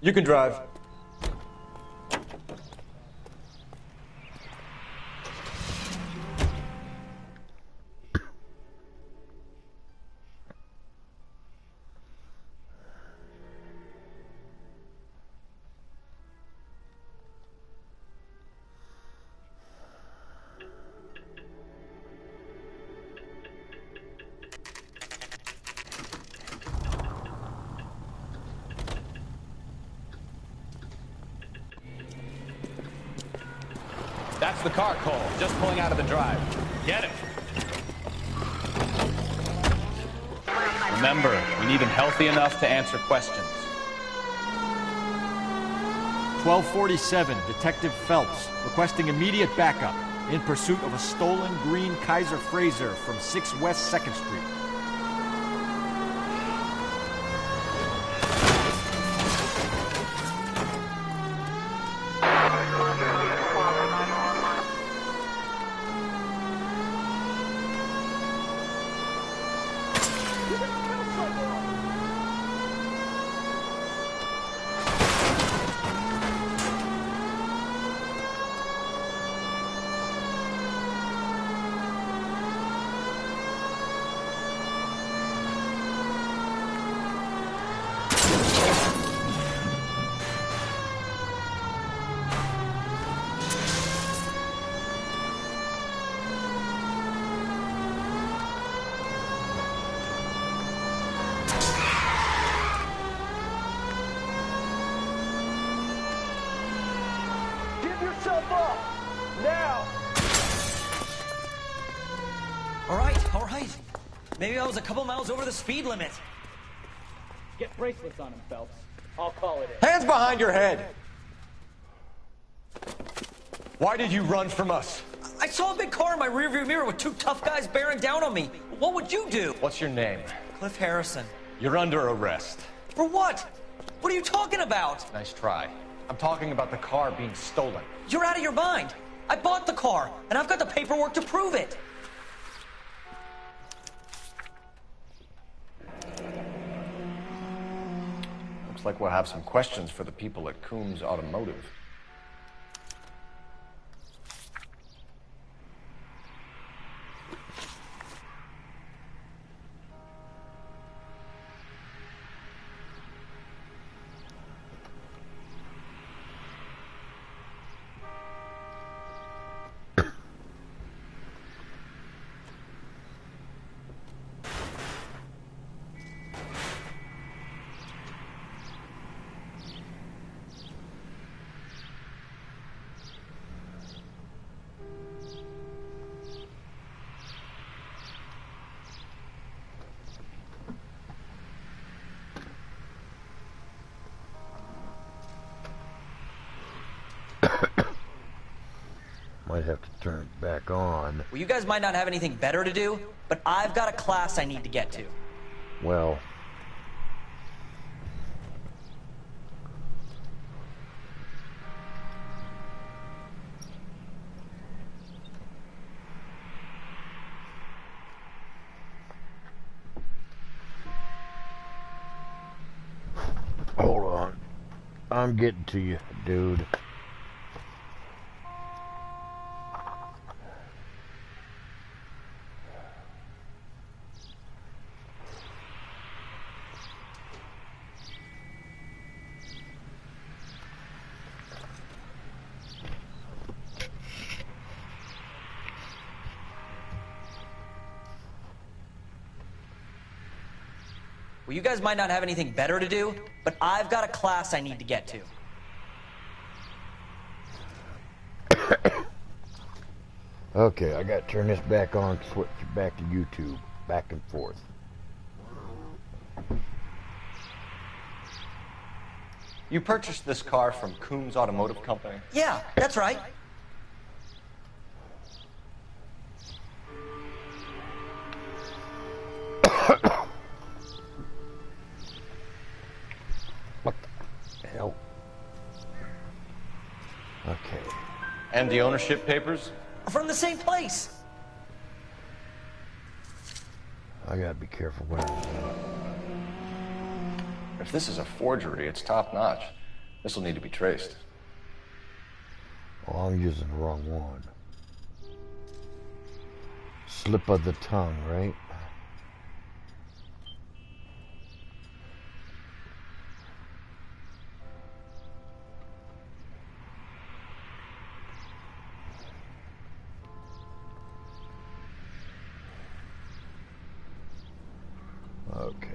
You can drive. That's the car, Cole. Just pulling out of the drive. Get it. Remember, we need him healthy enough to answer questions. 1247, Detective Phelps, requesting immediate backup in pursuit of a stolen green Kaiser Frazer from 6 West 2nd Street. All right. Maybe I was a couple miles over the speed limit. Get bracelets on him, Phelps. I'll call it in. Hands behind your head! Why did you run from us? I saw a big car in my rearview mirror with 2 tough guys bearing down on me. What would you do? What's your name? Cliff Harrison. You're under arrest. For what? What are you talking about? Nice try. I'm talking about the car being stolen. You're out of your mind. I bought the car, and I've got the paperwork to prove it. Looks like we'll have some questions for the people at Coombs Automotive. Might have to turn it back on. Well, you guys might not have anything better to do, but I've got a class I need to get to. Well... Hold on. I'm getting to you, dude. Well, you guys might not have anything better to do, but I've got a class I need to get to. Okay, I gotta turn this back on, switch it back to YouTube, back and forth. You purchased this car from Coombs Automotive Company? Yeah, that's right. What the hell? Okay. And the ownership papers? From the same place. I gotta be careful what I'm doing. If this is a forgery, it's top-notch. This will need to be traced. Oh, I'm using the wrong one. Slip of the tongue, right? Okay.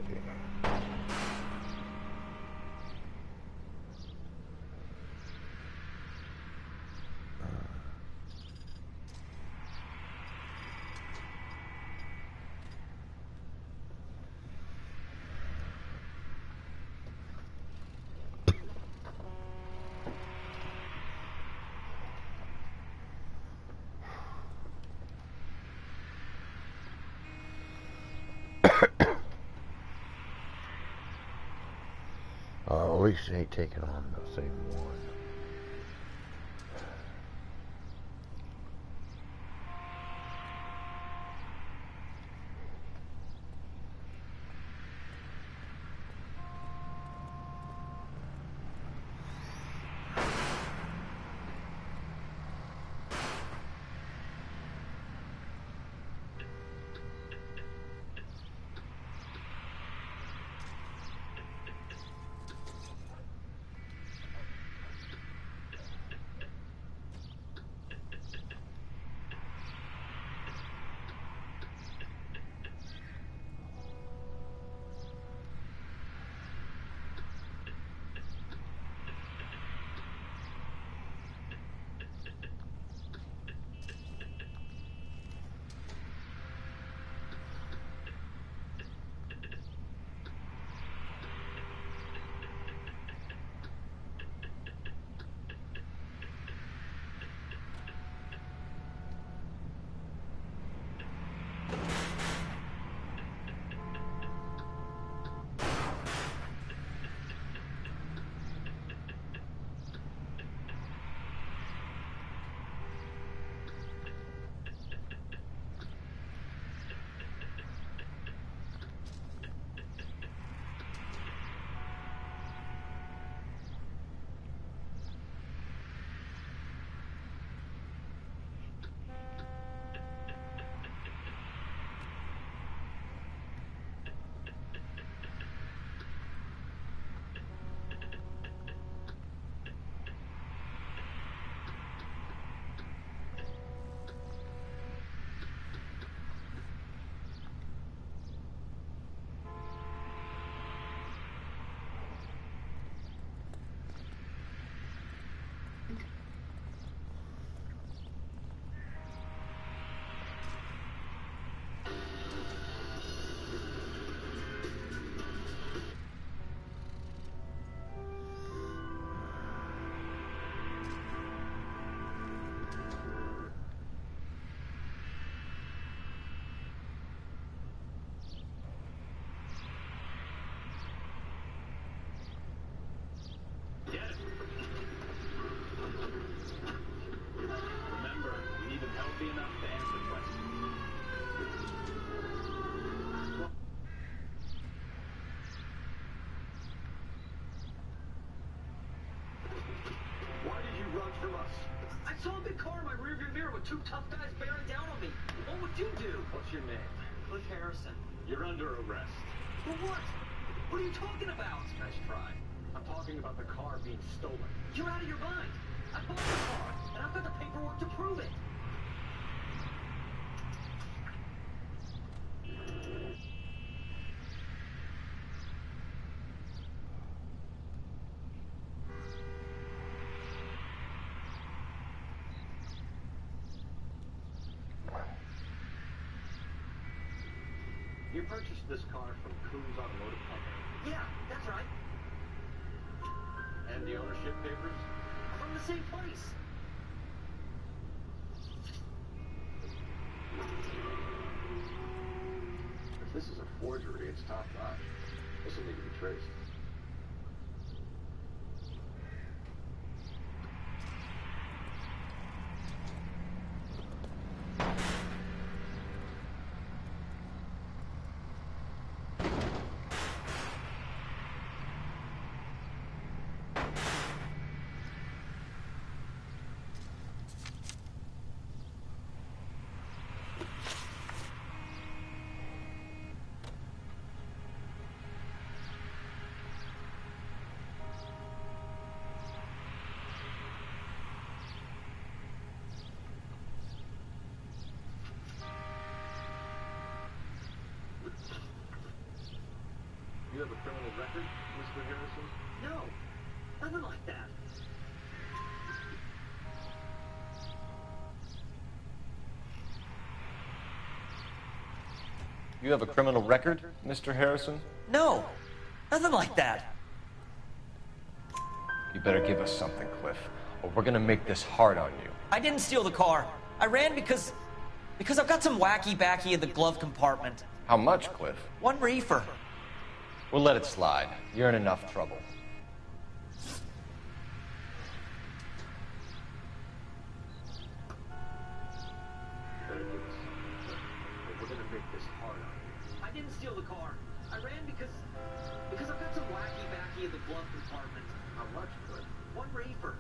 At least they ain't taking on the same one. Two tough guys bearing down on me. What would you do? What's your name? Cliff Harrison. You're under arrest. For what? What are you talking about? Nice try. I'm talking about the car being stolen. You're out of your mind. I bought the car, and I've got the paperwork to prove it. You purchased this car from Coons Automotive Company. Yeah, that's right. And the ownership papers? From the same place. If this is a forgery, it's top notch. This will need to be traced. You have a criminal record, Mr. Harrison? No, nothing like that. You have a criminal record, Mr. Harrison? No, nothing like that. You better give us something, Cliff, or we're gonna make this hard on you. I didn't steal the car. I ran because I've got some wacky backy in the glove compartment. How much, Cliff? 1 reefer. We'll let it slide. You're in enough trouble. Better give us something, or we're gonna make this hard on you. I didn't steal the car. I ran because I've got some wacky backy in the glove compartment. How much, Cliff? 1 reefer.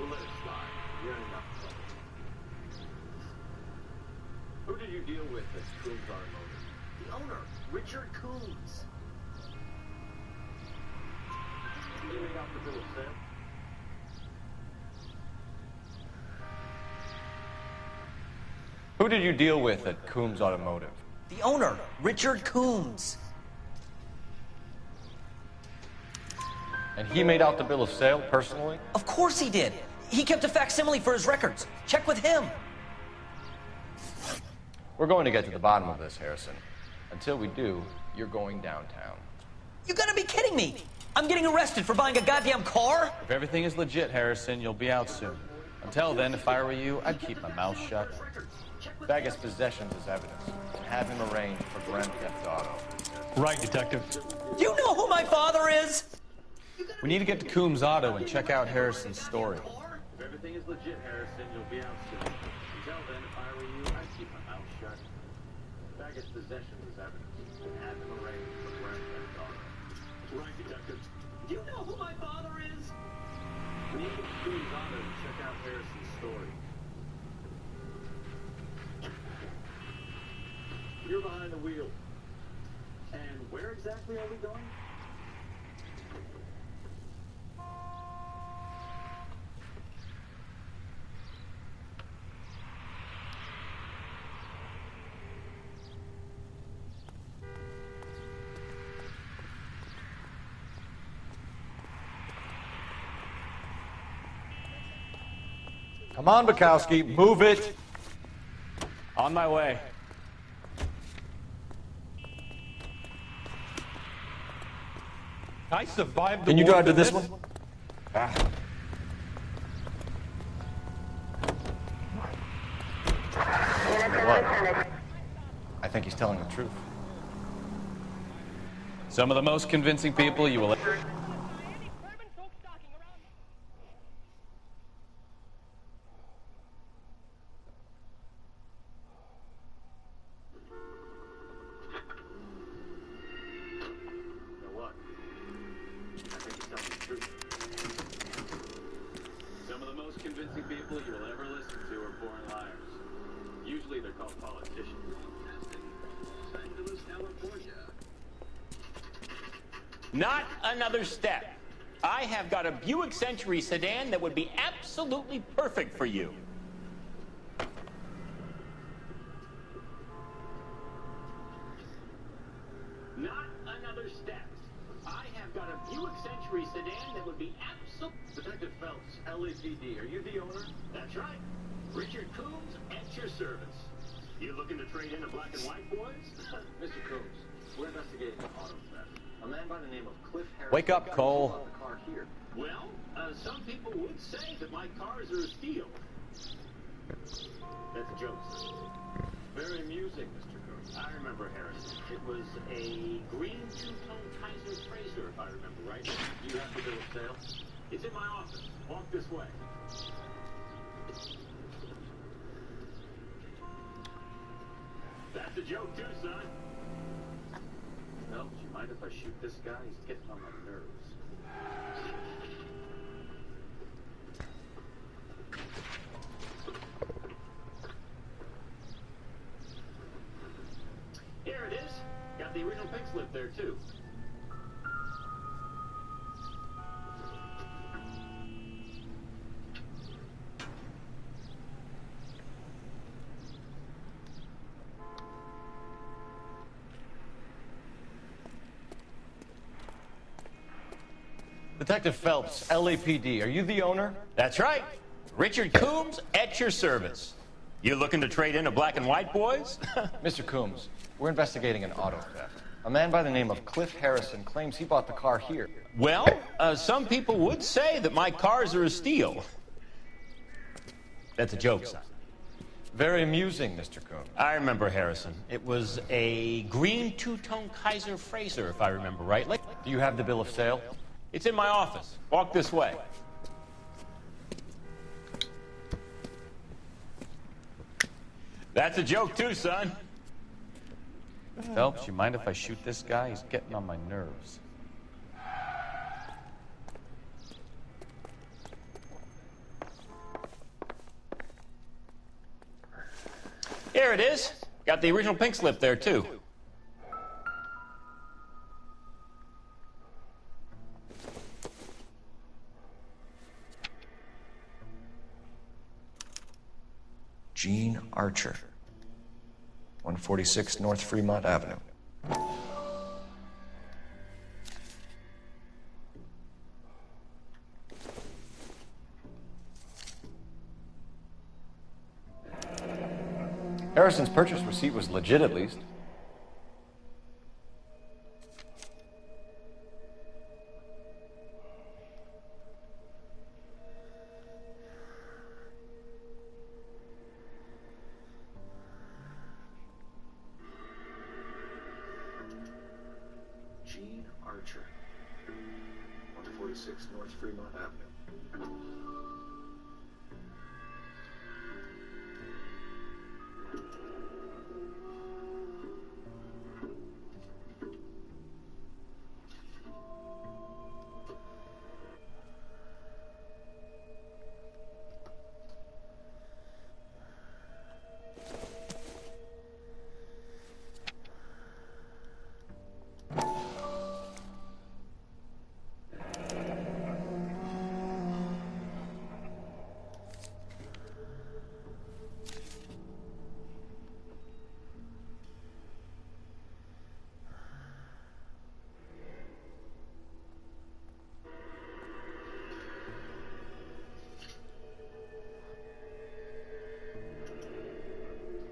We'll let it slide. You're in enough trouble. Who did you deal with at Coombs Automotive? The owner, Richard Coombs. You made out the bill of sale? Who did you deal with at Coombs Automotive? The owner, Richard Coombs. And he made out the bill of sale personally? Of course he did. He kept a facsimile for his records. Check with him. We're going to get to the bottom of this, Harrison. Until we do, you're going downtown. You gotta be kidding me. I'm getting arrested for buying a goddamn car? If everything is legit, Harrison, you'll be out soon. Until then, if I were you, I'd keep my mouth shut. Bag his possessions as evidence and have him arraigned for grand theft auto. Right, Detective. Do you know who my father is? We need to get to Coombs Auto and check out Harrison's story. If everything is legit, Harrison, you'll be out soon. Until then, if I were you, I'd keep my mouth shut. Bag his possessions as evidence and have him arraigned for grand theft auto. Right, Detective. Do you know who my father is? We need to get to Coombs Auto and check out Harrison's story. You're behind the wheel. And where exactly are we going? Come on, Bukowski, move it. On my way. I survived the Can you war drive to for this one? What? I think he's telling the truth. Some of the most convincing people you will ever... Know what? I think he's telling the truth. Some of the most convincing people you will ever listen to are born liars. Usually they're called politicians. St. Louis, California. Not another step. I have got a Buick Century sedan that would be absolutely perfect for you. Not another step. I have got a Buick Century sedan that would be absolutely... Detective Phelps, LAPD, are you the owner? That's right. Richard Coombs at your service. You looking to trade in a black and white, boys? Mr. Coombs, we're investigating an auto theft. A man by the name of Cliff Harris. Wake up, Cole. The car here. Well, some people would say that my cars are a steal. That's a joke, sir. Very amusing, Mr. Coombs. I remember Harrison. It was a green two-tone Kaiser Frazer, if I remember right. Do you have the bill of sale? It's in my office. Walk this way. That's a joke too, son. No, do you mind if I shoot this guy? He's getting on my nerves. Here it is. Got the original pink slip there too. Detective Phelps, LAPD, are you the owner? That's right. Richard Coombs at your service. You looking to trade in a black and white, boys? Mr. Coombs, we're investigating an auto theft. A man by the name of Cliff Harrison claims he bought the car here. Well, some people would say that my cars are a steal. That's a joke, son. Very amusing, Mr. Coombs. I remember Harrison. It was a green two-tone Kaiser Frazer, if I remember rightly. Do you have the bill of sale? It's in my office. Walk this way. That's a joke, too, son. Phelps, you mind if I shoot this guy? He's getting on my nerves. Here it is. Got the original pink slip there, too. Gene Archer, 146 North Fremont Avenue. Harrison's purchase receipt was legit, at least. Gene Archer, 146 North Fremont Avenue.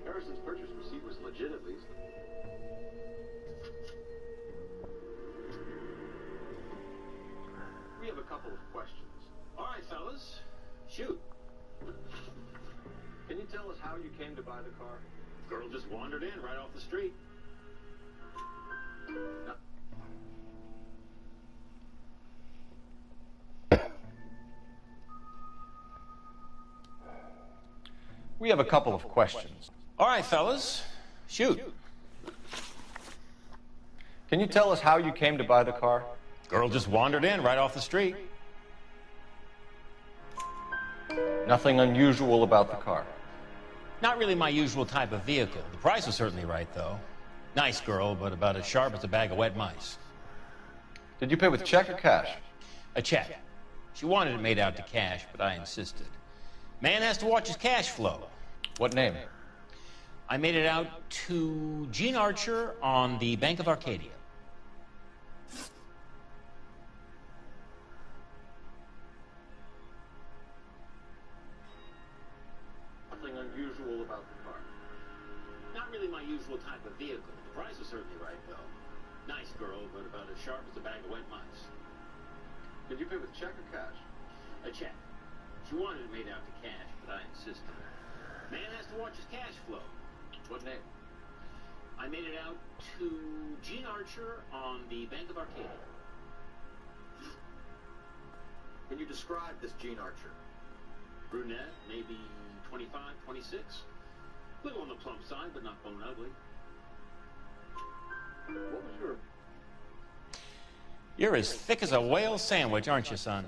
Harrison's purchase receipt was legit, at least. We have a couple of questions. All right, fellas. Shoot. Can you tell us how you came to buy the car? Girl just wandered in right off the street. No. We have a couple of questions. All right, fellas. Shoot. Can you tell us how you came to buy the car? Girl just wandered in right off the street. Nothing unusual about the car. Not really my usual type of vehicle. The price was certainly right, though. Nice girl, but about as sharp as a bag of wet mice. Did you pay with check or cash? A check. She wanted it made out to cash, but I insisted. Man has to watch his cash flow. What name? I made it out to Gene Archer on the Bank of Arcadia. Nothing unusual about the car. Not really my usual type of vehicle. The price was certainly right, though. Nice girl, but about as sharp as a bag of wet mice. Did you pay with check or cash? A check. She wanted it made out to cash, but I insisted. Man has to watch his cash flow. What name? I made it out to Gene Archer on the Bank of Arcadia. Can you describe this Gene Archer? Brunette, maybe 25, 26. Little on the plump side, but not bone ugly. What was your... You're as thick as a whale sandwich, aren't you, son?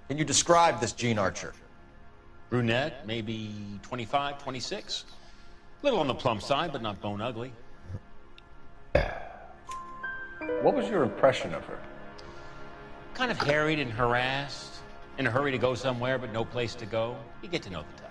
Can you describe this Gene Archer? Brunette, maybe 25, 26. Little on the plump side, but not bone ugly. What was your impression of her? Kind of harried and harassed. In a hurry to go somewhere, but no place to go. You get to know the type.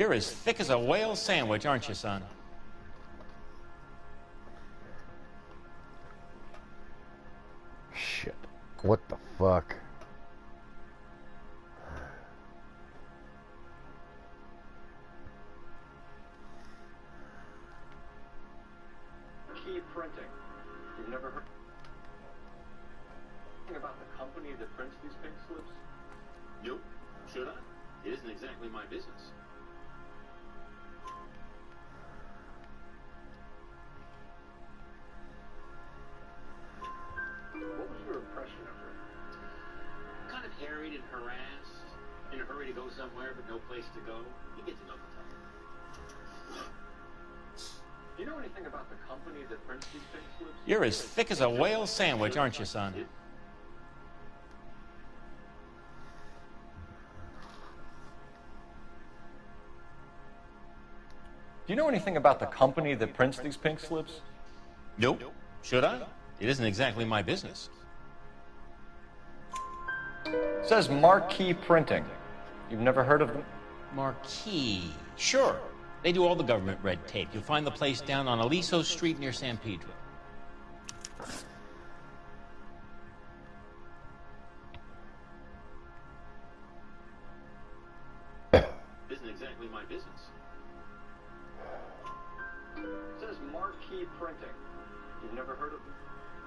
You're as thick as a whale sandwich, aren't you, son? Shit. What the fuck? Key printing. You've never heard about the company that prints these pink slips? Nope. Should I? It isn't exactly my business. What was your impression of her? Kind of harried and harassed, in a hurry to go somewhere but no place to go. You get to know the type. Do you know anything about the company that prints these pink slips? You're as thick as a whale sandwich, aren't you, son? Do you know anything about the company that prints these pink slips? Nope. Should I? It isn't exactly my business. It says Marquee Printing. You've never heard of them? Marquee. Sure. They do all the government red tape. You'll find the place down on Aliso Street near San Pedro. Isn't exactly my business. It says Marquee Printing. You've never heard of them?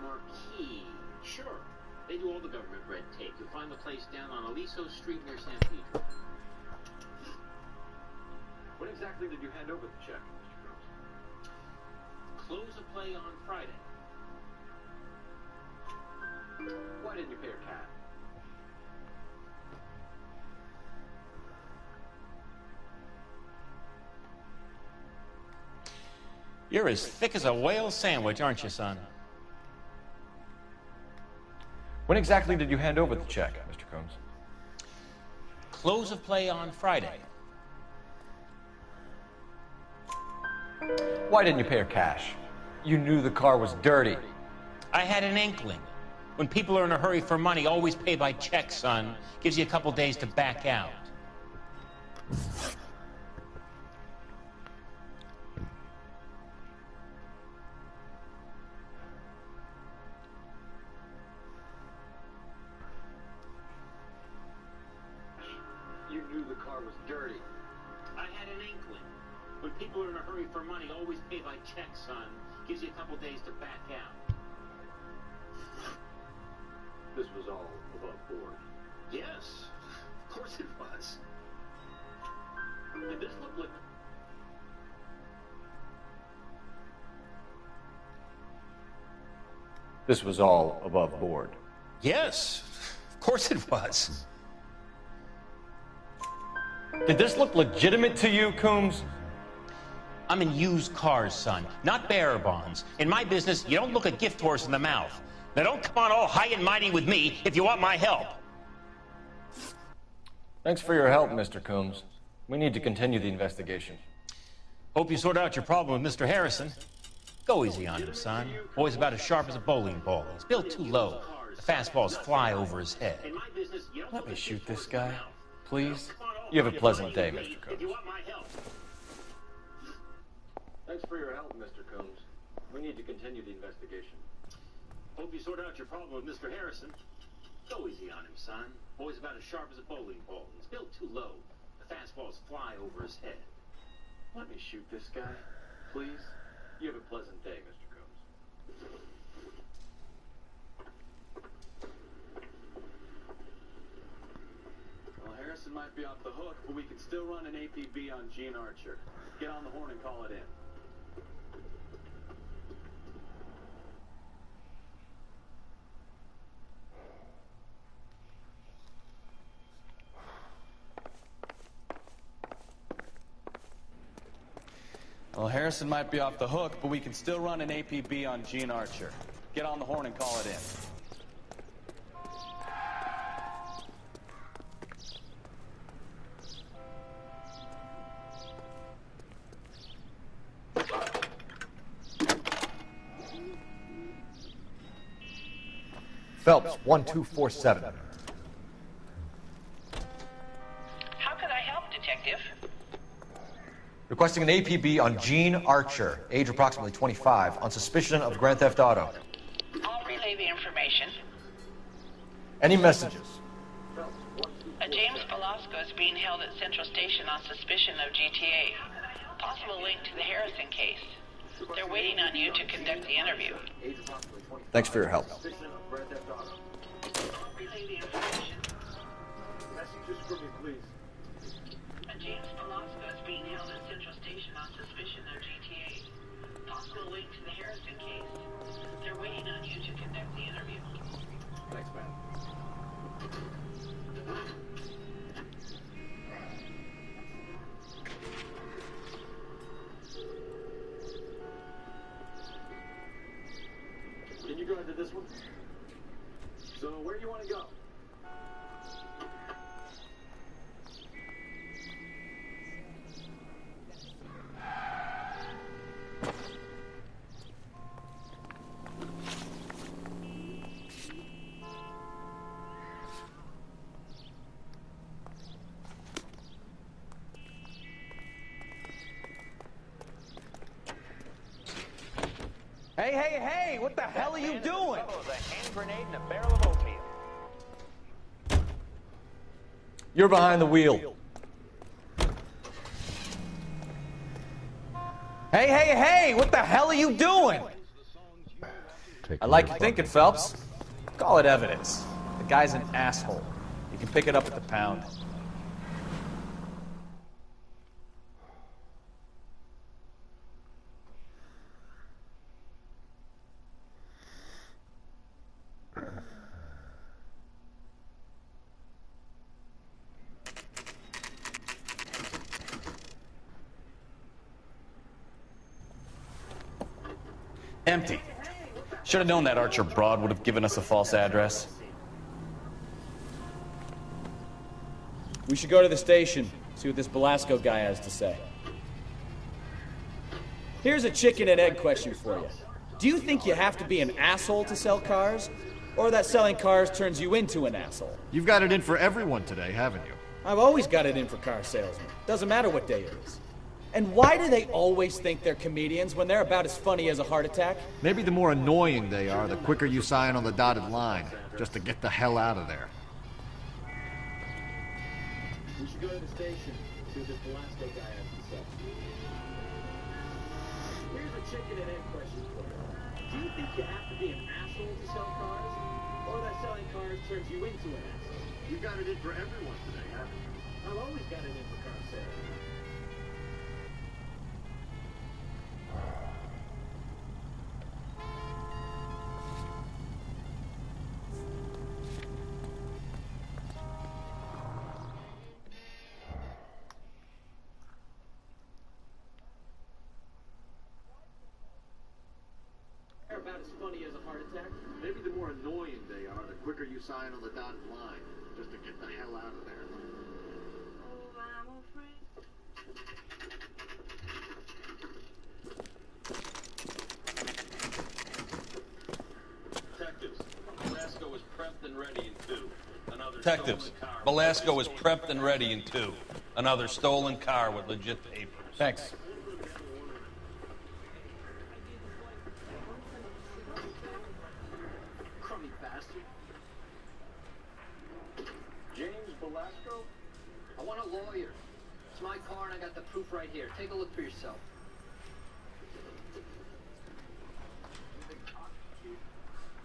Marquee. Sure. They do all the government red tape. You'll find the place down on Aliso Street near San Pedro. When exactly did you hand over the check, Mr. Gross? Close of play on Friday. Why didn't you pay her cash? You're as thick as a whale sandwich, aren't you, son? When exactly did you hand over the check, Mr. Combs? Close of play on Friday. Why didn't you pay her cash? You knew the car was dirty. I had an inkling. When people are in a hurry for money, always pay by check, son. Gives you a couple days to back out. You knew the car was dirty. I had an inkling. When people are in a hurry for money, always pay by check, son. Gives you a couple days to back out. This was all above board. Yes, of course it was. Did this look like... This was all above board. Yes, of course it was. Did this look legitimate to you, Coombs? I'm in used cars, son, not bearer bonds. In my business, you don't look a gift horse in the mouth. Now don't come on all high and mighty with me if you want my help. Thanks for your help, Mr. Coombs. We need to continue the investigation. Hope you sort out your problem with Mr. Harrison. Go easy on him, son. Boy's about as sharp as a bowling ball. He's built too low. The fastballs fly over his head. In my business, you don't Let look me a shoot gift this horse in the guy, mouth. please. Come on all You have high a pleasant and day, mighty with Mr. me if you Coombs. want my help. Thanks for your help, Mr. Combs. We need to continue the investigation. Hope you sort out your problem with Mr. Harrison. Go easy on him, son. Boy's about as sharp as a bowling ball. He's built too low. The fastballs fly over his head. Let me shoot this guy, please. You have a pleasant day, Mr. Combs. Well, Harrison might be off the hook, but we could still run an APB on Gene Archer. Get on the horn and call it in. Well, Harrison might be off the hook, but we can still run an APB on Gene Archer. Get on the horn and call it in. Phelps, 1247. How can I help, Detective? Requesting an APB on Gene Archer, age approximately 25, on suspicion of grand theft auto. I'll relay the information. Any messages? James Velasco is being held at Central Station on suspicion of GTA. Possible link to the Harrison case. They're waiting on you to conduct the interview. Thanks for your help. I'll relay the information. Messages for me, please. James Velasco is being held at Central Station on suspicion of GTA. Possible link to the Harrison case. They're waiting on you to conduct the interview. Thanks, man. Can you go into this one? So, where do you want to go? Hey, hey, hey! What the hell are you doing? A hand grenade and a barrel of oatmeal. You're behind the wheel. Hey, hey, hey! What the hell are you doing? I like your thinking, Phelps. Call it evidence. The guy's an asshole. You can pick it up at the pound. Empty. Should have known that Archer broad would have given us a false address. We should go to the station, see what this Velasco guy has to say. Here's a chicken and egg question for you. Do you think you have to be an asshole to sell cars? Or that selling cars turns you into an asshole? You've got it in for everyone today, haven't you? I've always got it in for car salesmen. Doesn't matter what day it is. And why do they always think they're comedians when they're about as funny as a heart attack? Maybe the more annoying they are, the quicker you sign on the dotted line, just to get the hell out of there. We should go to the station, see what this Velasco guy has to say. Here's a chicken and egg question for you. Do you think you have to be an asshole to sell cars? Or that selling cars turns you into an asshole? You've got it in for everyone today, haven't you? I've always got it in for car sales. About as funny as a heart attack. Maybe the more annoying they are, the quicker you sign on the dotted line, just to get the hell out of there. Oh, I'm afraid. Detectives, Velasco is prepped and ready in 2. Another Detectives, stolen car. Velasco is prepped and ready in 2. Another stolen car with legit papers. Thanks. Crummy bastard. James Velasco? I want a lawyer. It's my car and I got the proof right here. Take a look for yourself.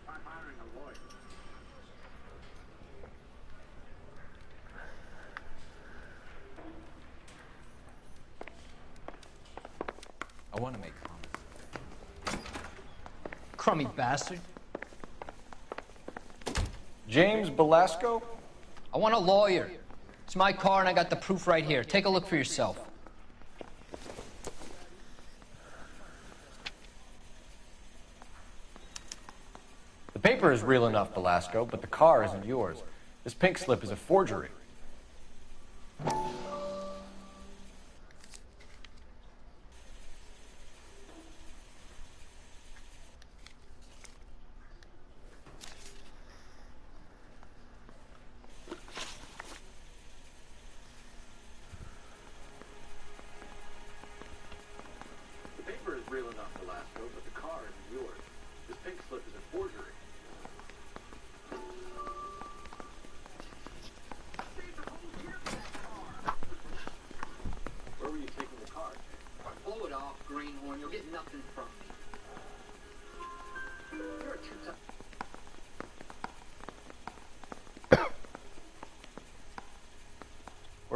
I'm hiring a lawyer. I want to make comments. Crummy bastard. James Velasco? I want a lawyer. It's my car and I got the proof right here. Take a look for yourself. The paper is real enough, Velasco, but the car isn't yours. This pink slip is a forgery.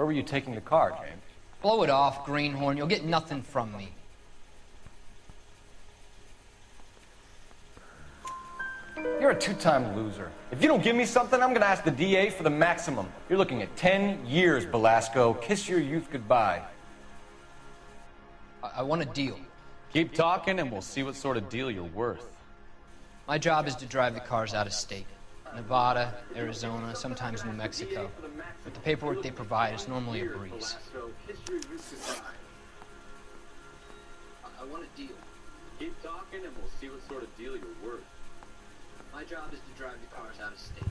Where were you taking the car, James? Blow it off, greenhorn. You'll get nothing from me. You're a two-time loser. If you don't give me something, I'm gonna ask the DA for the maximum. You're looking at 10 years, Belasco. Kiss your youth goodbye. I want a deal. Keep talking and we'll see what sort of deal you're worth. My job is to drive the cars out of state. Nevada, Arizona, sometimes New Mexico. But the paperwork they provide is normally a breeze. I want a deal. Keep talking and we'll see what sort of deal you're worth. My job is to drive the cars out of state.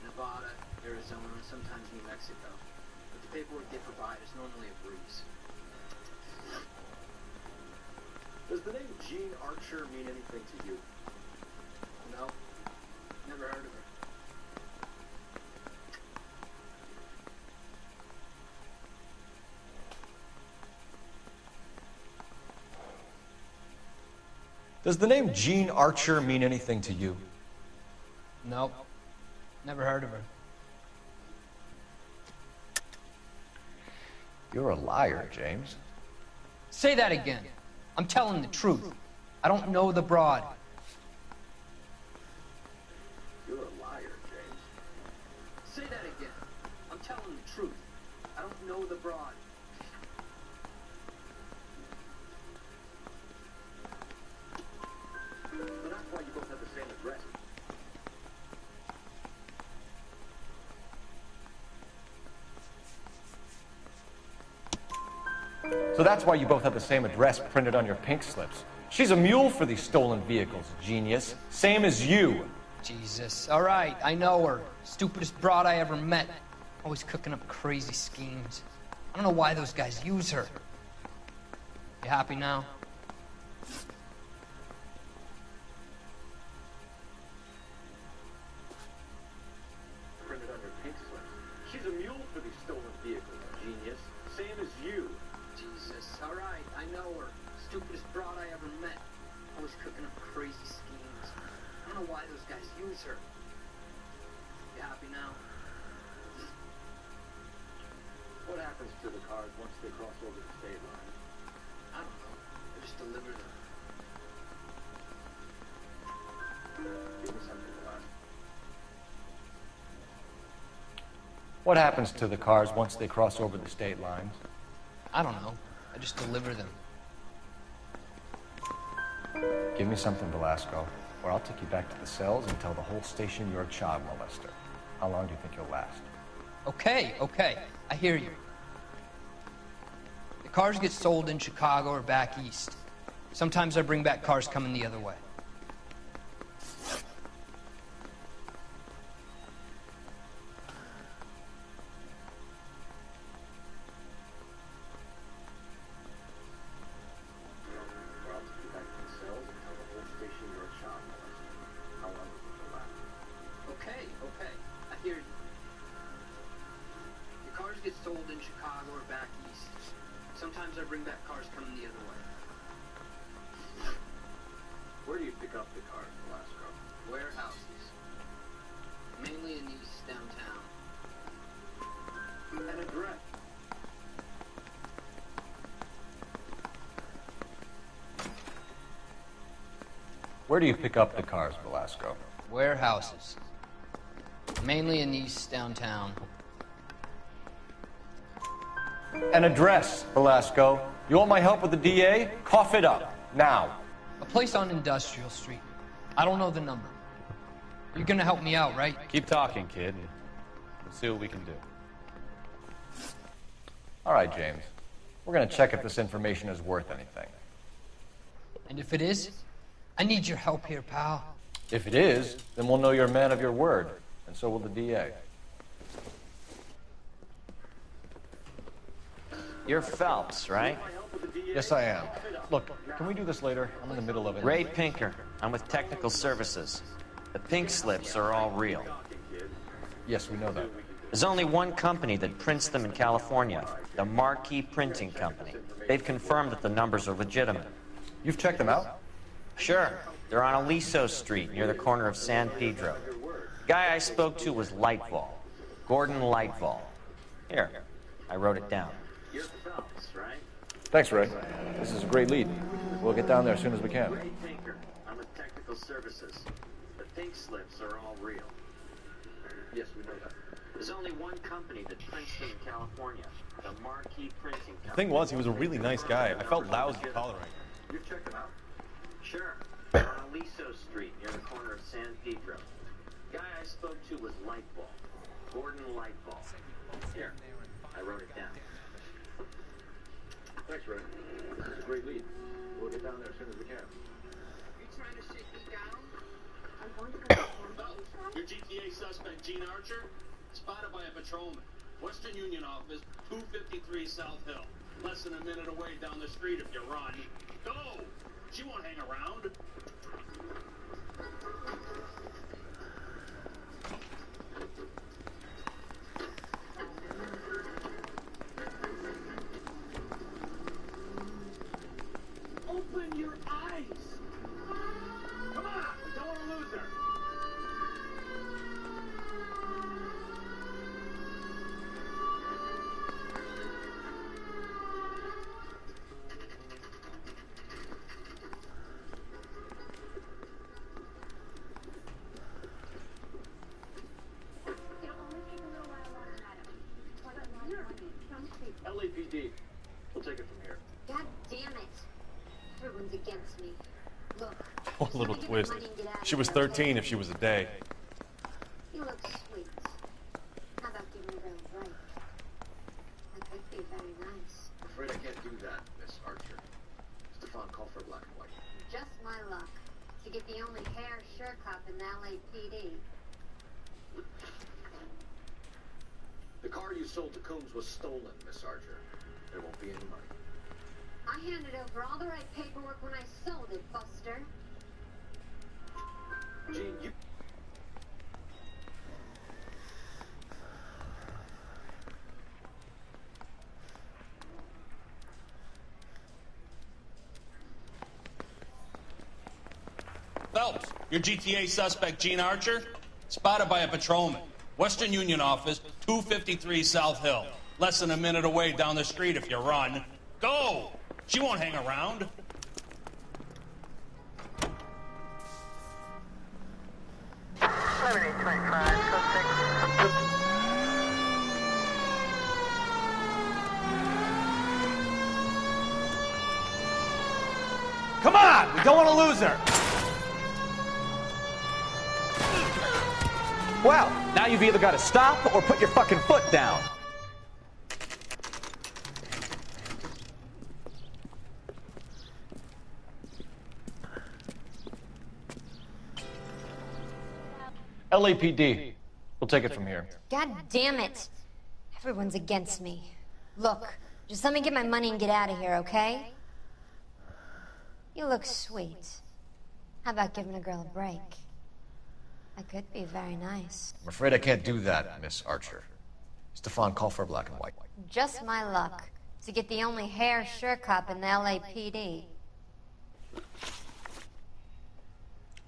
Nevada, Arizona, sometimes New Mexico. But the paperwork they provide is normally a breeze. Does the name Jean Archer mean anything to you? No. Never heard of her. Does the name Jean Archer mean anything to you? Nope. Never heard of her. You're a liar, James. Say that again. I'm telling the truth. I don't know the broad. You're a liar, James. Say that again. I'm telling the truth. I don't know the broad. But that's why you both have the same address. So that's why you both have the same address printed on your pink slips. She's a mule for these stolen vehicles, genius. Same as you. Jesus. All right, I know her. Stupidest broad I ever met. Always cooking up crazy schemes. I don't know why those guys use her. You happy now? Printed on your pink slips. She's a mule for these stolen vehicles, genius. Same as you. Jesus. All right, I know her. Stupidest broad I ever met. Always cooking up crazy schemes. I don't know why those guys use her. You happy now? What happens to the cars once they cross over the state line? I don't know. I just deliver them. Give me something to last. What happens to the cars once they cross over the state lines? I don't know. I just deliver them. Give me something, Belasco, or I'll take you back to the cells and tell the whole station you're a child molester. How long do you think you'll last? Okay, okay. I hear you. The cars get sold in Chicago or back east. Sometimes I bring back cars coming the other way. Sometimes I bring back cars coming the other way. Where do you pick up the cars, Belasco? Warehouses. Mainly in East downtown. An address. Where do you pick up the cars, Belasco? Warehouses. Mainly in East downtown. An address, Belasco. You want my help with the DA? Cough it up, now. A place on Industrial Street. I don't know the number. You're gonna help me out, right? Keep talking, kid. We'll see what we can do. All right, James. We're gonna check if this information is worth anything. And if it is, I need your help here, pal. If it is, then we'll know you're a man of your word, and so will the DA. You're Phelps, right? Yes, I am. Look, can we do this later? I'm in the middle of it. Ray Pinker. I'm with Technical Services. The pink slips are all real. Yes, we know that. There's only one company that prints them in California, the Marquee Printing Company. They've confirmed that the numbers are legitimate. You've checked them out? Sure. They're on Aliso Street, near the corner of San Pedro. The guy I spoke to was Lightfall. Gordon Lightfall. Here. I wrote it down. You're Phelps, right? Thanks, Ray. This is a great lead. We'll get down there as soon as we can. Ray Tinker. I'm with Technical Services. The pink slips are all real. Yes, we know that. There's only one company that prints them in California. The Marquee Printing Company. The thing was, he was a really nice guy. I felt lousy calling him. You've checked them out? Sure. On Aliso Street, near the corner of San Pedro. The guy I spoke to was Lightball. Gordon Lightball. Here, I wrote it down. Thanks, Ray. This is a great lead. We'll get down there as soon as we can. You trying to shake me down? I'm going to Your GTA suspect, Gene Archer, spotted by a patrolman. Western Union office, 253 South Hill. Less than a minute away down the street if you run. Go! She won't hang around. Open your eyes! Come on! We don't want to lose her! LAPD. We'll take it from here. God damn it. Everyone's against me. Look. Oh, a little twist. She was 13 if she was a day. You look sweet. How about giving her a break? That could be very nice. I'm afraid I can't do that, Miss Archer. Stefan, call for black and white. Just my luck. To get the only hair sure cop in the LAPD. The car you sold to Coombs was stolen, Miss Archer. There won't be any money. I handed over all the right paperwork when I sold it, Buster. Gene, you... Phelps, your GTA suspect, Gene Archer, spotted by a patrolman. Western Union office, 253 South Hill. Less than a minute away down the street if you run. Go! She won't hang around. Come on! We don't want to lose her! Well, now you've either got to stop or put your fucking foot down. LAPD. We'll take it from here. God damn it. Everyone's against me. Look, just let me get my money and get out of here, okay? You look sweet. How about giving a girl a break? That could be very nice. I'm afraid I can't do that, Miss Archer. Stefan, call for black and white. Just my luck to get the only hair sure cop in the LAPD.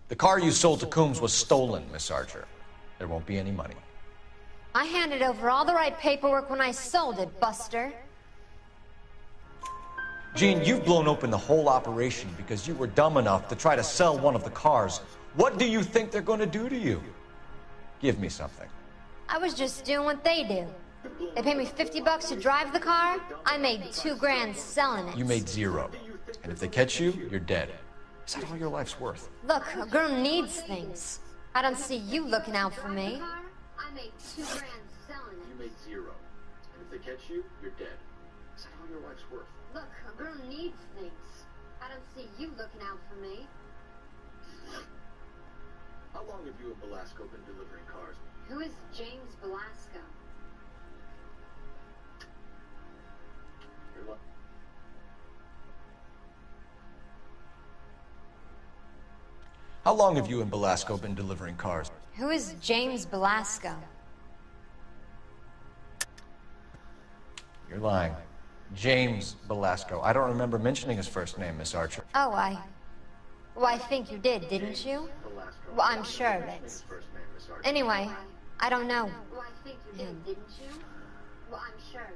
The car you sold to Coombs was stolen, Miss Archer. There won't be any money. I handed over all the right paperwork when I sold it, Buster. Gene, you've blown open the whole operation because you were dumb enough to try to sell one of the cars. What do you think they're going to do to you? Give me something. I was just doing what they do. They paid me $50 to drive the car. I made $2 grand selling it. You made $0. And if they catch you, you're dead. Is that all your life's worth? Look, a girl needs things. I don't see you looking out for me. I made $2 grand selling it. You made $0. And if they catch you, you're dead. Is that all your life's worth? Look, a girl needs things. I don't see you looking out for me. How long have you and Belasco been delivering cars? Who is James Belasco? You're lucky. How long have you and Belasco been delivering cars? Who is James Belasco? You're lying. James Belasco. I don't remember mentioning his first name, Miss Archer. Oh, well, I think you did, didn't you? Well, I'm sure of it. Anyway, I don't know. Well, I think you did, didn't you? Well, I'm sure of it.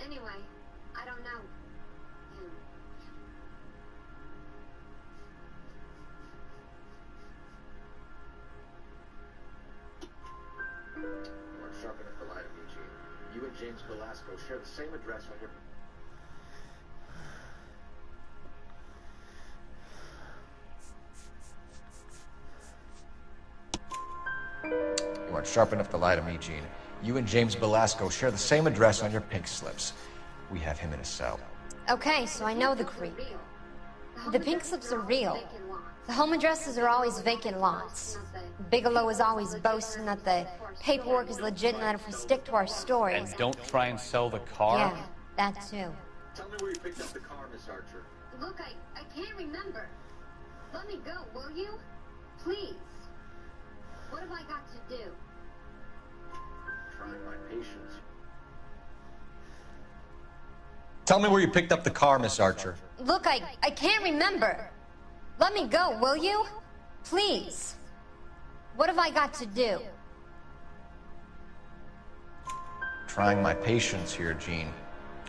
Anyway, I don't know him. You aren't sharp enough to lie to me, Gene. You and James Velasco share the same address on your... You aren't sharp enough to lie to me, Gene. You and James Velasco share the same address on your pink slips. We have him in a cell. Okay, so I know the creep. The pink slips are real. The home addresses are always vacant lots. Bigelow is always boasting that the paperwork is legit and that if we stick to our stories... And don't try and sell the car? Yeah, that too. Tell me where you picked up the car, Miss Archer. Look, I can't remember. Let me go, will you? Please. What have I got to do? Trying my patience. Tell me where you picked up the car, Miss Archer. Look, I can't remember. Let me go, will you? Please. What have I got to do? Trying my patience here, Gene.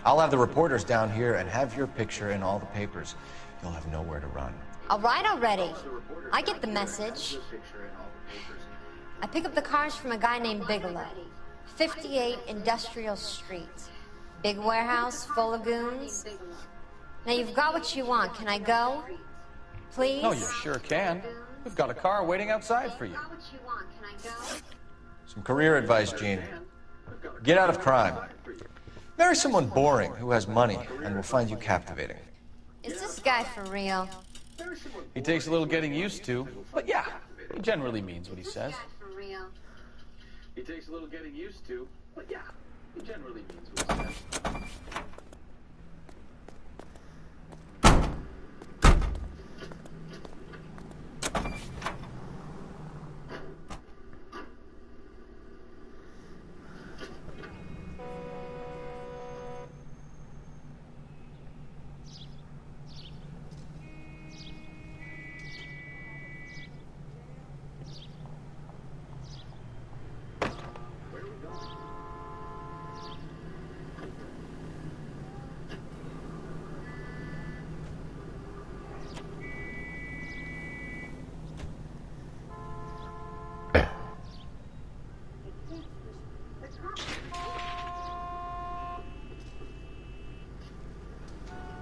I'll have the reporters down here and have your picture in all the papers. You'll have nowhere to run. All right already. I get the message. I pick up the cars from a guy named Bigelow. 58 Industrial Street. Big warehouse, full of goons. Now you've got what you want. Can I go? Please? Oh, you sure can. We've got a car waiting outside for you. Some career advice, Gene. Get out of crime. Marry someone boring who has money and will find you captivating. Is this guy for real? He takes a little getting used to, but yeah, he generally means what he says. He takes a little getting used to, but yeah, he generally means what he says.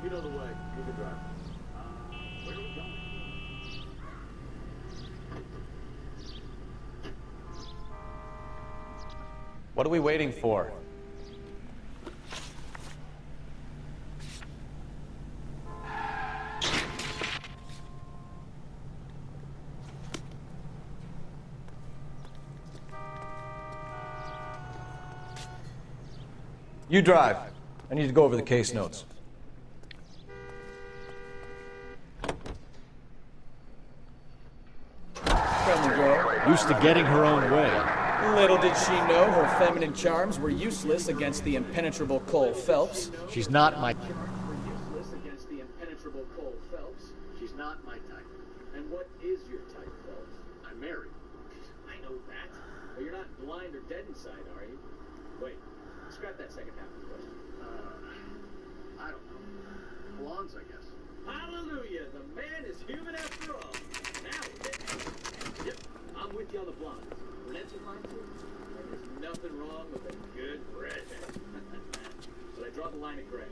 You know the way. You can drive. Where are we going? What are we waiting for? You drive. I need to go over the case notes. Used to getting her own way. Little did she know her feminine charms were useless against the impenetrable Cole Phelps. She's not my... Useless against the impenetrable Cole Phelps. She's not my type. And what is your type, Phelps? I'm married. I know that. But you're not blind or dead inside, are you? Wait, scrap that second half of the question. I don't know. Blondes, I guess. Hallelujah! The man is human after all. Now we're getting... Yep, I'm with you on the blondes. Brunettes are fine too. And there's nothing wrong with a good redhead. But I draw the line at gray.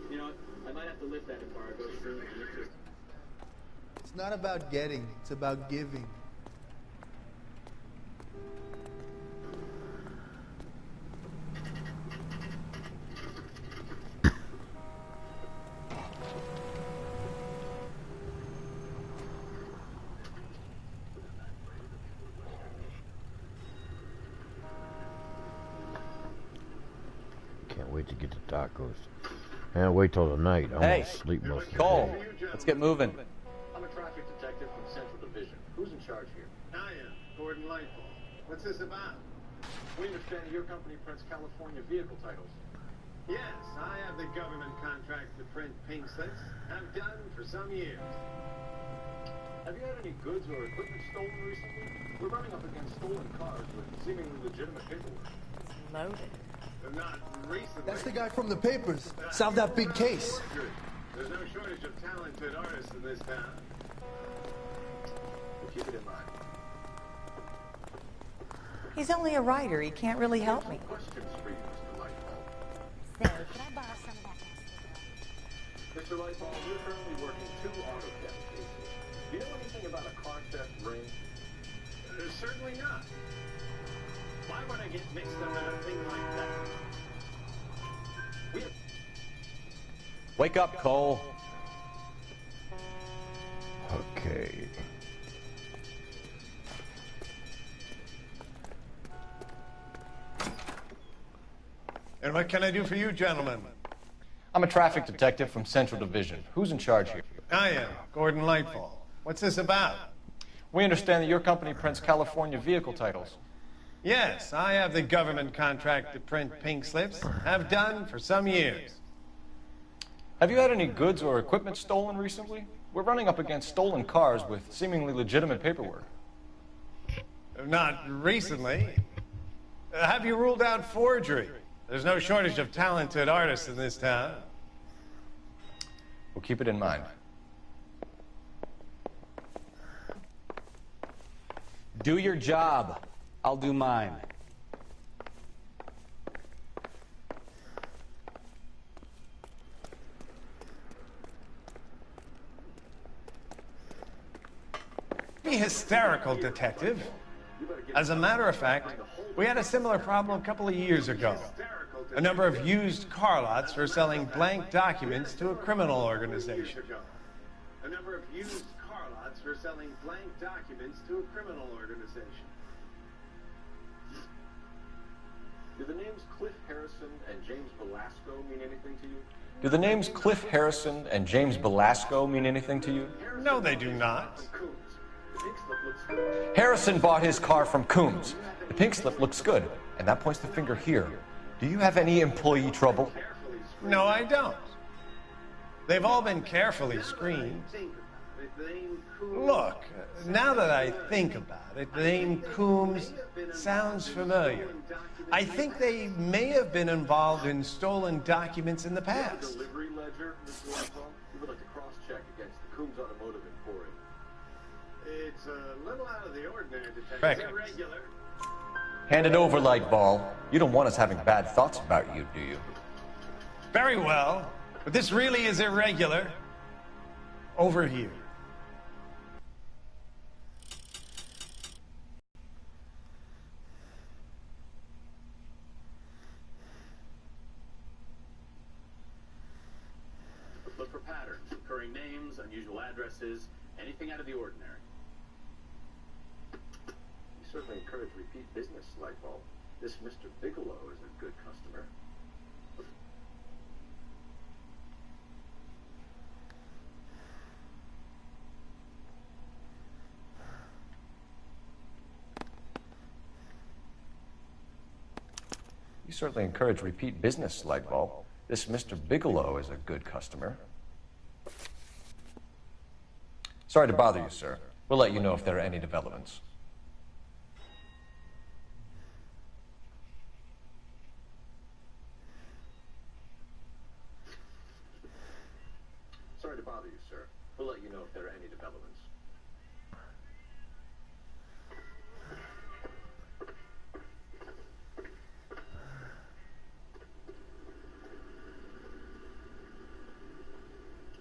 You know what? I might have to lift that embargo soon. It's not about getting, it's about giving. Can't wait to get to tacos. And wait till the night. I'm gonna sleep most of the Cole, day. let's get moving. I'm a traffic detective from Central Division. Who's in charge here? I am. Gordon Lightfall. What's this about? We understand your company prints California vehicle titles. Yes, I have the government contract to print pink slips. I've done for some years. Have you had any goods or equipment stolen recently? We're running up against stolen cars with seemingly legitimate paperwork. Loaded. Not recently. That's the guy from the papers. Solved that big case. There's no shortage of talented artists in this town. Keep it in mind. He's only a writer. He can't really help me. Questions for you, Mr. Lightbulb. Say, could I borrow some of that Mr. Lightbulb, you're currently working 2 auto theft cases. Do you know anything about a car theft ring? Certainly not. Why would I get mixed up in a thing like that? Wake up, Cole. Okay. And what can I do for you, gentlemen? I'm a traffic detective from Central Division. Who's in charge here? I am, Gordon Lightfall. What's this about? We understand that your company prints California vehicle titles. Yes, I have the government contract to print pink slips. Have done for some years. Have you had any goods or equipment stolen recently? We're running up against stolen cars with seemingly legitimate paperwork. Not recently. Have you ruled out forgery? There's no shortage of talented artists in this town. We'll keep it in mind. Do your job. I'll do mine. Be hysterical, detective. As a matter of fact, we had a similar problem a couple of years ago. A number of used car lots for selling blank documents to a criminal organization. A number of used car lots for selling blank documents to a criminal organization. Do the names Cliff Harrison and James Belasco mean anything to you? Do the names Cliff Harrison and James Belasco mean anything to you? No, they do not. Harrison bought his car from Coombs. The pink slip looks good, and that points the finger here. Do you have any employee trouble? No, I don't. They've all been carefully screened. Look, now that I think about it, the name Coombs sounds familiar. I think they may have been involved in stolen documents in the past. Delivery ledger, Mr. Lightbulb? You would like to cross-check against the Coombs Automotive Emporium. It's a little out of the ordinary, detective. Irregular. Hand it over, Lightball. You don't want us having bad thoughts about you, do you? Very well, but this really is irregular. Over here. Look for patterns, recurring names, unusual addresses, anything out of the ordinary. We certainly encourage repeat business, Lightbulb. This Mr. Bigelow is a good customer. You certainly encourage repeat business, Lightball. This Mr. Bigelow is a good customer. Sorry to bother you, sir. We'll let you know if there are any developments. Sorry to bother you, sir. We'll let you know if there are any developments.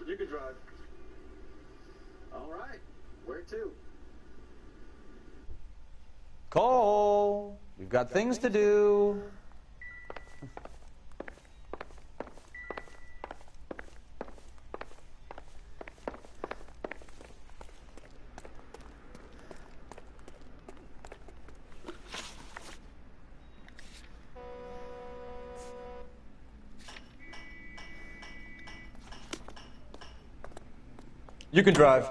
You can drive. All right. Where to? Cole, we've got things to do. You can drive.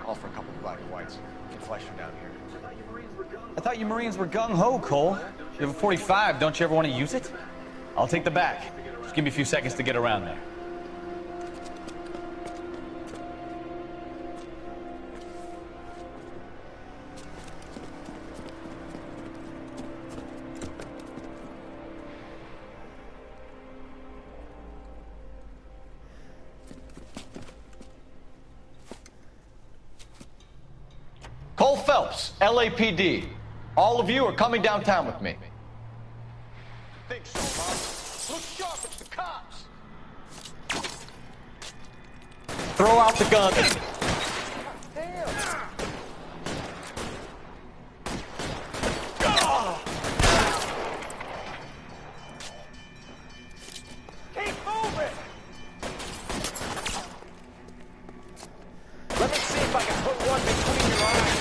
All for a couple of black and whites. Get flesh from down here. I thought you Marines were gung-ho, Cole. You have a 45, don't you ever want to use it? I'll take the back. Just give me a few seconds to get around there. Cole Phelps, LAPD. All of you are coming downtown with me. Think so, huh? Look sharp, it's the cops. Throw out the gun. Keep moving. Let me see if I can put one between your eyes.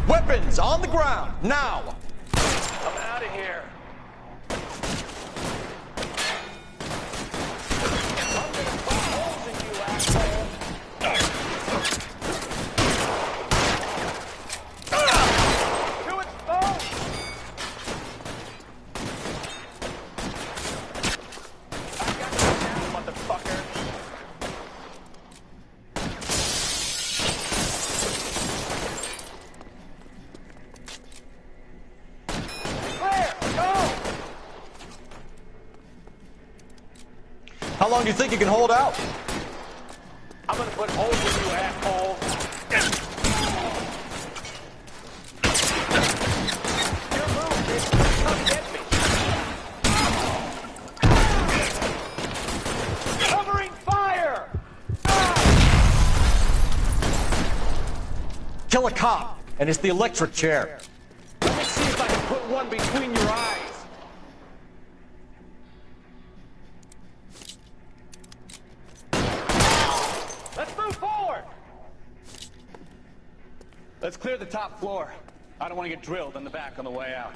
Weapons on the ground, now! I'm out of here. I'm gonna put holes in you, asshole. To expose! I got you now, motherfucker. How long do you think you can hold out? I'm gonna put holes in you, asshole. Your move, bitch. Come get me. Covering fire! Kill a cop, and it's the electric chair. Let me see if I can put one between your eyes. Let's move forward! Let's clear the top floor. I don't want to get drilled in the back on the way out.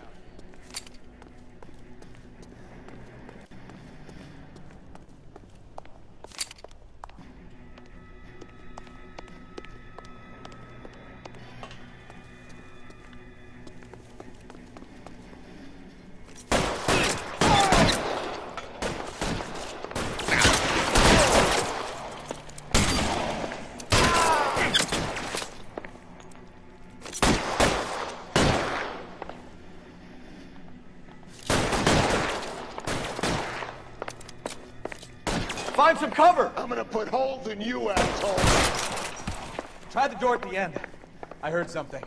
Find some cover! I'm gonna put holes in you, asshole. Try the door at the end. I heard something.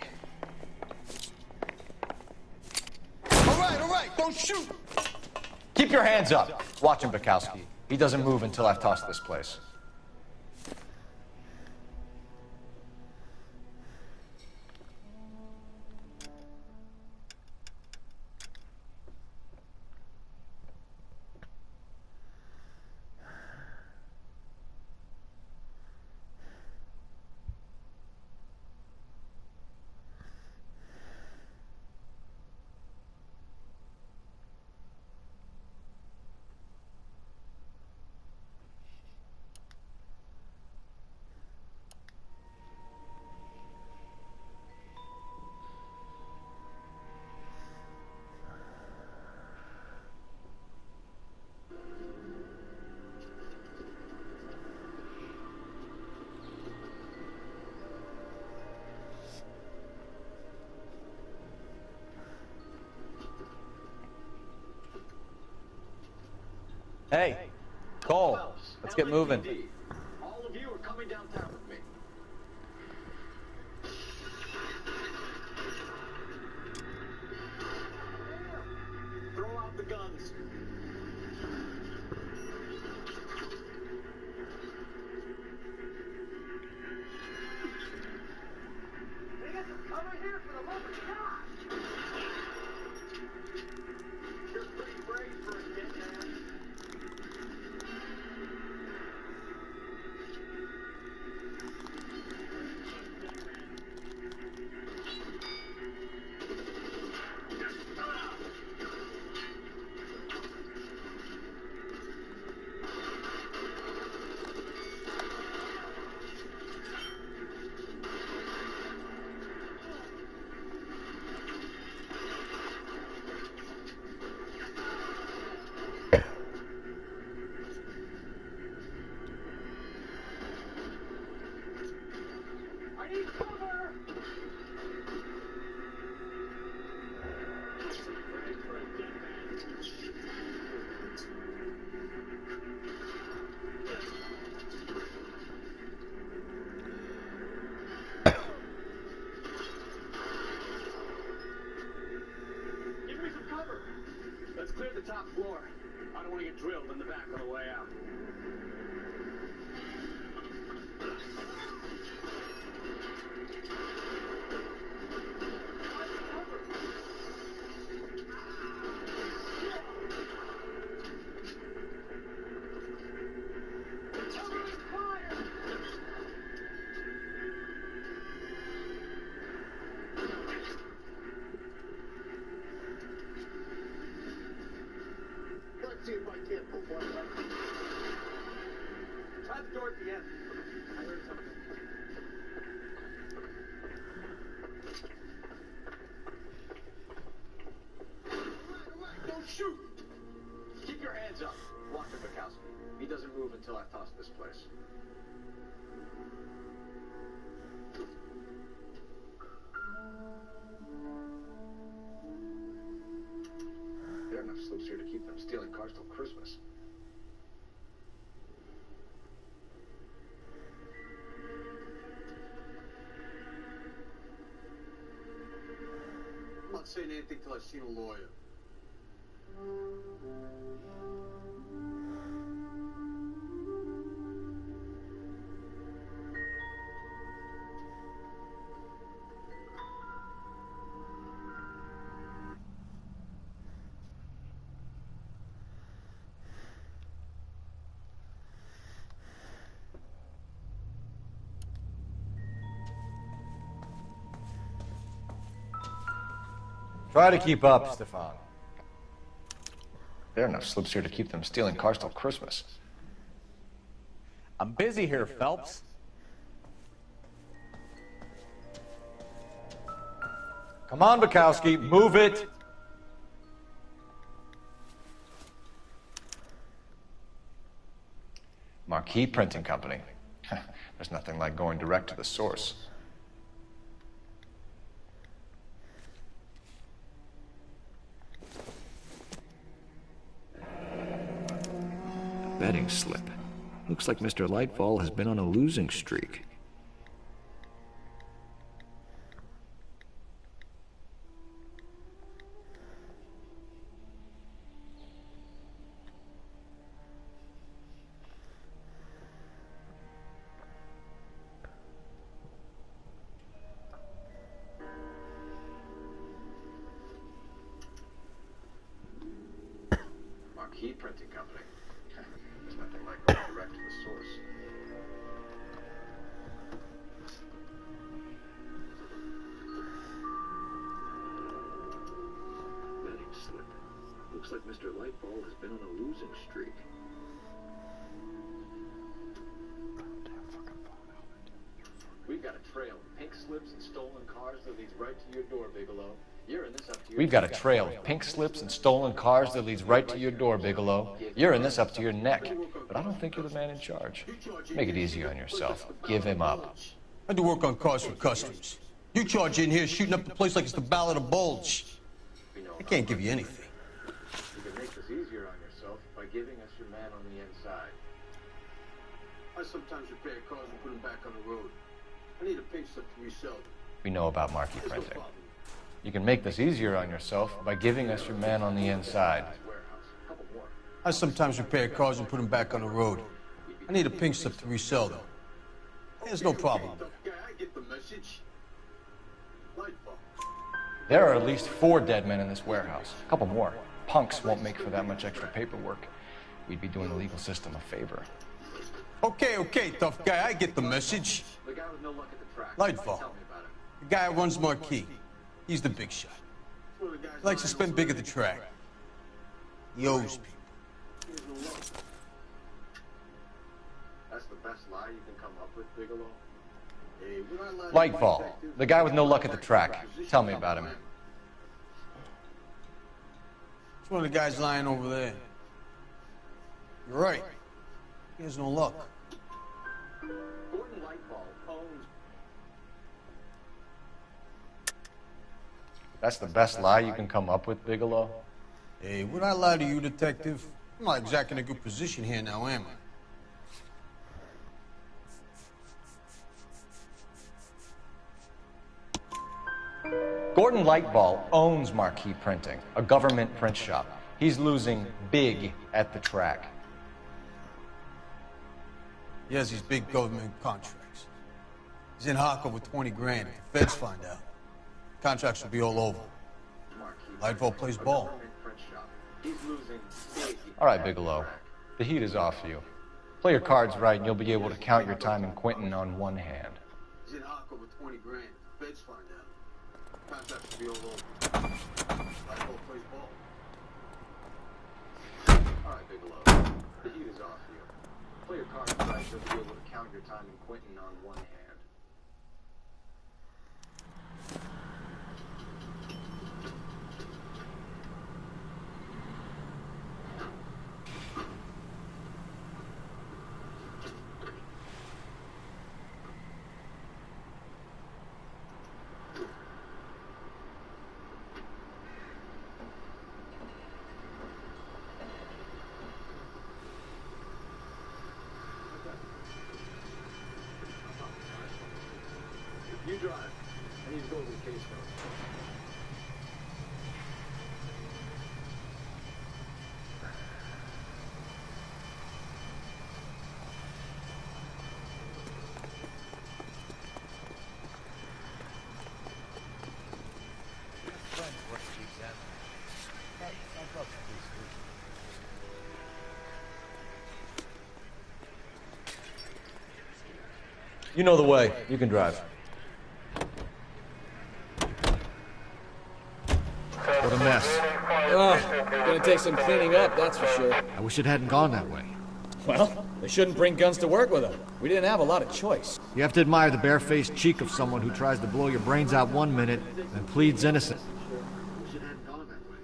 All right, don't shoot! Keep your hands up. Watch him, Bukowski. He doesn't move until I've tossed this place. Hey, Cole, let's get moving. All of you are coming downtown with me. Throw out the guns. door. I don't want to get drilled in the back on the way out. Let's see if I can't pull one up. Try the door at the end. I heard something. All right, don't shoot! Keep your hands up. Watch him, Bukowski. He doesn't move until I toss this place. There are enough sleuths here to keep them stealing cars till Christmas. I'm not saying anything till I've seen a lawyer. Try to keep up, Stefan. There are enough sleuths here to keep them stealing cars till Christmas. I'm busy here, Phelps. Come on, Bukowski, move it. Marquee Printing Company. There's nothing like going direct to the source. Betting slip. Looks like Mr. Lightfall has been on a losing streak. Marquee Printing Company. There's nothing like going direct to the source. Betting slip. Looks like Mr. Lightfall has been on a losing streak. We've got a trail of pink slips and stolen cars that leads right to your door, Bigelow. You're in this up to your We've got a trail of pink slips and stolen cars that leads right to your door, Bigelow. You're in this up to your neck, but I don't think you're the man in charge. Make it easier on yourself. Give him up. I do work on cars for customers. You charge in here shooting up the place like it's the Ballad of Bulge. I can't give you anything. You can make this easier on yourself by giving us your man on the inside. I sometimes repair cars and put them back on the road. I need a pink slip to resell them. We know about Marquee Printing. You can make this easier on yourself by giving us your man on the inside. I sometimes repair cars and put them back on the road. I need a pink slip to resell them. There's no problem. I get the message. There are at least 4 dead men in this warehouse. A couple more. Punks won't make for that much extra paperwork. We'd be doing the legal system a favor. Okay, tough guy, I get the message. The guy with no luck at the track. Lightfall. The guy who runs Marquee. He's the big shot. He likes to spend big at the track. He owes people. That's the best lie you can come up with, Bigelow. Hey, Lightfall, the guy with no luck at the track. Tell me about him. It's one of the guys lying over there. You're right. He has no luck. Gordon Lightfall owns. That's the best lie you can come up with, Bigelow? Hey, would I lie to you, detective? I'm not exactly in a good position here now, am I? Gordon Lightfall owns Marquee Printing, a government print shop. He's losing big at the track. He has these big government contracts. He's in hock with 20 grand. If the feds find out, contracts will be all over. Lightfall plays ball. All right, Bigelow. The heat is off you. Play your cards right, and you'll be able to count your time in Quentin on one hand. He's in hock with 20 grand. If the feds find out, contracts will be all over. Lightfall plays ball. All right, Bigelow. The heat is off you. Play your cards right, you'll be able to count your time in Quentin on one hand. You drive. I need to go over the case now. You know the way. You can drive. What a mess. Gonna take some cleaning up, that's for sure. I wish it hadn't gone that way. Well, they shouldn't bring guns to work with them. We didn't have a lot of choice. You have to admire the barefaced cheek of someone who tries to blow your brains out one minute and pleads innocent. Wish it hadn't gone that way.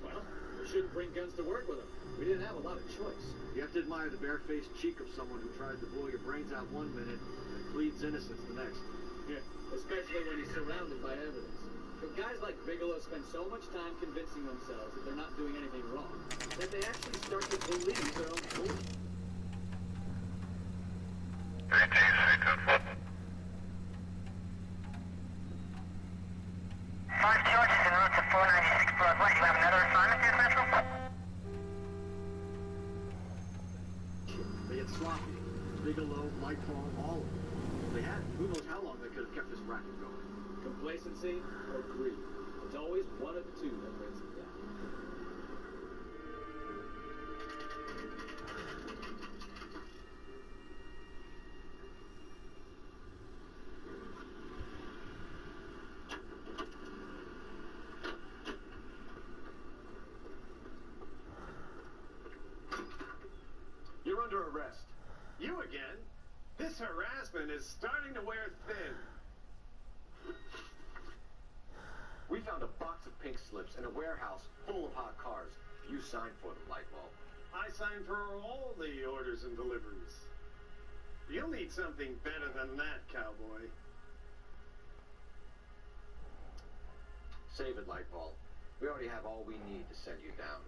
Well, we shouldn't bring guns to work with them. We didn't have a lot of choice. You have to admire the barefaced cheek of someone who tries to blow your brains out one minute and pleads innocence the next. Yeah, especially when he's surrounded by evidence. But guys like Bigelow spend so much time convincing themselves that they're not doing anything wrong, that they actually start to believe their own bullshit. Five charges en route to 496 Broadway. You have another assignment here, Central? They get sloppy. Bigelow, Lightfall, all of them. They had, who knows how long they could have kept this racket going. Complacency or greed. It's always one of the two that brings it down. You're under arrest. You again? This harassment is starting to wear thin. We found a box of pink slips in a warehouse full of hot cars. You signed for them, Lightbulb. I signed for all the orders and deliveries. You'll need something better than that, cowboy. Save it, Lightbulb. We already have all we need to send you down.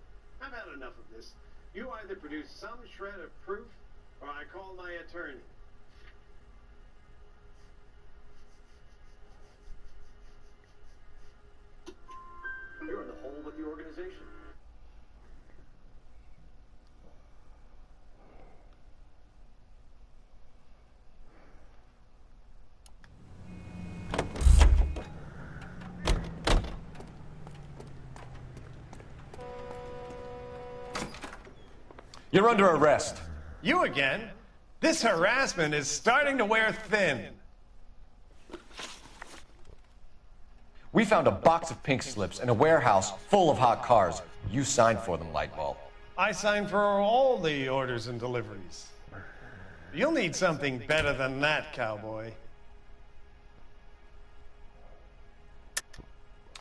I've had enough of this. You either produce some shred of proof, or I call my attorney. You're in the hole with the organization. You're under arrest. You again? This harassment is starting to wear thin. We found a box of pink slips in a warehouse full of hot cars. You signed for them, Lightbulb. I signed for all the orders and deliveries. You'll need something better than that, cowboy.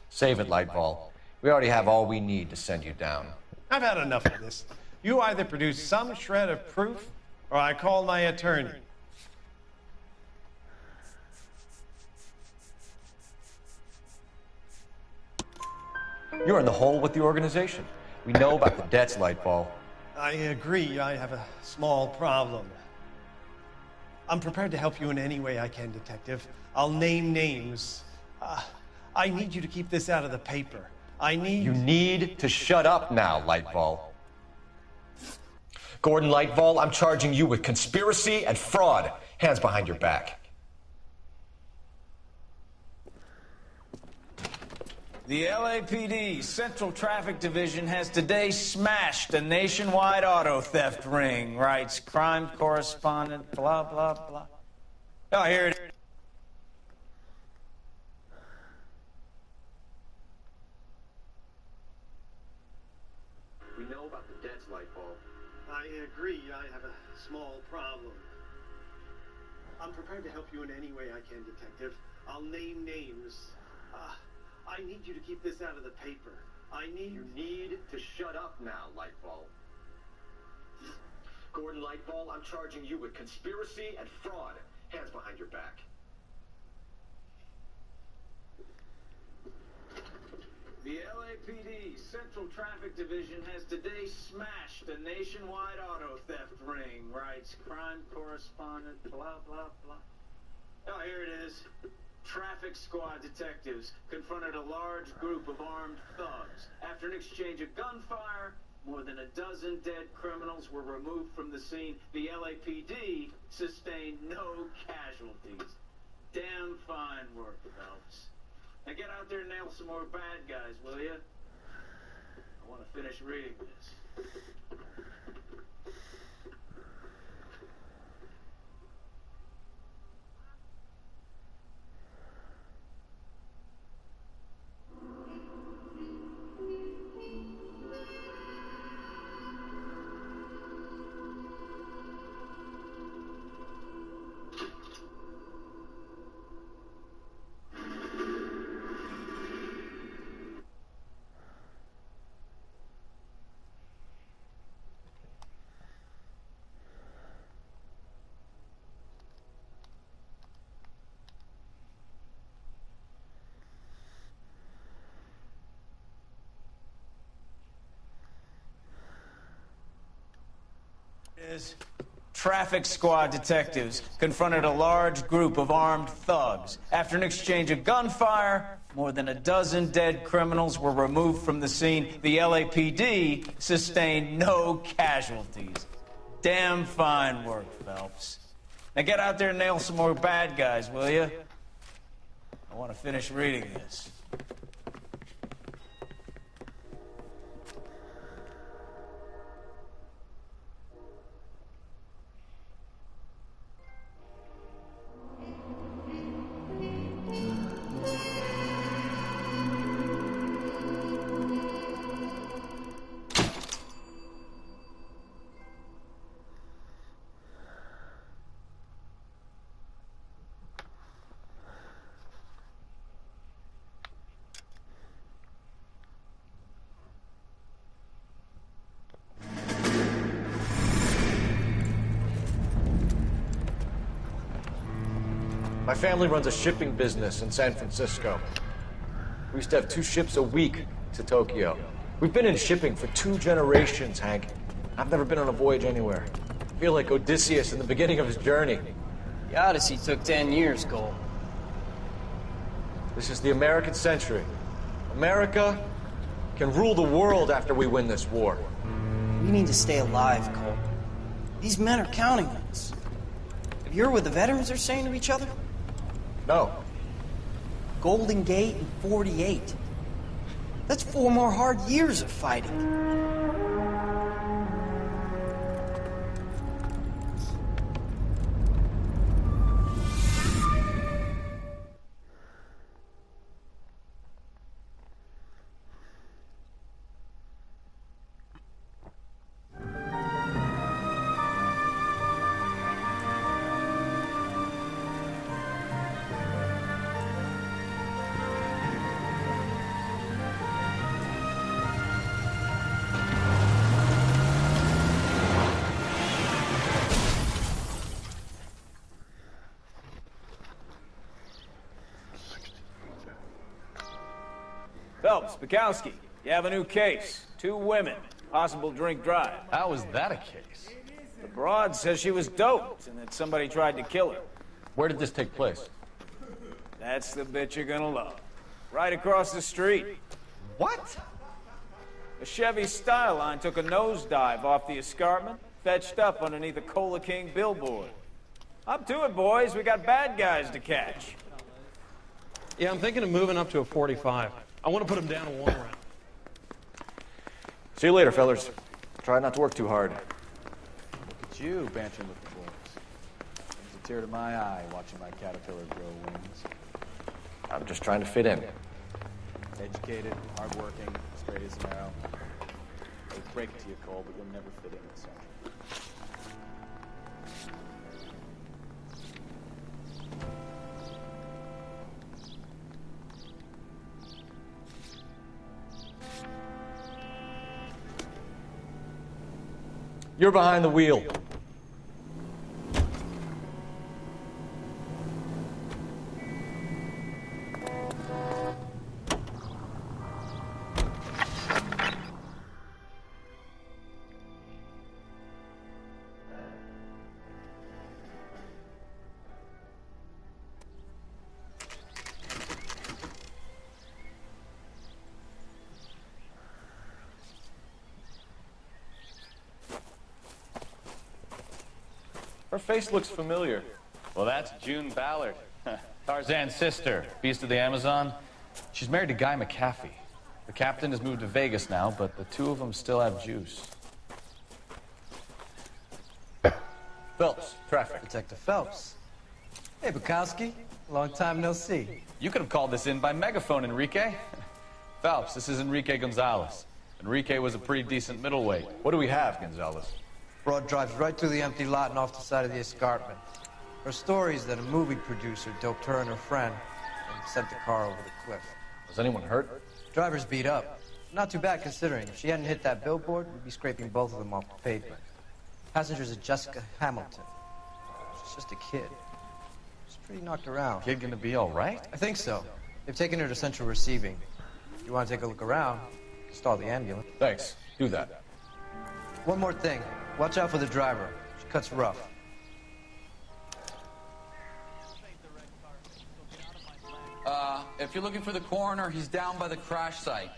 Save it, Lightbulb. We already have all we need to send you down. I've had enough of this. You either produce some shred of proof, or I call my attorney. You're in the hole with the organization. We know about the debts, Lightbulb. I agree. I have a small problem. I'm prepared to help you in any way I can, Detective. I'll name names. I need you to keep this out of the paper. I need... You need to shut up now, Lightball. Gordon Lightball, I'm charging you with conspiracy and fraud. Hands behind your back. The LAPD Central Traffic Division has today smashed a nationwide auto theft ring, writes crime correspondent, blah, blah, blah. Oh, here it is. We know about the debts, Lightball. I agree. I have a small problem. I'm prepared to help you in any way I can, Detective. I'll name names. I need you to keep this out of the paper. You need to shut up now, Lightball. Gordon Lightball, I'm charging you with conspiracy and fraud. Hands behind your back. The LAPD Central Traffic Division has today smashed a nationwide auto theft ring, writes crime correspondent, blah, blah, blah. Oh, here it is. Traffic squad detectives confronted a large group of armed thugs. After an exchange of gunfire, more than a dozen dead criminals were removed from the scene. The LAPD sustained no casualties. Damn fine work, Phelps. Now get out there and nail some more bad guys, will you? I want to finish reading this. Traffic squad detectives confronted a large group of armed thugs. After an exchange of gunfire, more than a dozen dead criminals were removed from the scene. The LAPD sustained no casualties. Damn fine work, Phelps. Now get out there and nail some more bad guys, will you? I want to finish reading this. My family runs a shipping business in San Francisco. We used to have 2 ships a week to Tokyo. We've been in shipping for 2 generations, Hank. I've never been on a voyage anywhere. I feel like Odysseus in the beginning of his journey. The Odyssey took 10 years, Cole. This is the American century. America can rule the world after we win this war. We need to stay alive, Cole. These men are counting on us. Have you heard what the veterans are saying to each other? No. Golden Gate in 48. That's 4 more hard years of fighting. Phelps, Bukowski, you have a new case. 2 women, possible drink drive. How was that a case? The broad says she was doped and that somebody tried to kill her. Where did this take place? That's the bit you're gonna love. Right across the street. What? A Chevy Styline took a nosedive off the escarpment, fetched up underneath a Cola King billboard. Up to it, boys. We got bad guys to catch. Yeah, I'm thinking of moving up to a 45. I want to put him down a 1 round. See you later, fellas. Try not to work too hard. Look at you, bantering with the boys. Brings a tear to my eye watching my caterpillar grow wings. I'm just trying to fit in. Educated, hardworking, straight as an arrow. I would break it to you, Cole, but you'll never fit in with something. You're behind the wheel. Her face looks familiar. Well, that's June Ballard, Tarzan's sister, beast of the Amazon. She's married to Guy McAfee. The captain has moved to Vegas now, but the two of them still have juice. Phelps, traffic. Detective Phelps. Hey, Bukowski. Long time no see. You could have called this in by megaphone, Enrique. Phelps, this is Enrique Gonzalez. Enrique was a pretty decent middleweight. What do we have, Gonzalez? Broad drives right through the empty lot and off the side of the escarpment. Her story is that a movie producer doped her and her friend and sent the car over the cliff. Was anyone hurt? Driver's beat up. Not too bad considering. If she hadn't hit that billboard, we'd be scraping both of them off the pavement. Passenger's a Jessica Hamilton. She's just a kid. She's pretty knocked around. Kid gonna be all right? I think so. They've taken her to central receiving. If you want to take a look around, you can stall the ambulance. Thanks. Do that. One more thing. Watch out for the driver. She cuts rough. If you're looking for the coroner, he's down by the crash site.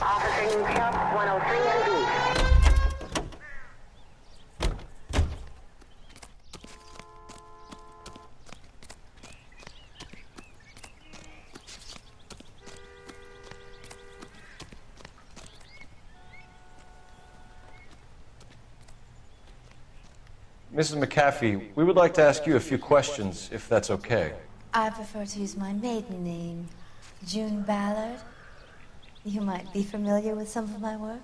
Officer Camp 103 and B. Mrs. McAfee, we would like to ask you a few questions, if that's okay. I prefer to use my maiden name, June Ballard. You might be familiar with some of my work.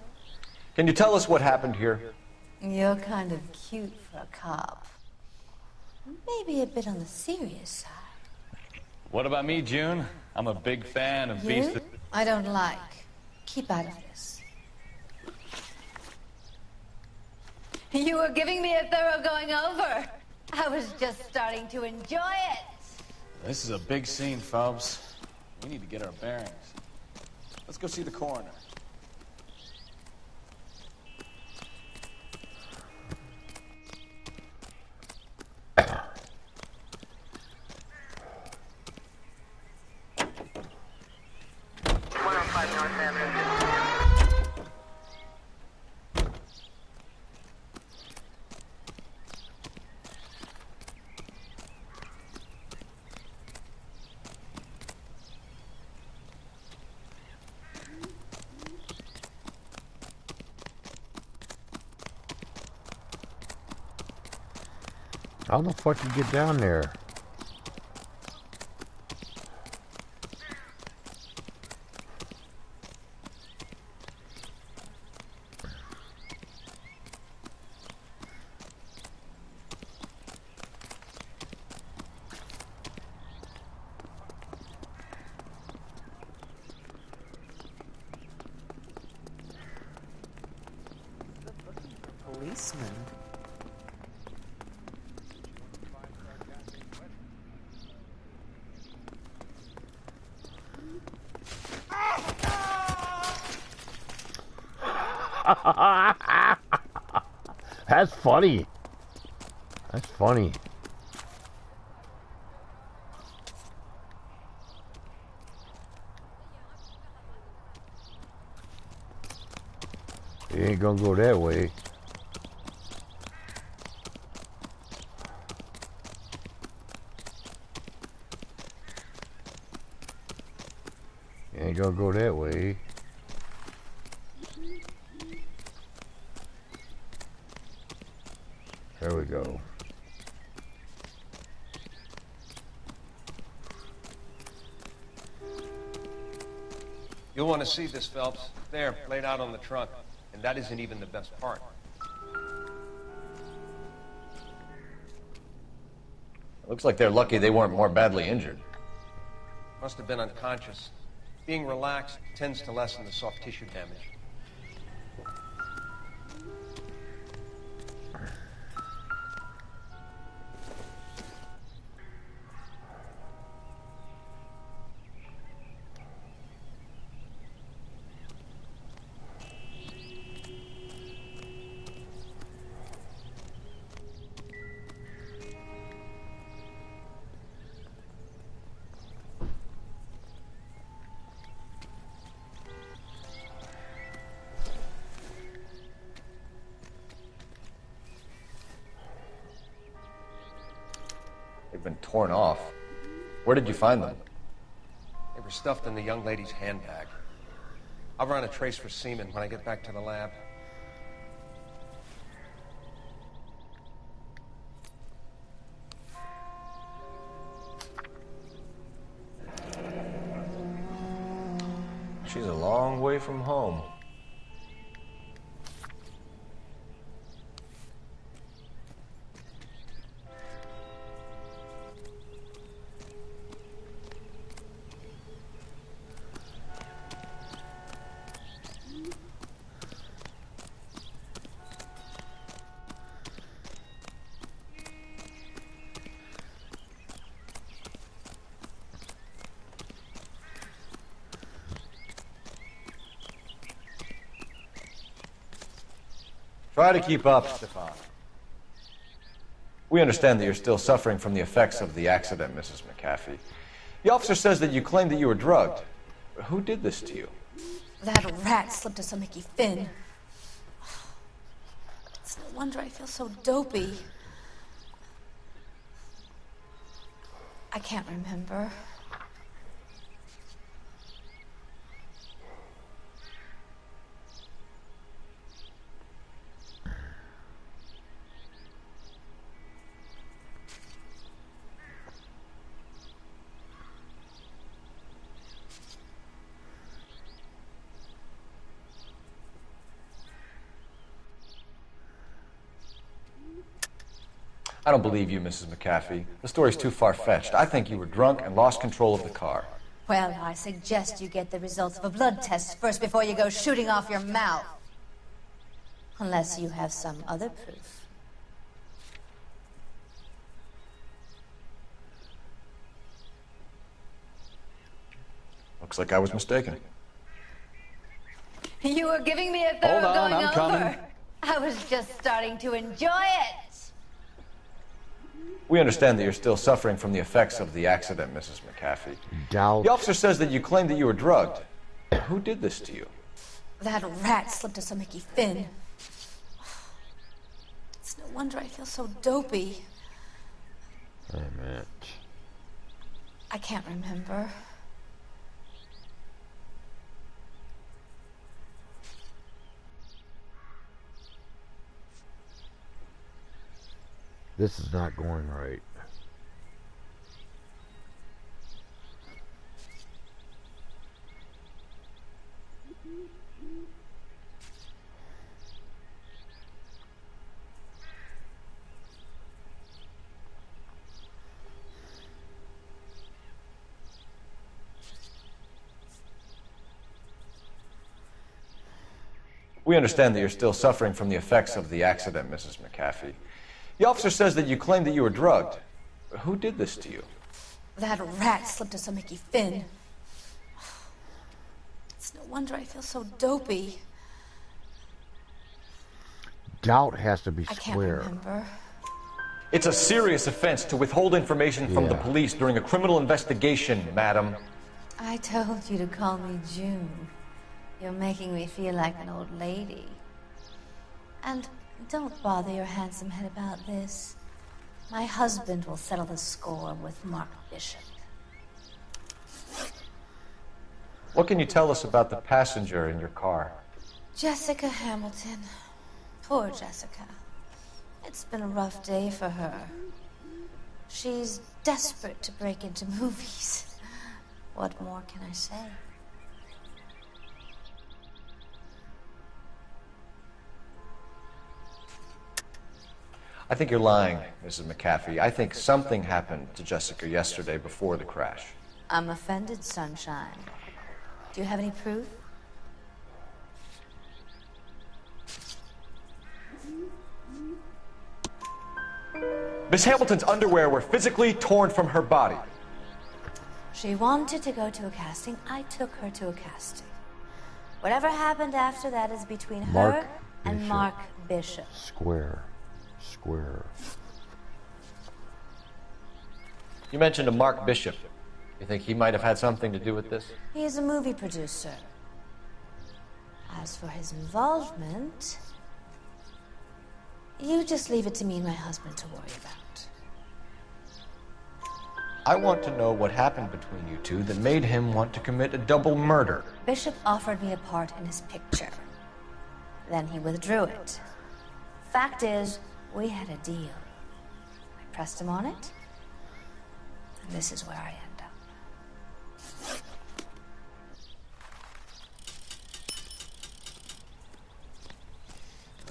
Can you tell us what happened here? You're kind of cute for a cop. Maybe a bit on the serious side. What about me, June? I'm a big fan of Beast. You? I don't like. Keep out of this. You were giving me a thorough going over. I was just starting to enjoy it. This is a big scene, Phelps. We need to get our bearings. Let's go see the coroner. How the fuck you get down there? Policeman. That's funny. That's funny. You ain't gonna go that way. You ain't gonna go that way. There we go. You'll want to see this, Phelps. There, laid out on the trunk. And that isn't even the best part. Looks like they're lucky they weren't more badly injured. Must have been unconscious. Being relaxed tends to lessen the soft tissue damage. They've been torn off. Where did you find them? They were stuffed in the young lady's handbag. I'll run a trace for semen when I get back to the lab. She's a long way from home. Try to keep up, Stefan. We understand that you're still suffering from the effects of the accident, Mrs. McAfee. The officer says that you claimed that you were drugged. Who did this to you? That rat slipped us a Mickey Finn. It's no wonder I feel so dopey. I can't remember. I don't believe you, Mrs. McAfee. The story's too far-fetched. I think you were drunk and lost control of the car. Well, I suggest you get the results of a blood test first before you go shooting off your mouth. Unless you have some other proof. Looks like I was mistaken. You were giving me a thorough Hold on, going I'm over. coming. I was just starting to enjoy it. We understand that you're still suffering from the effects of the accident, Mrs. McAfee. Doubt. The officer says that you claimed that you were drugged. Who did this to you? That rat slipped us a Mickey Finn. It's no wonder I feel so dopey. Damn it. I can't remember. This is not going right. We understand that you're still suffering from the effects of the accident, Mrs. McAfee. The officer says that you claimed that you were drugged. Who did this to you? That rat slipped us a Mickey Finn. It's no wonder I feel so dopey. doubt has to be I can't square. remember. It's a serious offense to withhold information from the police during a criminal investigation, madam. I told you to call me June. You're making me feel like an old lady. And don't bother your handsome head about this. My husband will settle the score with Mark Bishop. What can you tell us about the passenger in your car? Jessica Hamilton. Poor Jessica. It's been a rough day for her. She's desperate to break into movies. What more can I say? I think you're lying, Mrs. McAfee. I think something happened to Jessica yesterday before the crash. I'm offended, Sunshine. Do you have any proof? Miss Hamilton's underwear were physically torn from her body. She wanted to go to a casting. I took her to a casting. Whatever happened after that is between her and Mark Bishop. Square. You mentioned a Mark Bishop. You think he might have had something to do with this? He is a movie producer. As for his involvement, you just leave it to me and my husband to worry about. I want to know what happened between you two that made him want to commit a double murder. Bishop offered me a part in his picture. Then he withdrew it. Fact is, we had a deal. I pressed him on it, and this is where I end up.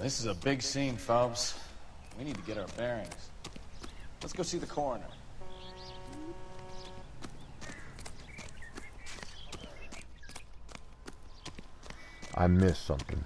This is a big scene, Phelps. We need to get our bearings. Let's go see the coroner. I missed something.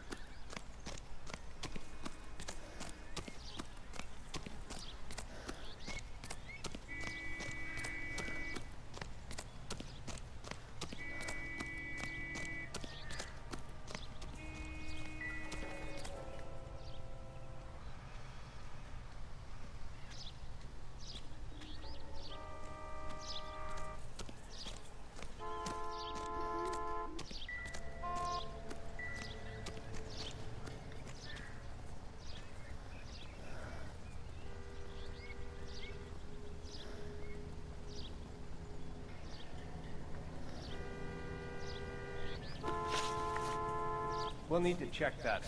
We'll need to check that.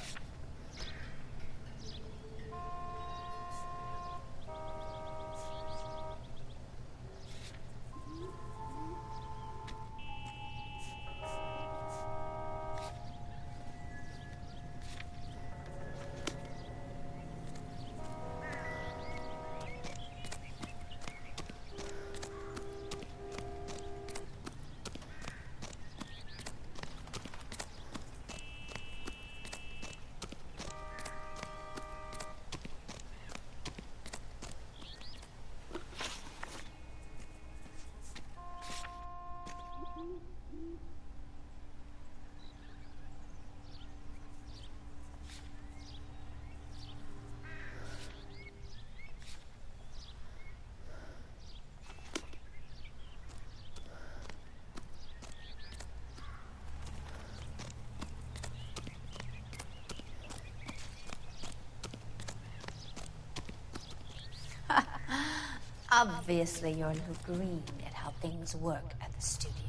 Obviously, you're a little green at how things work at the studios.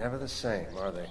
Never the same, are they?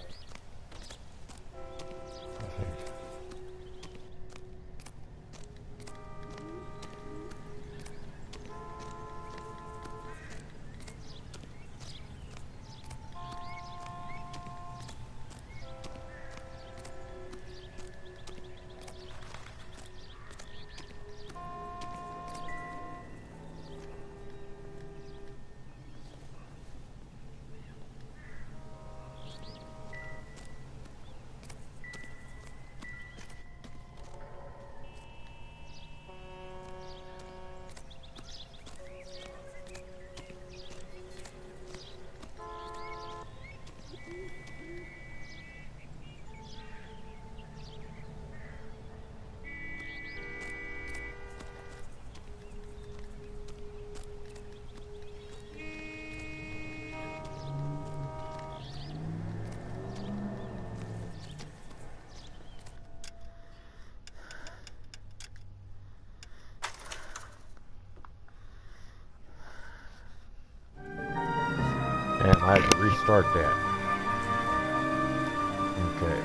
And I have to restart that. Okay.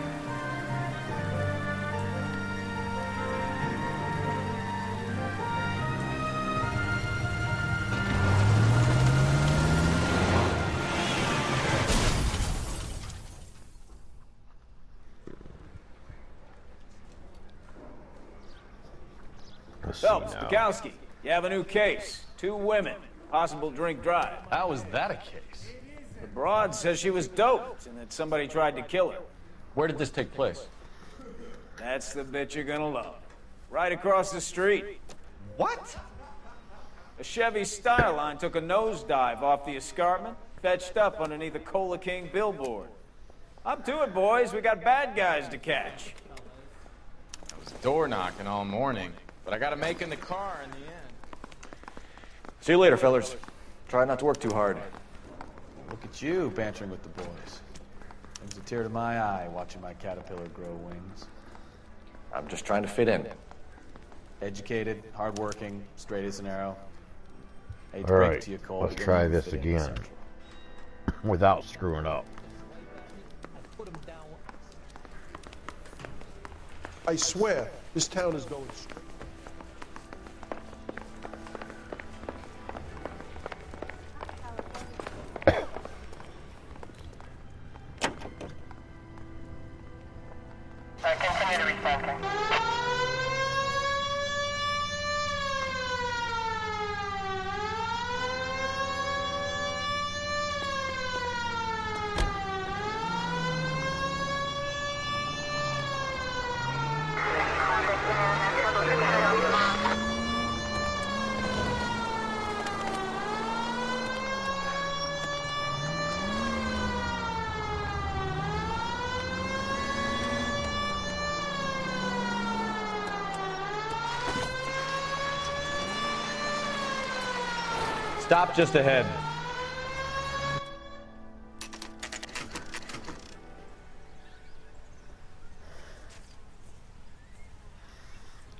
Phelps, Bukowski, you have a new case. 2 women, possible drink drive. How was that a case? The broad says she was doped and that somebody tried to kill her. Where did this take place? That's the bit you're gonna love. Right across the street. What? A Chevy Styline took a nosedive off the escarpment, fetched up underneath a Cola King billboard. Up to it, boys. We got bad guys to catch. I was door knocking all morning, but I got to make in the car in the end. See you later, fellas. Try not to work too hard. Look at you bantering with the boys. Brings a tear to my eye watching my caterpillar grow wings. I'm just trying to fit in. Educated, hardworking, straight as an arrow. Hate to All break it right, to you, Cole, let's but try you'll never this fit in again Central. without screwing up. I swear, this town is going straight. Continue to respond. Stop just ahead.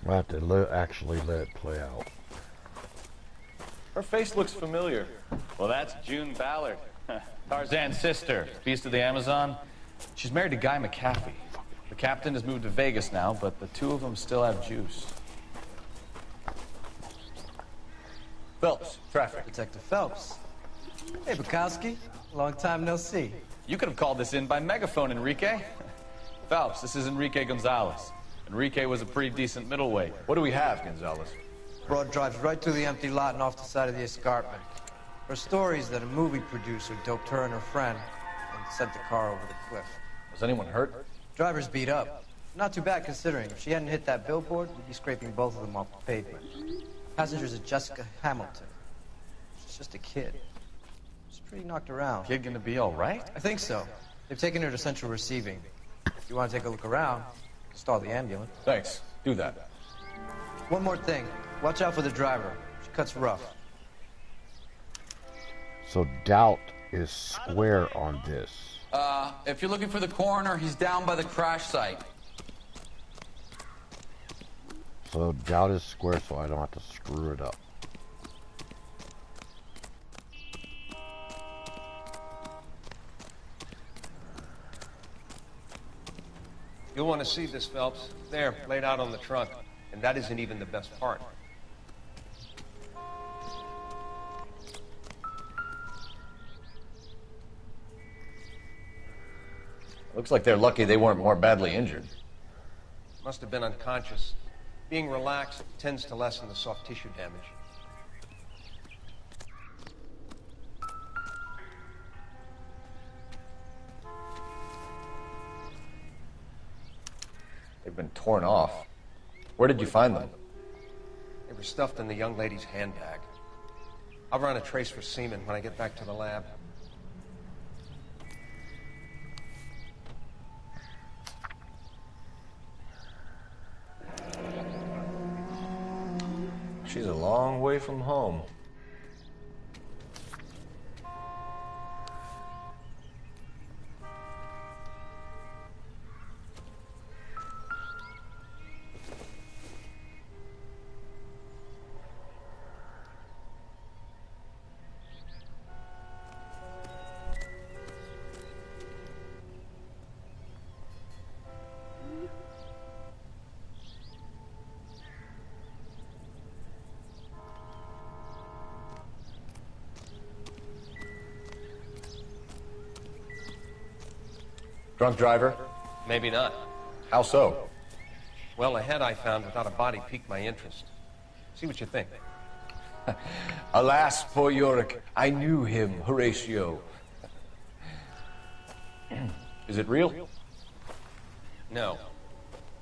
I'll have to actually let it play out. Her face looks familiar. Well, that's June Ballard, Tarzan's sister, beast of the Amazon. She's married to Guy McAfee. The captain has moved to Vegas now, but the 2 of them still have juice. Phelps, traffic. Detective Phelps. Hey, Bukowski. Long time no see. You could have called this in by megaphone, Enrique. Phelps, this is Enrique Gonzalez. Enrique was a pretty decent middleweight. What do we have, Gonzalez? Broad drives right through the empty lot and off the side of the escarpment. Her story is that a movie producer doped her and her friend and sent the car over the cliff. Was anyone hurt? Driver's beat up. Not too bad considering. If she hadn't hit that billboard, we'd be scraping both of them off the pavement. Passenger's at Jessica Hamilton. She's just a kid. She's pretty knocked around. Kid gonna be all right? I think so. They've taken her to Central Receiving. If you want to take a look around, stall the ambulance. Thanks. Do that. One more thing. Watch out for the driver. She cuts rough. So doubt is square on this. If you're looking for the coroner, he's down by the crash site. So doubt is square, so I don't have to screw it up. You'll want to see this, Phelps. There, laid out on the trunk. And that isn't even the best part. Looks like they're lucky they weren't more badly injured. Must have been unconscious. Being relaxed tends to lessen the soft tissue damage. They've been torn off. Where did you find them? They were stuffed in the young lady's handbag. I'll run a trace for semen when I get back to the lab. She's a long way from home. Drunk driver? Maybe not. How so? Well, the head I found without a body piqued my interest. See what you think. Alas, poor Yorick. I knew him, Horatio. Is it real? No.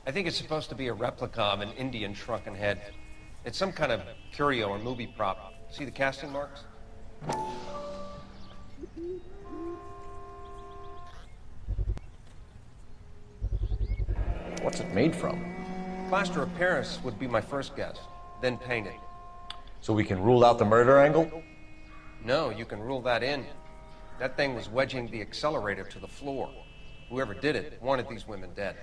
I think it's supposed to be a replica of an Indian shrunken head. It's some kind of curio or movie prop. See the casting marks? What's it made from? Plaster of Paris would be my first guess, then painted. So we can rule out the murder angle? No, you can rule that in. That thing was wedging the accelerator to the floor. Whoever did it wanted these women dead.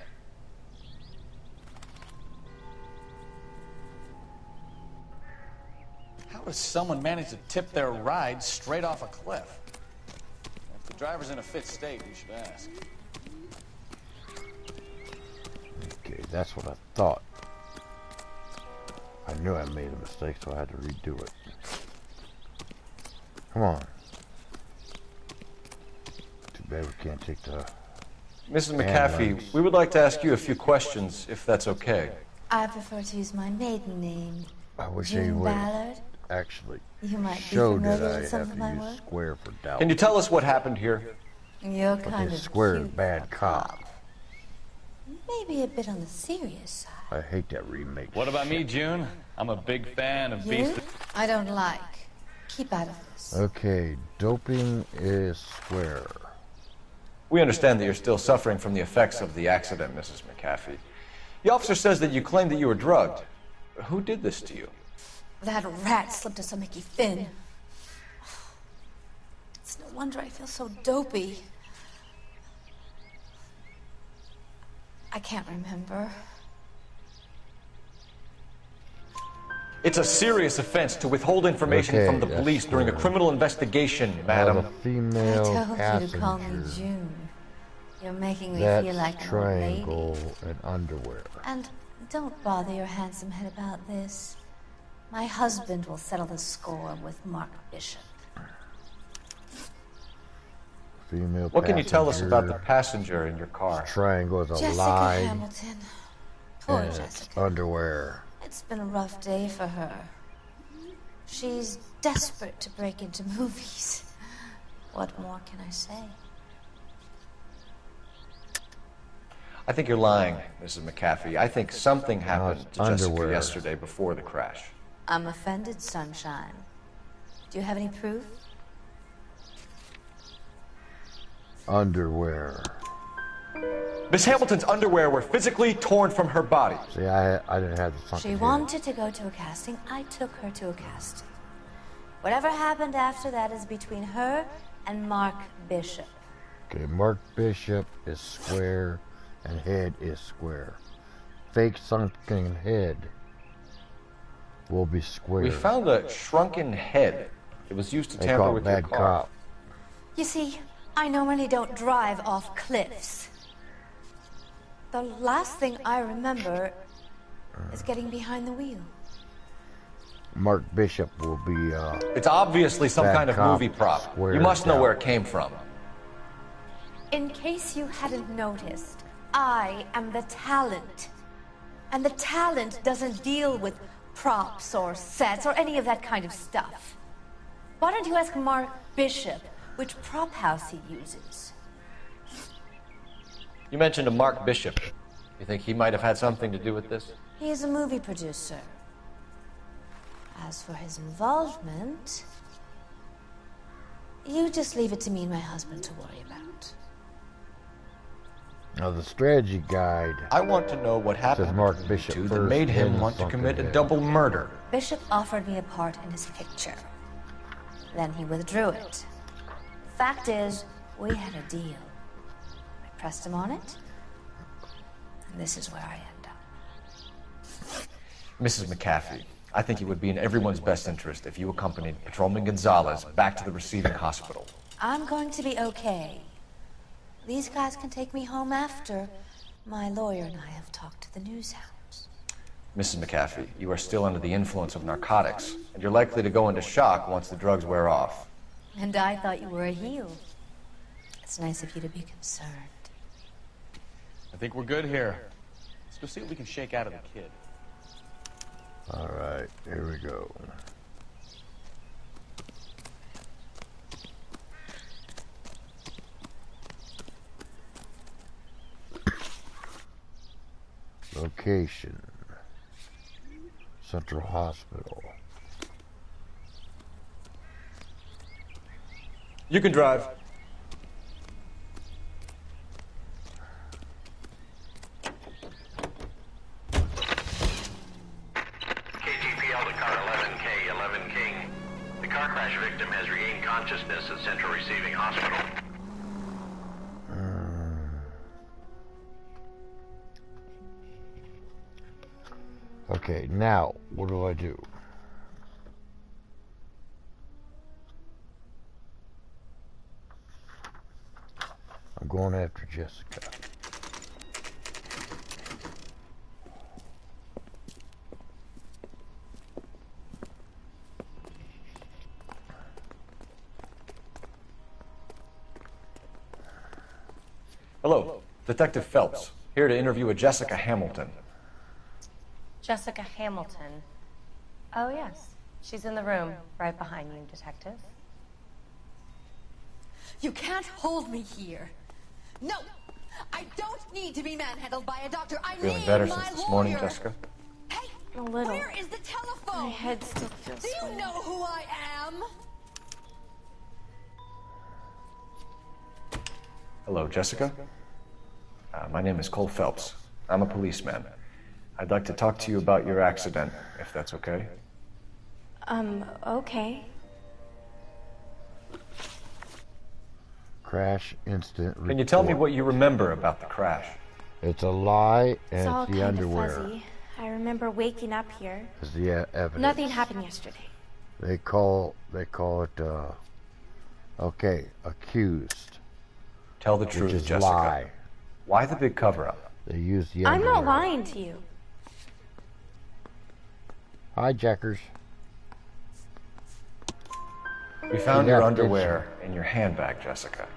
How does someone manage to tip their ride straight off a cliff? If the driver's in a fit state, you should ask. Okay, that's what I thought. I knew I made a mistake, so I had to redo it. Come on. Too bad we can't take the... Mrs. McAfee, we would like to ask you a few questions, if that's okay. I prefer to use my maiden name. I wish June they would Ballard. actually You might show be that familiar I with some have of to my use work. square for doubt. Can you tell us what happened here? You're But kind this of square is cute bad for a cop. Maybe a bit on the serious side. I hate that remake. What about me, June? I'm a big fan of You? Beast. I don't like. Keep out of this. Okay, doping is square. We understand that you're still suffering from the effects of the accident, Mrs. McAfee. The officer says that you claimed that you were drugged. Who did this to you? That rat slipped us a Mickey Finn. It's no wonder I feel so dopey. I can't remember. It's a serious offense to withhold information Okay, from the that's police during a square. criminal investigation, madam. The female I told you to call me passenger. June. You're making me That's feel like an old triangle lady. and underwear. And don't bother your handsome head about this. My husband will settle the score with Mark Bishop. Female What can you tell us about the passenger. passenger in your car? Triangle is a Jessica lie. Hamilton. Poor and it's Jessica. underwear. It's been a rough day for her. She's desperate to break into movies. What more can I say? I think you're lying, Mrs. McAfee. I think something happened it's to Jessica underwear. yesterday before the crash. I'm offended, Sunshine. Do you have any proof? Underwear. Miss Hamilton's underwear were physically torn from her body. See, I didn't have the funky She hair. wanted to go to a casting. I took her to a casting. Whatever happened after that is between her and Mark Bishop. Okay, Mark Bishop is square and head is square. Fake sunken head will be square. We found a shrunken head. It was used to They tamper call it with your bad car. cop. You see, I normally don't drive off cliffs. The last thing I remember is getting behind the wheel. Mark Bishop will be, It's obviously some kind of movie prop. You must know where it came from. In case you hadn't noticed, I am the talent. And the talent doesn't deal with props or sets or any of that kind of stuff. Why don't you ask Mark Bishop which prop house he uses? You mentioned a Mark Bishop. You think he might have had something to do with this? He is a movie producer. As for his involvement, you just leave it to me and my husband to worry about. Now the strategy guide. I want to know what happened says Mark Bishop to first, that made him then want to something commit a else. double murder. Bishop offered me a part in his picture. Then he withdrew it. Fact is, we had a deal. I pressed him on it, and this is where I end up. Mrs. McAfee, I think it would be in everyone's best interest if you accompanied Patrolman Gonzalez back to the receiving hospital. I'm going to be okay. These guys can take me home after my lawyer and I have talked to the news hounds. Mrs. McAfee, you are still under the influence of narcotics, and you're likely to go into shock once the drugs wear off. And I thought you were a heel. It's nice of you to be concerned. I think we're good here. Let's go see what we can shake out of the kid. All right, here we go. Location. Central Hospital. You can drive. KGPL to car 11K, 11 King. The car crash victim has regained consciousness at Central Receiving Hospital. Okay, now, what do I do? I'm going after Jessica. Hello, Detective Phelps, here to interview a Jessica Hamilton. Jessica Hamilton. Oh, yes. She's in the room, right behind you, Detective. You can't hold me here. No! I don't need to be manhandled by a doctor. I Feeling need better my since this lawyer. morning, Jessica? Hey, a little. Where is the telephone? My head still feels Do you swollen. know who I am? Hello, Jessica. My name is Cole Phelps. I'm a policeman. I'd like to talk to you about your accident, if that's okay. Okay. Crash incident report. Can you tell me what you remember about the crash? It's a lie, and It's all it's the kind underwear. of fuzzy. I remember waking up here. Is the evidence. Nothing happened yesterday. They call it, okay, accused. Tell the which truth, is Jessica. lie. Why the big cover-up? They use the I'm underwear. not lying to you. Hijackers. We found She your left, underwear in your handbag, Jessica.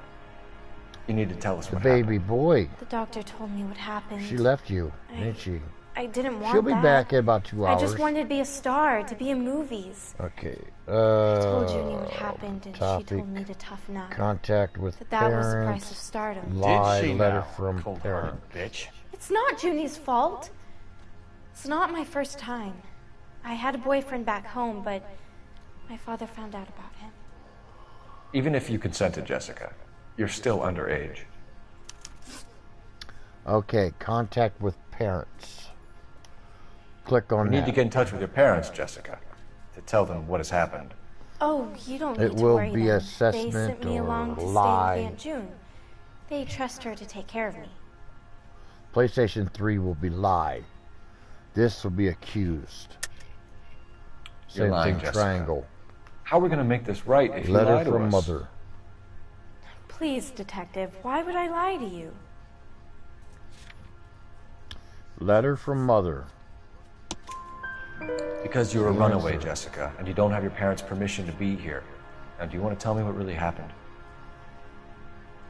You need to tell us The what baby happened. boy. The doctor told me what happened. She left you, didn't she? I didn't want She'll be that. back in about 2 hours. I just wanted to be a star, to be in movies. Okay. I told Junie what happened, and she topic, told me to toughen up. Contact with That parents. was the price of stardom. Lie, Did she letter now, from cold-hearted parents. bitch? It's not Junie's fault. It's not my first time. I had a boyfriend back home, but my father found out about him. Even if you consented, Jessica, you're still underage. Okay, contact with parents. Click on You need that. to get in touch with your parents, Jessica, to tell them what has happened. Oh, you don't need It to will worry be then. assessment They sent me or along to lie. stay with Aunt June. They trust her to take care of me. PlayStation 3 will be lie. This will be accused. You're Same lying, thing, Jessica. triangle. How are we going to make this right if you Letter lie to from us? mother. Please, detective, why would I lie to you? Letter from mother. Because you're a runaway, Jessica, and you don't have your parents' permission to be here. Now, do you want to tell me what really happened?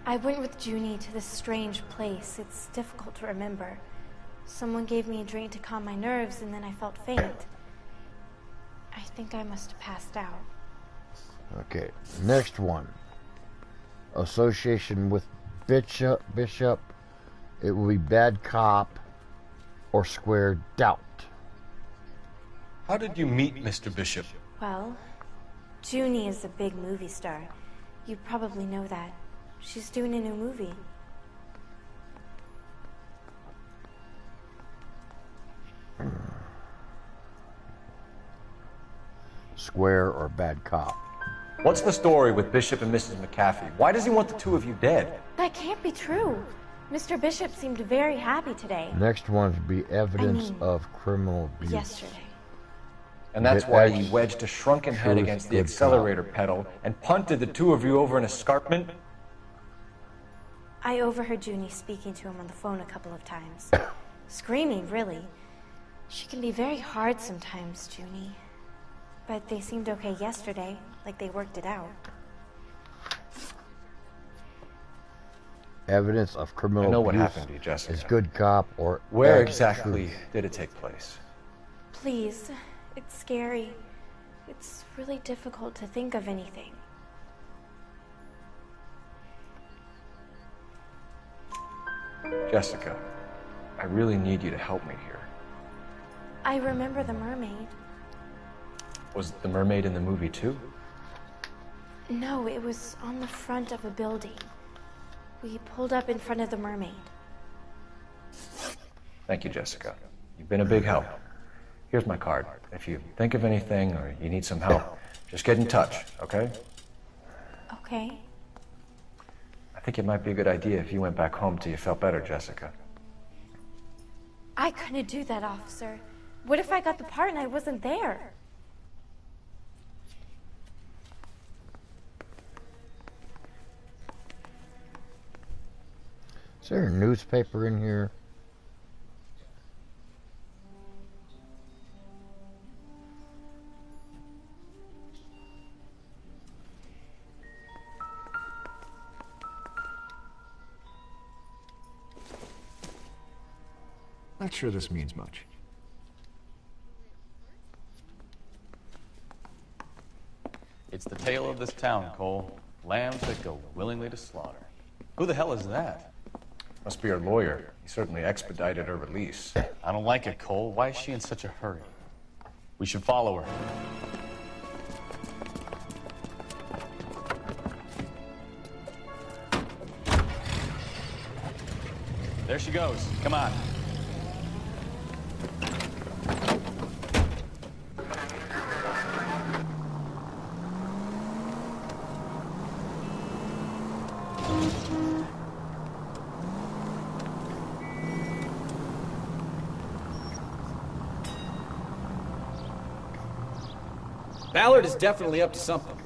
I went with Junie to this strange place. It's difficult to remember. Someone gave me a drink to calm my nerves, and then I felt faint. I think I must have passed out. Okay, next one. Association with Bishop. It will be bad cop or square doubt. How did you meet Mr. Bishop? Well, Junie is a big movie star. You probably know that. She's doing a new movie. Square or bad cop? What's the story with Bishop and Mrs. McAfee? Why does he want the two of you dead? That can't be true. Mr. Bishop seemed very happy today. Next one would be evidence of criminal abuse. Yesterday. And that's why he wedged a shrunken head against the accelerator pedal and punted the two of you over an escarpment? I overheard Junie speaking to him on the phone a couple of times. Screaming, really. She can be very hard sometimes, Junie. But they seemed okay yesterday, like they worked it out. Evidence of criminal abuse. I know what happened to you, Jessica. Is good cop or where exactly did it take place? Please, it's scary. It's really difficult to think of anything. Jessica, I really need you to help me here. I remember the mermaid. Was the mermaid in the movie too? No, it was on the front of a building. We pulled up in front of the mermaid. Thank you, Jessica. You've been a big help. Here's my card. If you think of anything or you need some help, just get in touch, okay? Okay. I think it might be a good idea if you went back home till you felt better, Jessica. I couldn't do that, officer. What if I got the part and I wasn't there? Is there a newspaper in here? Not sure this means much. It's the tale of this town, Cole. Lambs that go willingly to slaughter. Who the hell is that? Must be her lawyer. He certainly expedited her release. I don't like it, Cole. Why is she in such a hurry? We should follow her. There she goes. Come on. Ballard is definitely up to something.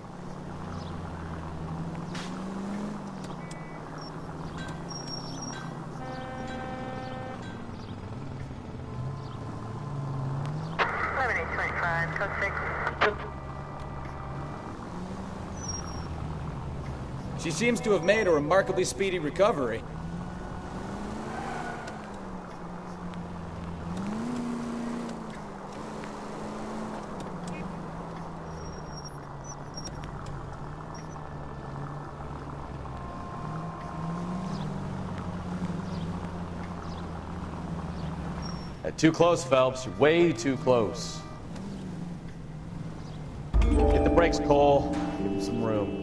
She seems to have made a remarkably speedy recovery. Too close, Phelps. You're way too close. Hit the brakes, Cole. Give him some room.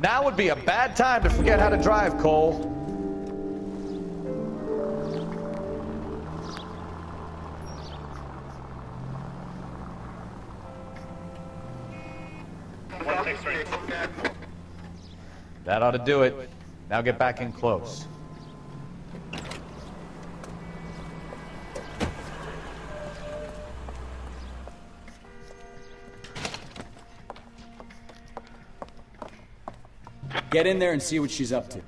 Now would be a bad time to forget how to drive, Cole. That ought to do it. Now get back in close. Get in there and see what she's up to.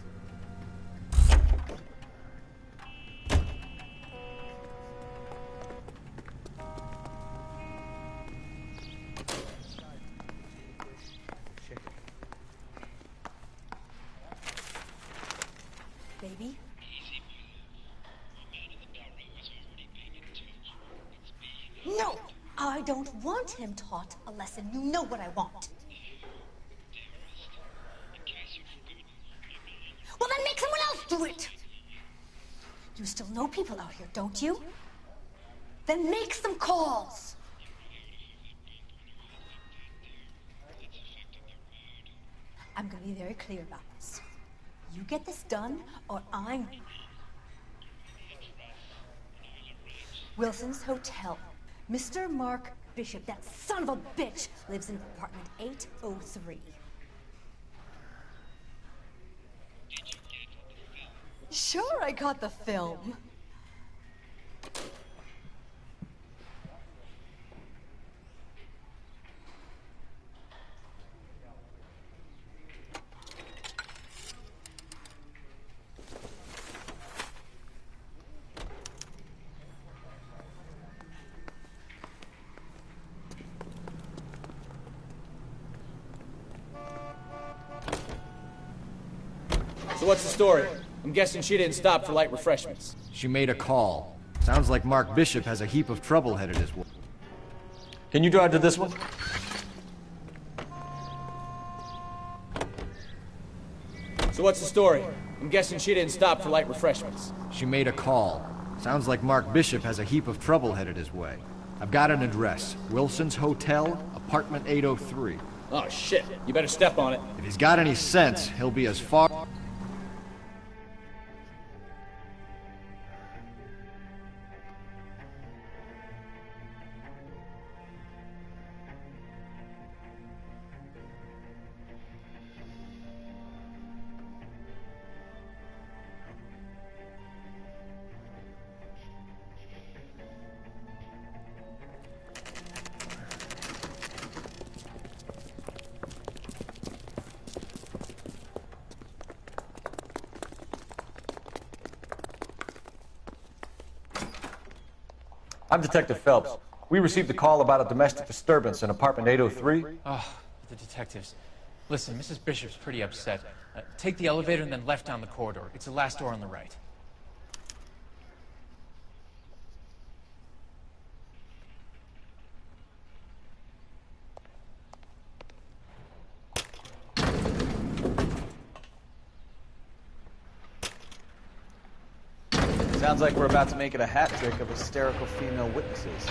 Baby? No! I don't want him taught a lesson. You know what I want. Well, then make someone else do it! You still know people out here, don't you? Then make some calls! I'm gonna be very clear about this. You get this done, or I'm... Wilson's Hotel. Mr. Mark Bishop, that son of a bitch, lives in apartment 803. Sure, I got the film. So what's the story? I'm guessing she didn't stop for light refreshments. She made a call. Sounds like Mark Bishop has a heap of trouble headed his way. Can you drive to this one? So what's the story? I'm guessing she didn't stop for light refreshments. She made a call. Sounds like Mark Bishop has a heap of trouble headed his way. I've got an address. Wilson's Hotel, apartment 803. Oh, shit. You better step on it. If he's got any sense, he'll be as far... I'm Detective Phelps. We received a call about a domestic disturbance in apartment 803. Oh, the detectives. Listen, Mrs. Bishop's pretty upset. Take the elevator and then left down the corridor. It's the last door on the right. Sounds like we're about to make it a hat trick of hysterical female witnesses.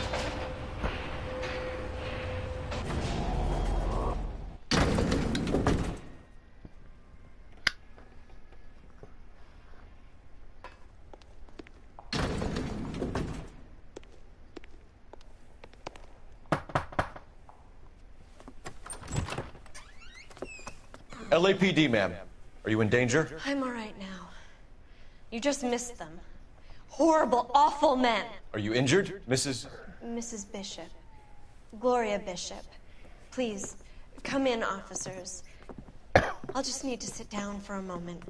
LAPD, ma'am. Are you in danger? I'm all right now. You just missed them. Horrible, awful men. Are you injured, Mrs. Mrs. Bishop. Gloria Bishop. Please, come in, officers. I'll just need to sit down for a moment.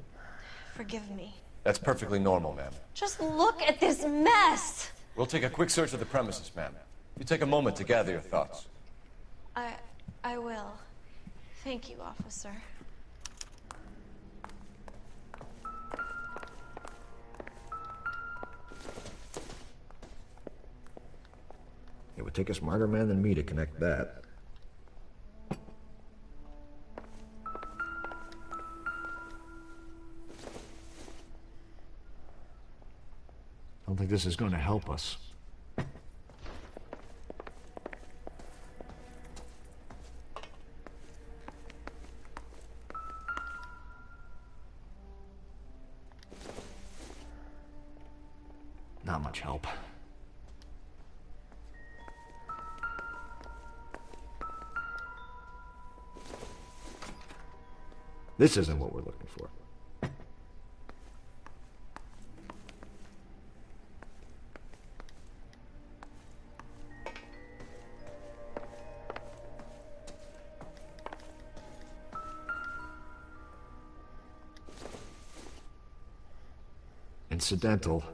Forgive me. That's perfectly normal, ma'am. Just look at this mess! We'll take a quick search of the premises, ma'am. You take a moment to gather your thoughts. I will. Thank you, officer. It would take a smarter man than me to connect that. I don't think this is going to help us. Not much help. This isn't what we're looking for. incidental.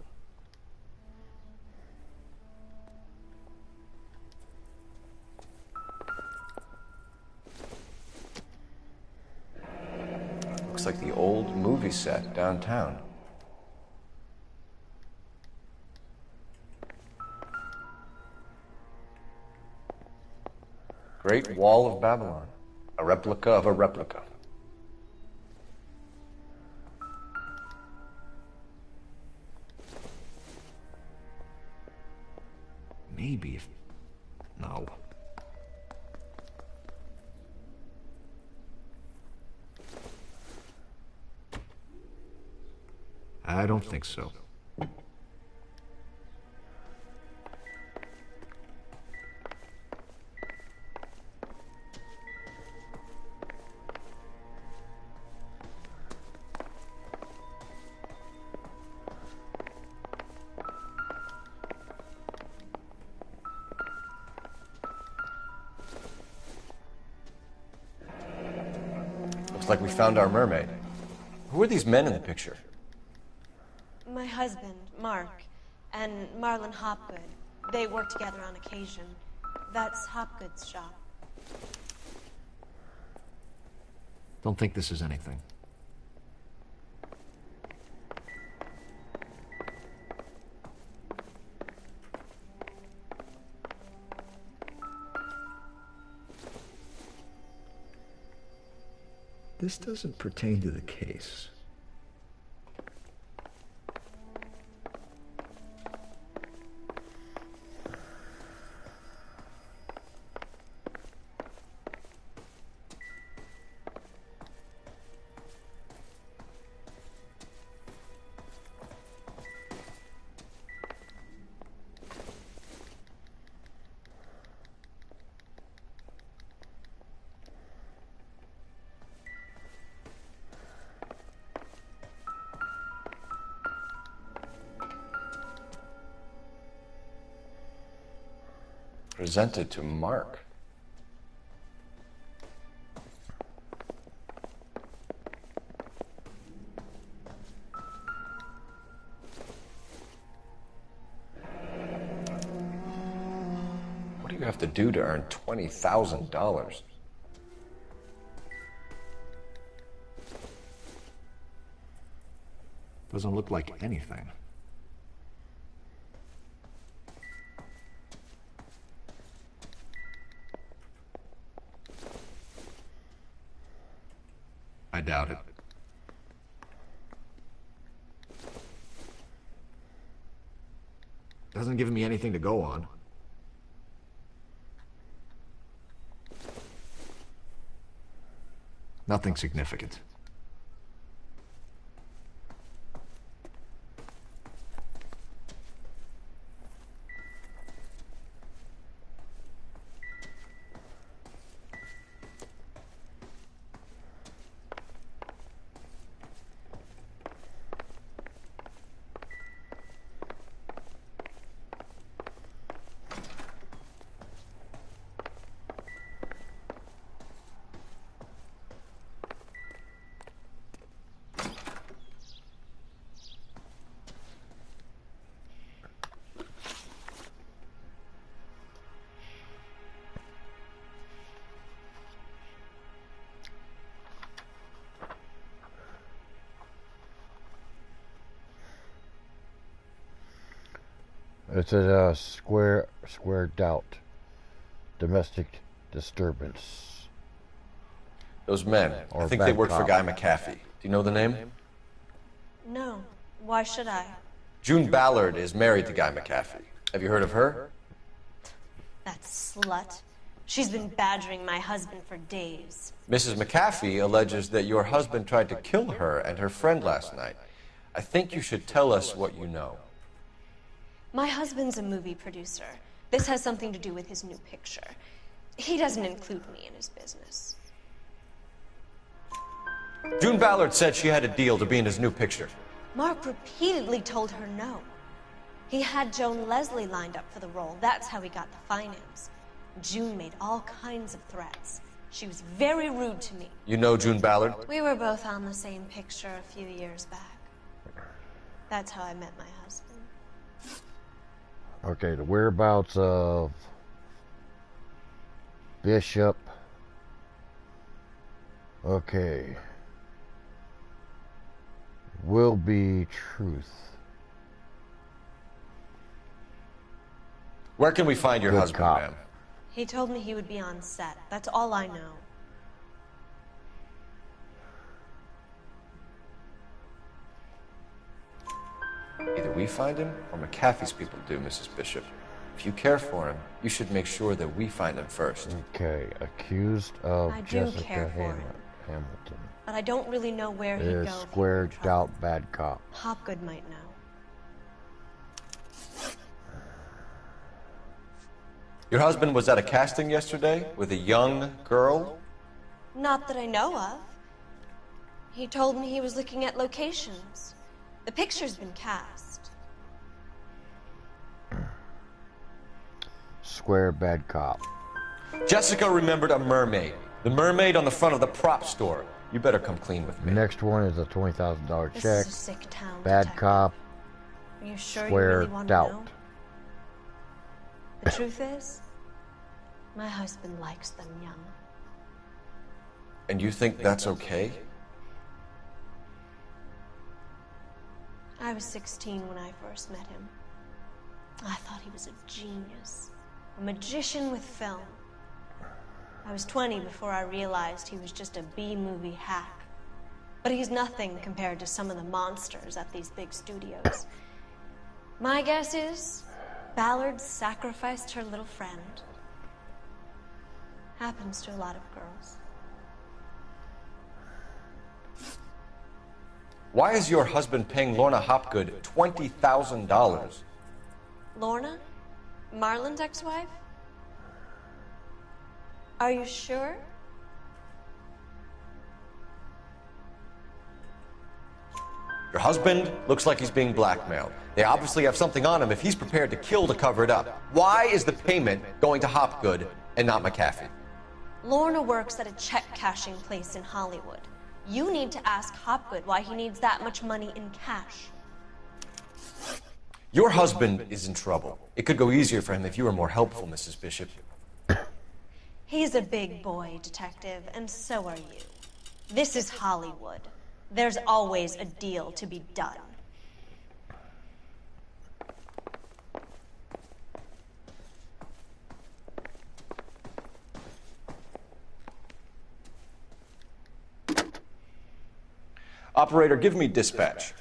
Looks like the old movie set downtown. Great Wall of Babylon. A replica of a replica. Maybe if... No. I don't think so. Looks like we found our mermaid. Who are these men in the picture? My husband, Mark, and Marlon Hopgood. They work together on occasion. That's Hopgood's shop. Don't think this is anything. This doesn't pertain to the case. Presented to Mark. What do you have to do to earn $20,000? Doesn't look like anything. I doubt it. Doesn't give me anything to go on. Nothing significant. It's a squared out domestic disturbance. Those men, I think they work for Guy McAfee. Do you know the name? No. Why should I? June Ballard is married to Guy McAfee. Have you heard of her? That slut. She's been badgering my husband for days. Mrs. McAfee alleges that your husband tried to kill her and her friend last night. I think you should tell us what you know. My husband's a movie producer. This has something to do with his new picture. He doesn't include me in his business. June Ballard said she had a deal to be in his new picture. Mark repeatedly told her no. He had Joan Leslie lined up for the role. That's how he got the finance. June made all kinds of threats. She was very rude to me. You know June Ballard? We were both on the same picture a few years back. That's how I met my husband. Okay, the whereabouts of Bishop. Okay. Will be truth. Where can we find your Good husband, cop. ma'am? He told me he would be on set. That's all I know. Either we find him or McAfee's people do, Mrs. Bishop. If you care for him, you should make sure that we find him first. Okay, accused of I do Jessica care for him. Hamilton. But I don't really know where he'd Is go. squared out bad cop. Hopgood might know. Your husband was at a casting yesterday with a young girl? Not that I know of. He told me he was looking at locations. The picture's been cast. Square bad cop. Jessica remembered a mermaid. The mermaid on the front of the prop store. You better come clean with me. Next one is a $20,000 This check. is a sick town, Bad Detective. cop. Are you sure Square you really want to doubt. know? The truth is, my husband likes them young. And you think that's okay? I was 16 when I first met him. I thought he was a genius, a magician with film. I was 20 before I realized he was just a B-movie hack. But he's nothing compared to some of the monsters at these big studios. My guess is Ballard sacrificed her little friend. Happens to a lot of girls. Why is your husband paying Lorna Hopgood $20,000? Lorna? Marlon's ex-wife? Are you sure? Your husband looks like he's being blackmailed. They obviously have something on him if he's prepared to kill to cover it up. Why is the payment going to Hopgood and not McAfee? Lorna works at a check-cashing place in Hollywood. You need to ask Hopgood why he needs that much money in cash. Your husband is in trouble. It could go easier for him if you were more helpful, Mrs. Bishop. He's a big boy, Detective, and so are you. This is Hollywood. There's always a deal to be done. Operator, give me dispatch.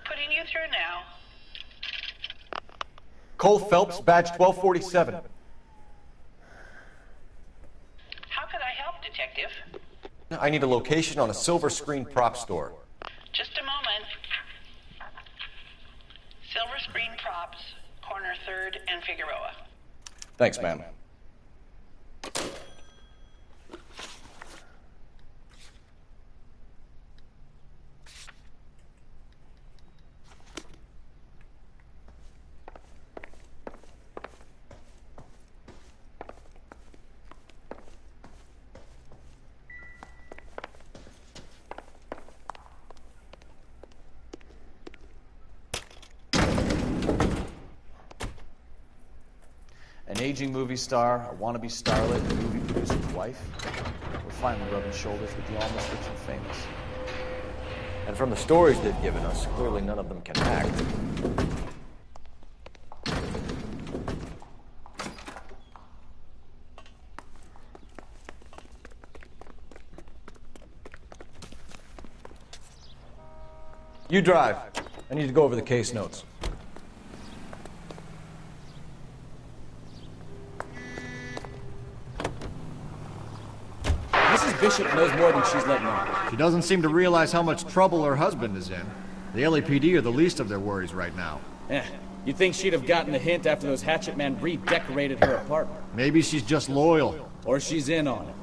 Putting you through now. Cole Phelps, badge 1247. How could I help, Detective? I need a location on a silver screen prop store. Just a moment. Silver Screen Props, corner 3rd and Figueroa. Thanks, ma'am. An aging movie star, a wannabe starlet, a movie producer's wife. We're finally rubbing shoulders with the almost rich and famous. And from the stories they've given us, clearly none of them can act. You drive. I need to go over the case notes. Mrs. Bishop knows more than she's letting on. She doesn't seem to realize how much trouble her husband is in. The LAPD are the least of their worries right now. You'd think she'd have gotten the hint after those hatchet men redecorated her apartment. Maybe she's just loyal. Or she's in on it.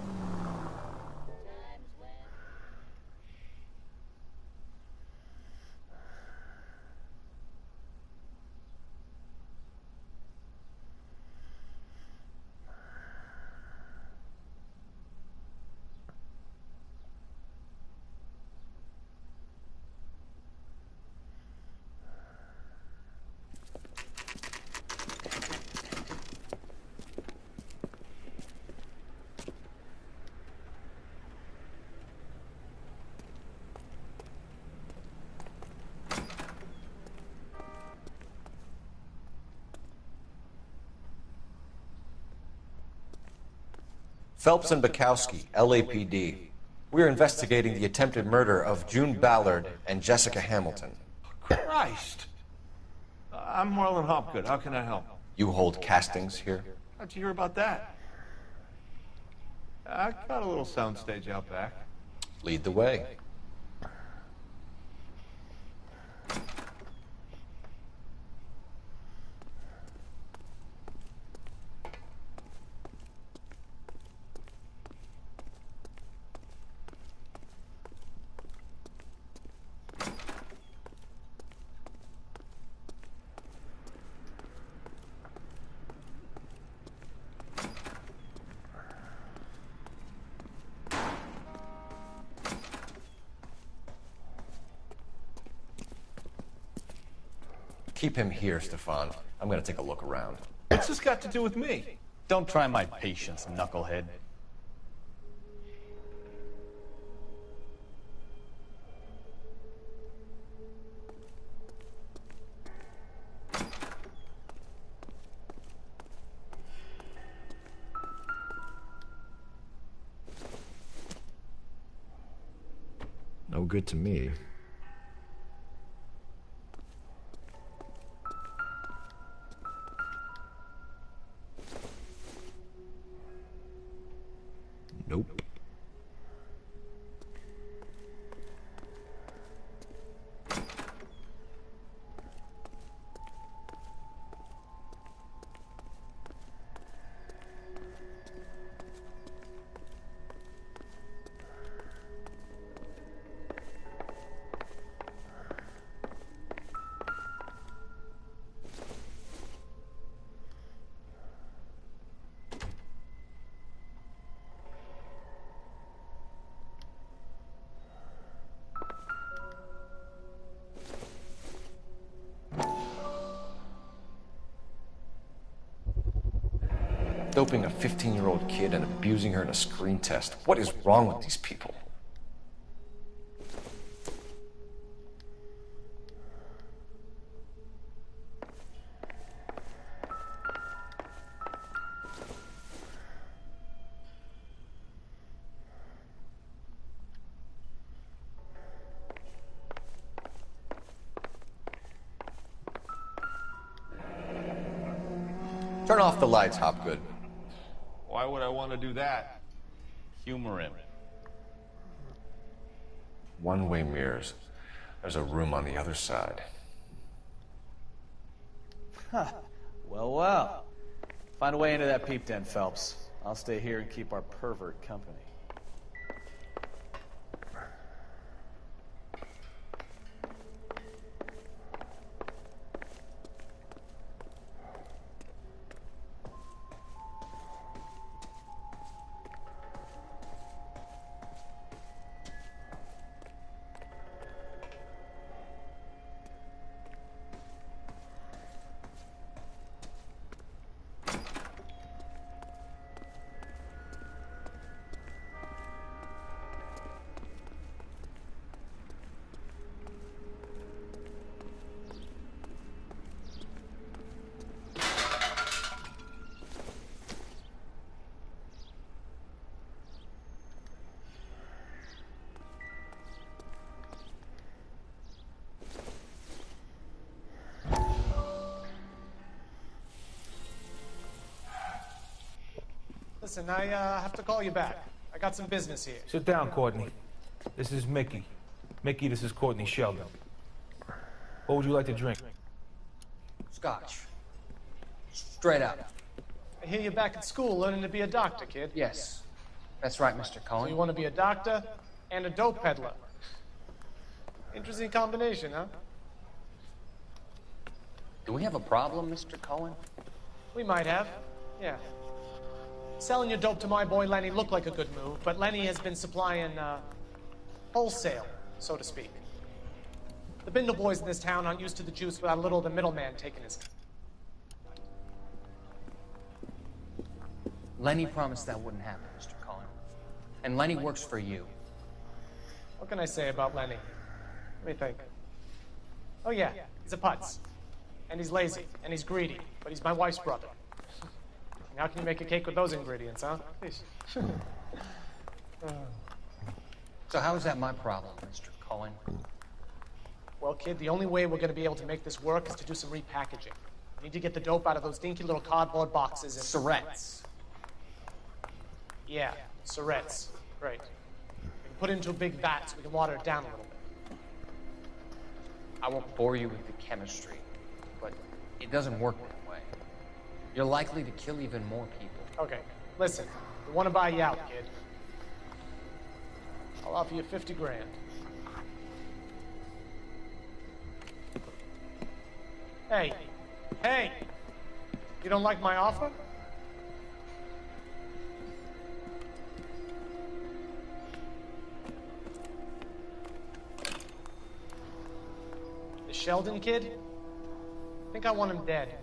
Phelps and Bukowski, LAPD. We're investigating the attempted murder of June Ballard and Jessica Hamilton. Christ! I'm Marlon Hopgood. How can I help? You hold castings here? How'd you hear about that? I got a little soundstage out back. Lead the way. Keep him here, Stefan. I'm gonna take a look around. What's this got to do with me? Don't try my patience, knucklehead. No good to me. Nope. Doping a 15-year-old kid and abusing her in a screen test. What is wrong with these people? Turn off the lights, Hopgood. Why would I want to do that? Humor him. One-way mirrors. There's a room on the other side. Huh. Well, well. Find a way into that peep den, Phelps. I'll stay here and keep our pervert company. Listen, I have to call you back. I got some business here. Sit down, Courtney. This is Mickey. Mickey, this is Courtney Sheldon. What would you like to drink? Scotch. Straight up. I hear you're back at school learning to be a doctor, kid. Yes. That's right, Mr. So Cohen. you want to be a doctor and a dope peddler. Interesting combination, huh? Do we have a problem, Mr. Cohen? We might have, yeah. Selling your dope to my boy Lenny looked like a good move, but Lenny has been supplying, wholesale, so to speak. The Bindle boys in this town aren't used to the juice without a little of the middleman taking his... Lenny promised that wouldn't happen, Mr. Cohen. And Lenny works for you. What can I say about Lenny? Let me think. Oh yeah, he's a putz. And he's lazy, and he's greedy, but he's my wife's brother. How can you make a cake with those ingredients, huh? Please. So how is that my problem, Mr. Cullen? Well, kid, the only way we're going to be able to make this work is to do some repackaging. We need to get the dope out of those dinky little cardboard boxes and... Surrettes. Yeah, Surrettes. Right. We can put it into a big vat so we can water it down a little bit. I won't bore you with the chemistry, but it doesn't work that way. You're likely to kill even more people. Okay, listen. We want to buy you out, kid. I'll offer you 50 grand. Hey. Hey! You don't like my offer? The Sheldon kid? I think I want him dead.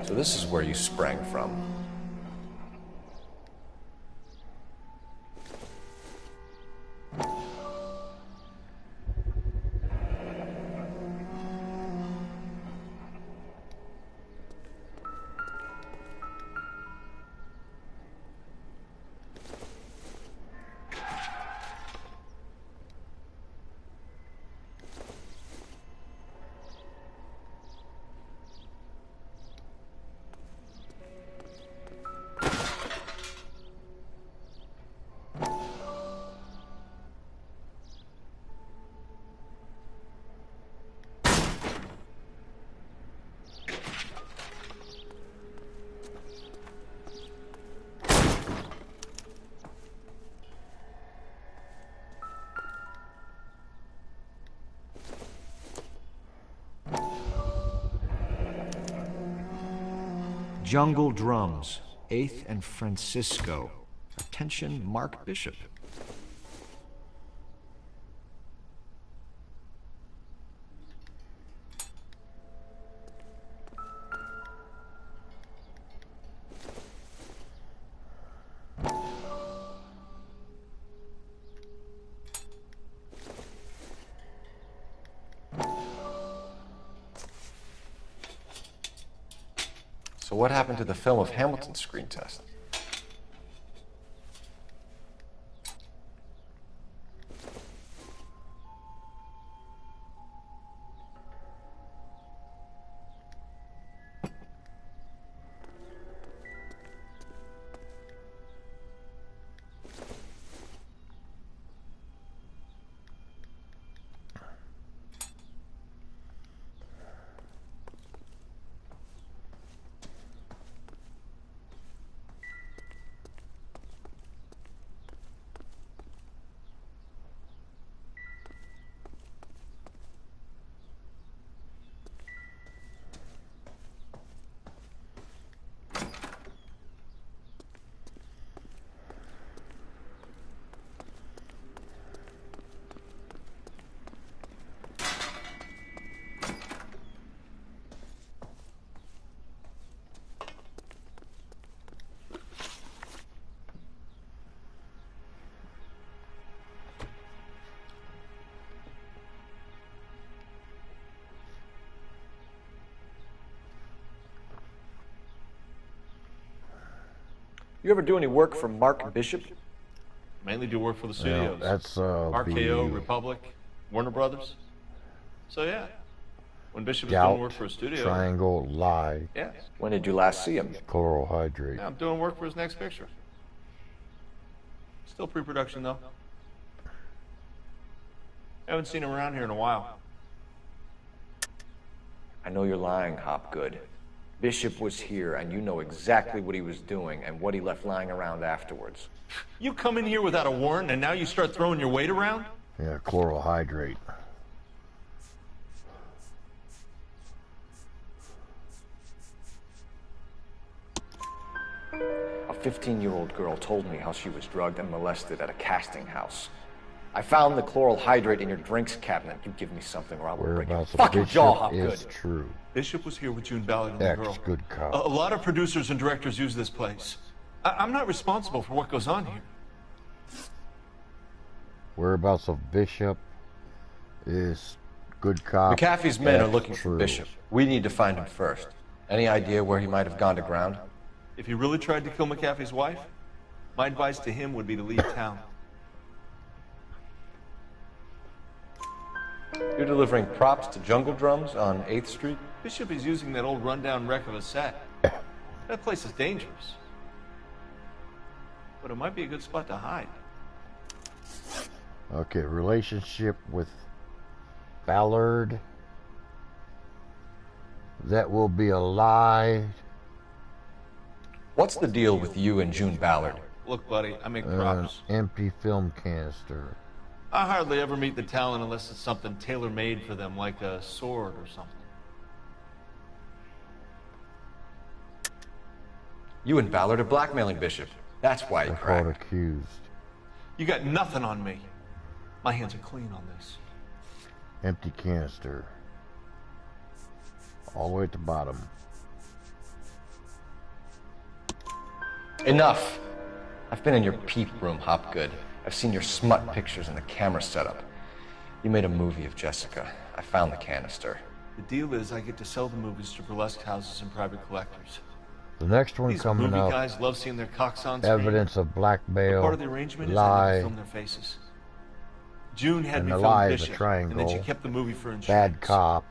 So this is where you sprang from. Jungle Drums, 8th and Francisco. Attention, Mark Bishop. So what happened to the film of Hamilton's screen test? You ever do any work for Mark Bishop? Mainly do work for the studios. Yeah, that's RKO, Republic, Warner Brothers. So yeah, when Bishop is Gout, doing work for a studio. Triangle, Lie. Yes. When did you last see him? Chloral hydrate. Yeah, I'm doing work for his next picture. Still pre-production, though. Haven't seen him around here in a while. I know you're lying, Hopgood. Bishop was here, and you know exactly what he was doing and what he left lying around afterwards. You come in here without a warrant, and now you start throwing your weight around? Yeah, chloral hydrate. A 15-year-old girl told me how she was drugged and molested at a casting house. I found the chloral hydrate in your drinks cabinet. You give me something or I will break your fucking jaw, Hopgood. Is true. Bishop was here with June Ballard and the girl. Good cop. A lot of producers and directors use this place. I'm not responsible for what goes on here. Whereabouts of Bishop is good cop. McAfee's men are looking true. for Bishop. We need to find him first. Any idea where he might have gone to ground? If he really tried to kill McAfee's wife, my advice to him would be to leave town. You're delivering props to Jungle Drums on 8th Street? Bishop is using that old rundown wreck of a set. That place is dangerous. But it might be a good spot to hide. Okay, relationship with Ballard. That will be a lie. What's the deal with you and June Ballard? Look, buddy, I make props. Empty film canister. I hardly ever meet the talent unless it's something tailor-made for them, like a sword or something. You and Ballard are blackmailing Bishop. That's why he cracked. Accused. You got nothing on me. My hands are clean on this. Empty canister. All the way at the bottom. Enough. I've been in your peep room, Hopgood. I've seen your smut pictures and the camera setup. You made a movie of Jessica. I found the canister. The deal is I get to sell the movies to burlesque houses and private collectors. The next one These coming movie up. guys love seeing their cocks on screen. Evidence of blackmail. Part of the arrangement lie. is they film their faces. June had And me the film lie is a Bishop, triangle. and then she kept the movie for insurance. Bad cop.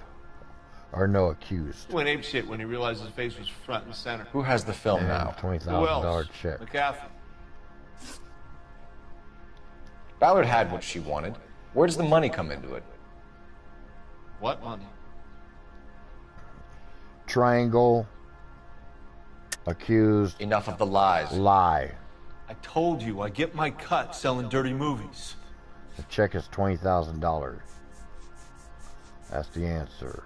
Or no accused. He went apeshit when he realized his face was front and center. Who has the film And now? $20,000 check. McAfee. Ballard had what she wanted. Where does the money come into it? What money? Triangle. Accused. Enough of the lies. Lie. I told you, I get my cut selling dirty movies. The check is $20,000. That's the answer.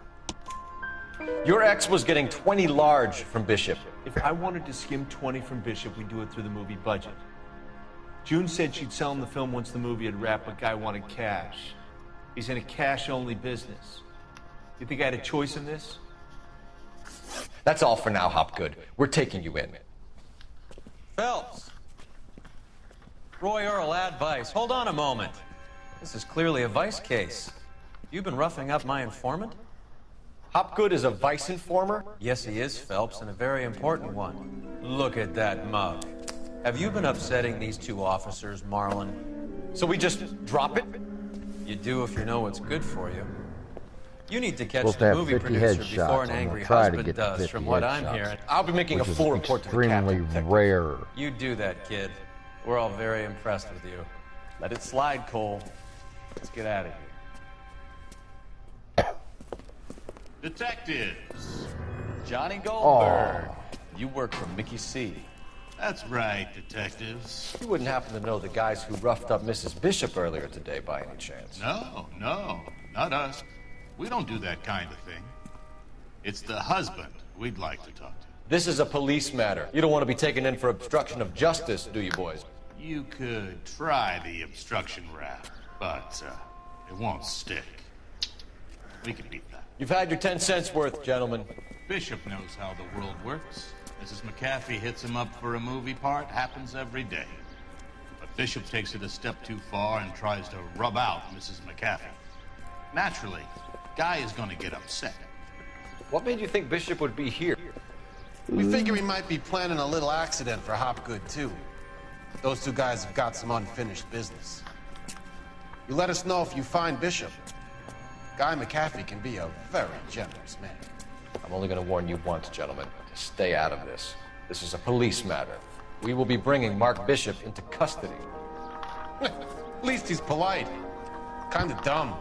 Your ex was getting 20 large from Bishop. If I wanted to skim 20 from Bishop, we'd do it through the movie budget. June said she'd sell him the film once the movie had wrapped, but Guy wanted cash. He's in a cash-only business. You think I had a choice in this? That's all for now, Hopgood. We're taking you in. Phelps! Roy Earl, ad vice. Hold on a moment. This is clearly a vice case. You've been roughing up my informant? Hopgood is a vice informer? Yes, he is, Phelps, and a very important one. Look at that mug. Have you been upsetting these two officers, Marlin? So we just drop it? You do if you know what's good for you. You need to catch Supposed to the have movie 50 producer headshots. before an I'm angry gonna try to husband get to does, 50 from what I'm headshots, hearing. I'll be making a which is full report to the captain. extremely rare. You do that, kid. We're all very impressed with you. Let it slide, Cole. Let's get out of here. Detectives. Johnny Goldberg. You work for Mickey C. That's right, detectives. You wouldn't happen to know the guys who roughed up Mrs. Bishop earlier today by any chance? No, not us. We don't do that kind of thing. It's the husband we'd like to talk to. This is a police matter. You don't want to be taken in for obstruction of justice, do you, boys? You could try the obstruction rap, but it won't stick. We can beat that. You've had your 10 cents worth, gentlemen. Bishop knows how the world works. Mrs. McAfee hits him up for a movie part, happens every day. But Bishop takes it a step too far and tries to rub out Mrs. McAfee. Naturally, Guy is going to get upset. What made you think Bishop would be here? We figure he might be planning a little accident for Hopgood, too. Those two guys have got some unfinished business. You let us know if you find Bishop. Guy McAfee can be a very generous man. I'm only going to warn you once, gentlemen. To stay out of this. This is a police matter. We will be bringing Mark Bishop into custody. At least he's polite. Kinda dumb,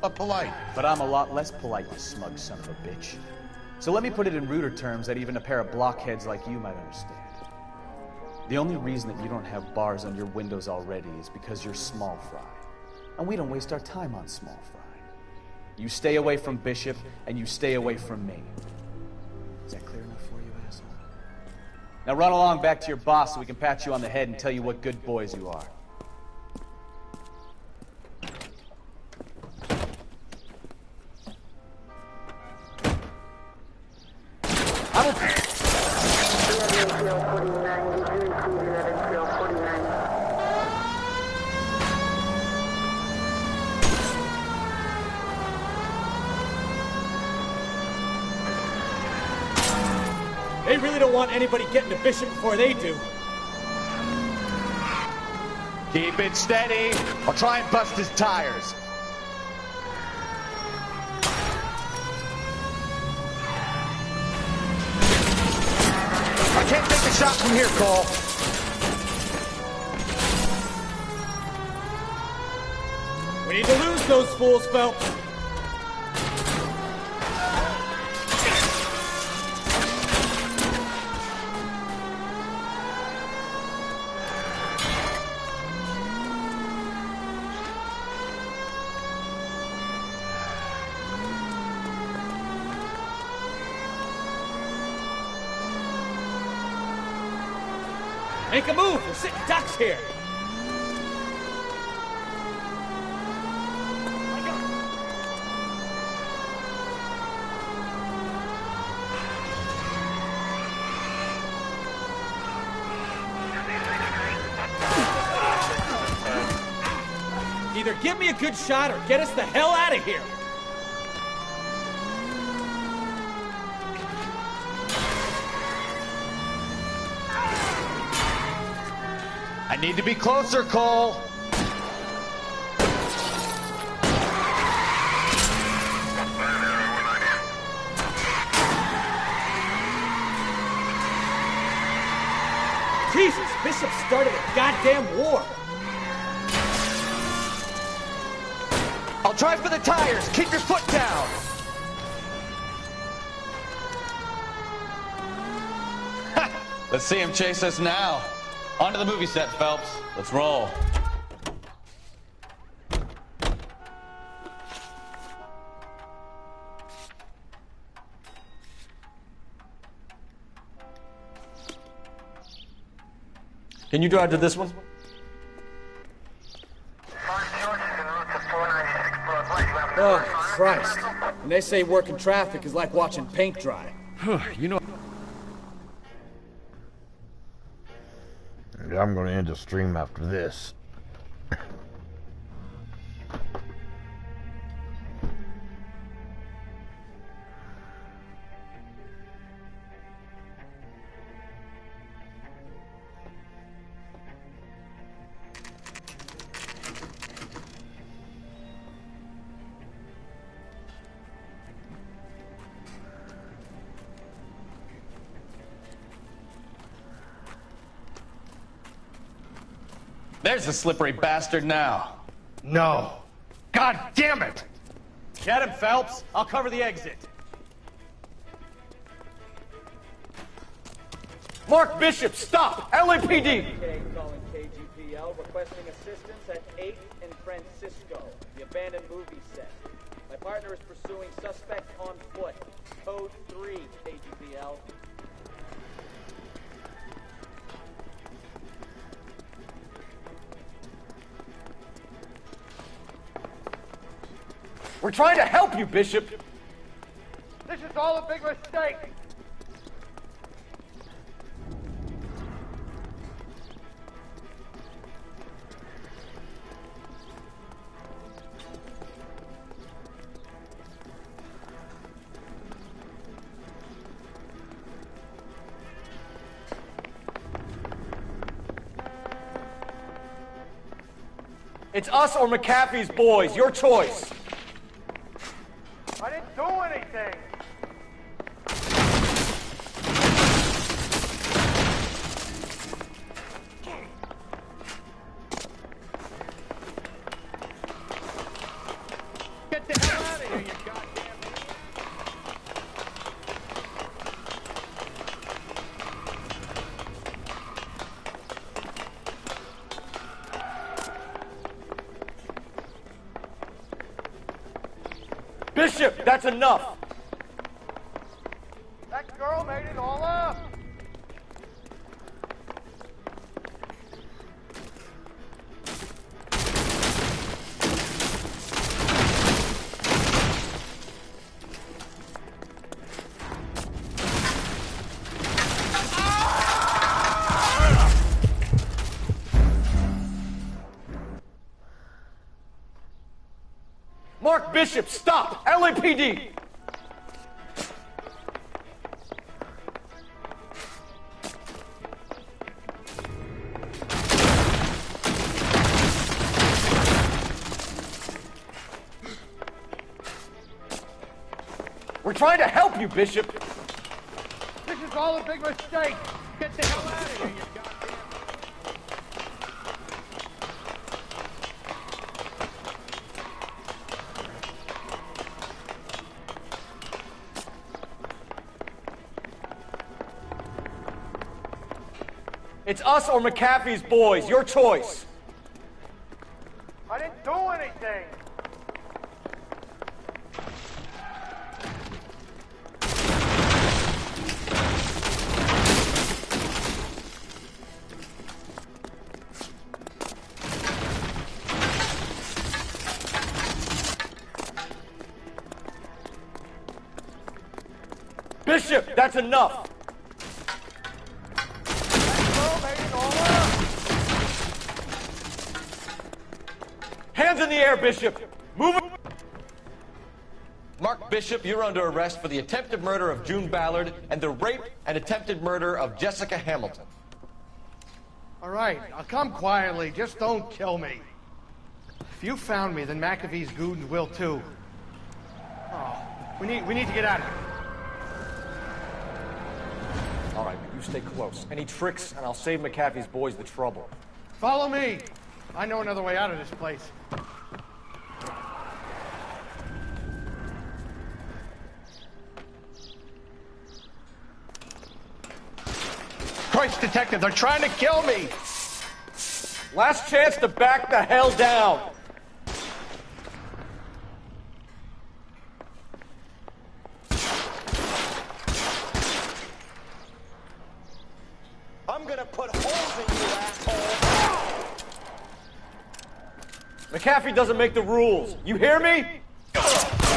but polite. But I'm a lot less polite, you smug son of a bitch. So let me put it in ruder terms that even a pair of blockheads like you might understand. The only reason that you don't have bars on your windows already is because you're small fry. And we don't waste our time on small fry. You stay away from Bishop, and you stay away from me. Is that clear enough for you, asshole? Now run along back to your boss so we can pat you on the head and tell you what good boys you are. They really don't want anybody getting to Bishop before they do. Keep it steady. I'll try and bust his tires. I can't take the shot from here, Cole. We need to lose those fools, Phelps. Make a move! We're sitting ducks here! Either give me a good shot or get us the hell out of here! I need to be closer, Cole. Jesus, Bishop started a goddamn war. I'll try for the tires. Keep your foot down. Let's see him chase us now. On to the movie set, Phelps. Let's roll. Can you drive to this one? Oh, Christ. And they say working traffic is like watching paint dry. You know... I'm going to end the stream after this. There's the slippery bastard now. No. God damn it! Get him, Phelps. I'll cover the exit. Mark Bishop, stop! LAPD! Calling KGPL, requesting assistance at 8 in Francisco, the abandoned movie set. My partner is pursuing suspects on foot. Code 3, KGPL. We're trying to help you, Bishop! This is all a big mistake! It's us or McAfee's boys, your choice! I didn't do anything! Bishop, that's enough! That girl made it all up. Mark Bishop, stop! LAPD! We're trying to help you, Bishop! This is all a big mistake. Get the hell out of here, you goddamn... It's us or McAfee's boys, your choice. I didn't do anything. Bishop, that's enough! Hands in the air, Bishop! Move it! Mark Bishop, you're under arrest for the attempted murder of June Ballard and the rape and attempted murder of Jessica Hamilton. All right, I'll come quietly. Just don't kill me. If you found me, then McAfee's goons will too. Oh, we need to get out of here. All right, you stay close. Any tricks, and I'll save McAfee's boys the trouble. Follow me. I know another way out of this place. Christ, detective, they're trying to kill me! Last chance to back the hell down! I'm gonna put holes in you, asshole! McAfee doesn't make the rules. You hear me?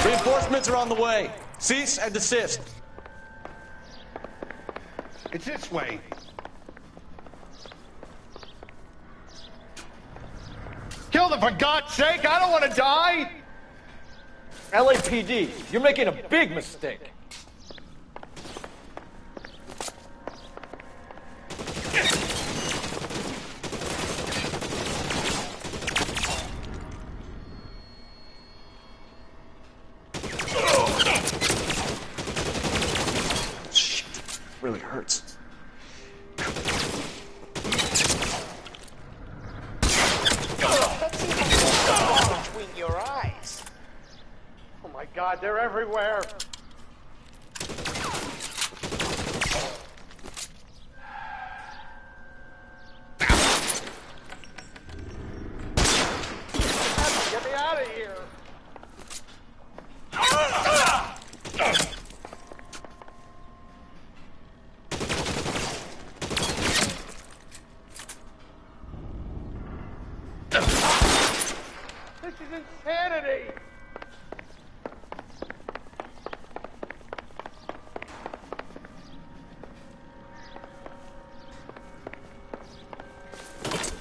Reinforcements are on the way. Cease and desist. It's this way. Kill them, for God's sake! I don't want to die! LAPD, you're making a big mistake. Really hurts. Between your eyes. Oh my God, they're everywhere. Get me out of here. This is insanity!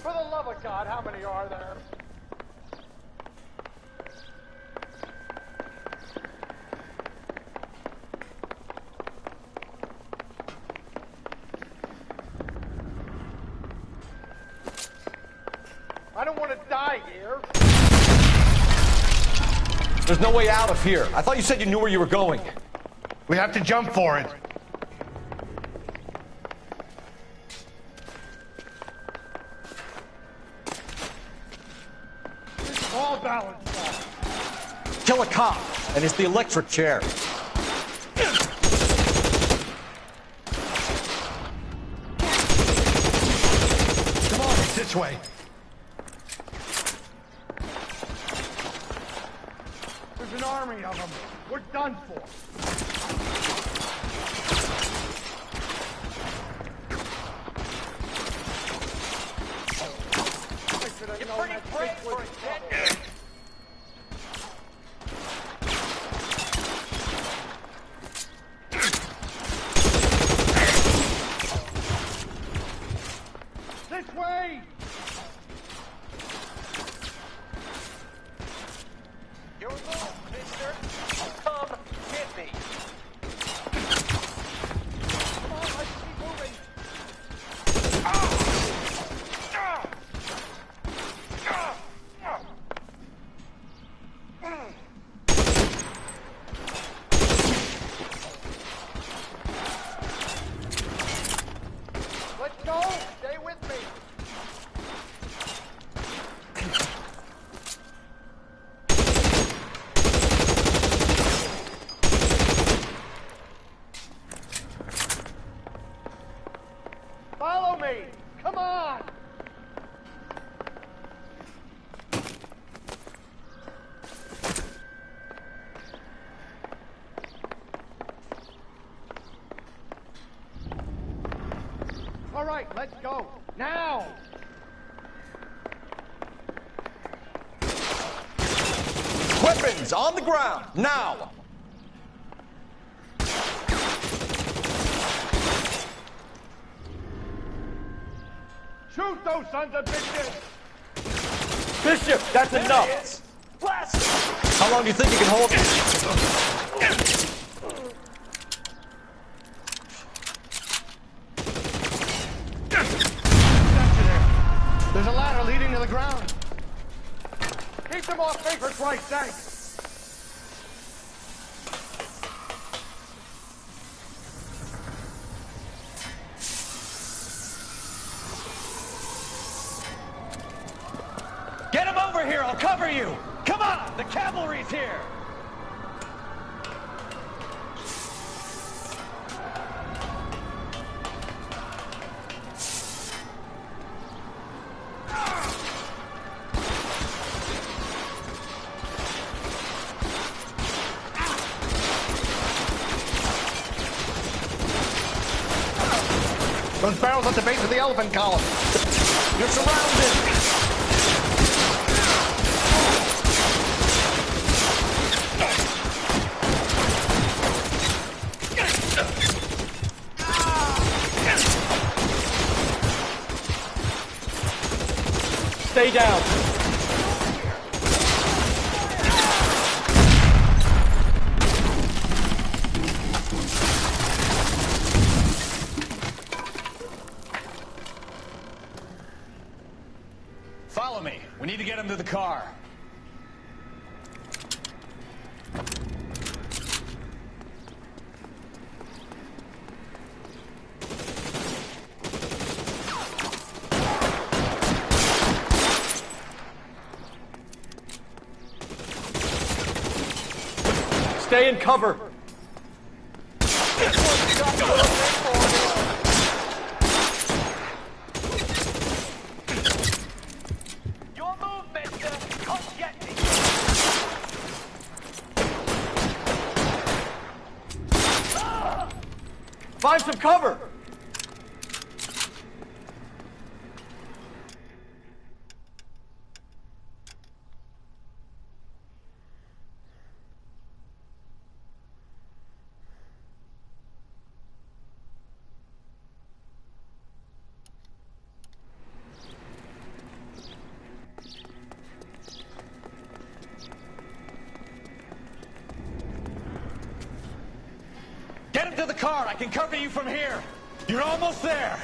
For the love of God, how many are there? I don't want to die here. There's no way out of here. I thought you said you knew where you were going. We have to jump for it. This is all balanced off. Kill a cop, and it's the electric chair. Come on, it's this way. There's an army of them. We're done for. You're pretty brave for a dead. This way! Your move, mister. Come get me. Come on, let's keep moving. Let's go! Stay with me! Follow me! Come on! All right, let's go. Now! Weapons on the ground, now! Shoot those sons of bitches! Bishop, that's enough! How long do you think you can hold it? There's a ladder leading to the ground. Keep them off me for Christ's sake! Get him over here. I'll cover you. Come on. The cavalry's here. Those barrels at the base of the elephant column. You're surrounded! Stay down. Follow me. We need to get him to the car. Stay in cover. Your move, mister. Come get me. Find some cover. Get him to the car. I can cover you from here. You're almost there.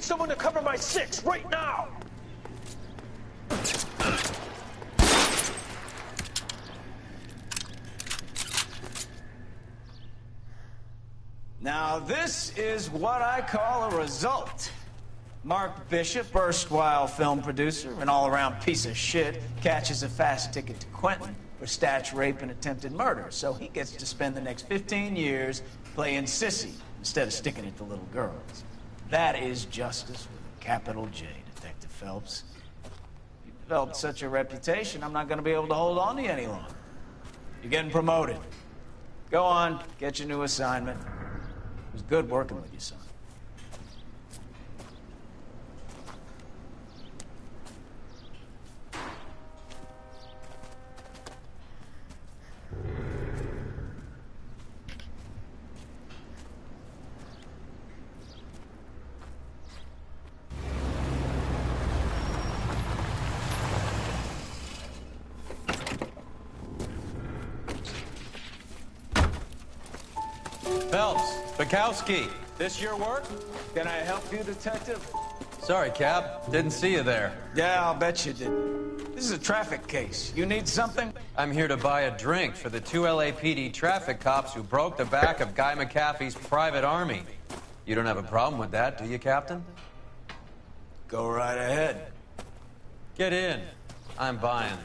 need someone to cover my 6 right now! Now this is what I call a result. Mark Bishop, erstwhile film producer, an all-around piece of shit, catches a fast ticket to Quentin for statch rape and attempted murder, so he gets to spend the next 15 years playing sissy instead of sticking it to little girls. That is justice with a capital J, Detective Phelps. You developed such a reputation, I'm not going to be able to hold on to you any longer. You're getting promoted. Go on, get your new assignment. It was good working with you, son. Phelps, Bukowski, this your work? Can I help you, Detective? Sorry, Cap. Didn't see you there. Yeah, I'll bet you did. This is a traffic case. You need something? I'm here to buy a drink for the 2 LAPD traffic cops who broke the back of Guy McAfee's private army. You don't have a problem with that, do you, Captain? Go right ahead. Get in. I'm buying.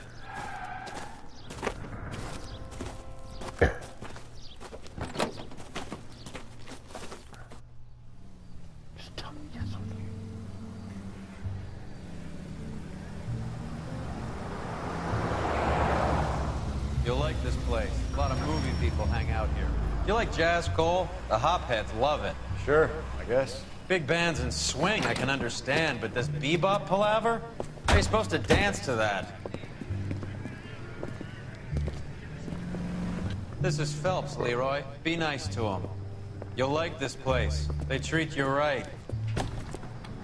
You'll like this place. A lot of movie people hang out here. You like jazz, Cole? The hopheads love it. Sure, I guess. Big bands and swing I can understand, but this bebop palaver? How are you supposed to dance to that? This is Phelps, Leroy. Be nice to him. You'll like this place. They treat you right.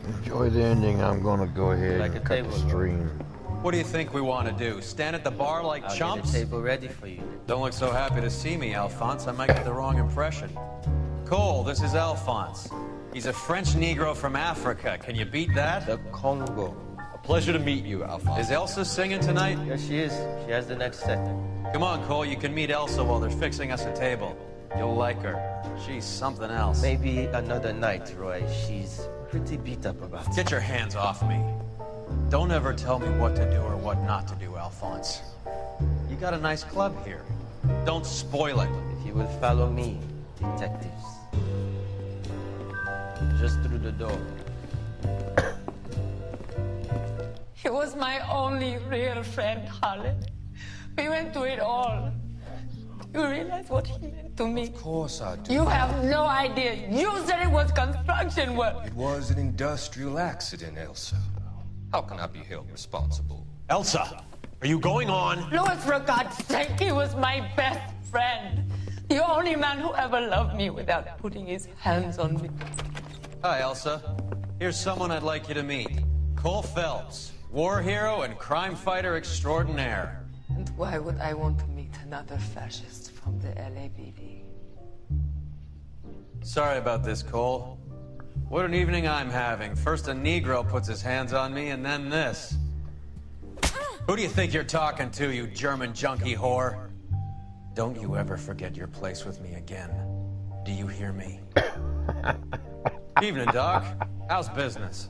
Enjoy the ending. I'm gonna go ahead and cut the stream. What do you think we want to do? Stand at the bar like chumps? Get a table ready for you. Don't look so happy to see me, Alphonse. I might get the wrong impression. Cole, this is Alphonse. He's a French Negro from Africa. Can you beat that? The Congo. A pleasure to meet you, Alphonse. Is Elsa singing tonight? Yes, she is. She has the next set. Come on, Cole. You can meet Elsa while they're fixing us a table. You'll like her. She's something else. Maybe another night, Roy. She's pretty beat up about it. Get your hands off me. Don't ever tell me what to do or what not to do, Alphonse. You got a nice club here. Don't spoil it. If you will follow me, detectives. Just through the door. He was my only real friend, Harlan. We went through it all. You realize what he meant to me? Of course I do. You have no idea. You said it was construction work. It was an industrial accident, Elsa. How can I be held responsible? Elsa, are you going on? Louis, for God's sake, he was my best friend. The only man who ever loved me without putting his hands on me. Hi, Elsa. Here's someone I'd like you to meet. Cole Phelps, war hero and crime fighter extraordinaire. And why would I want to meet another fascist from the LAPD? Sorry about this, Cole. What an evening I'm having. First a Negro puts his hands on me, and then this. Who do you think you're talking to, you German junkie whore? Don't you ever forget your place with me again. Do you hear me? Evening, Doc. How's business?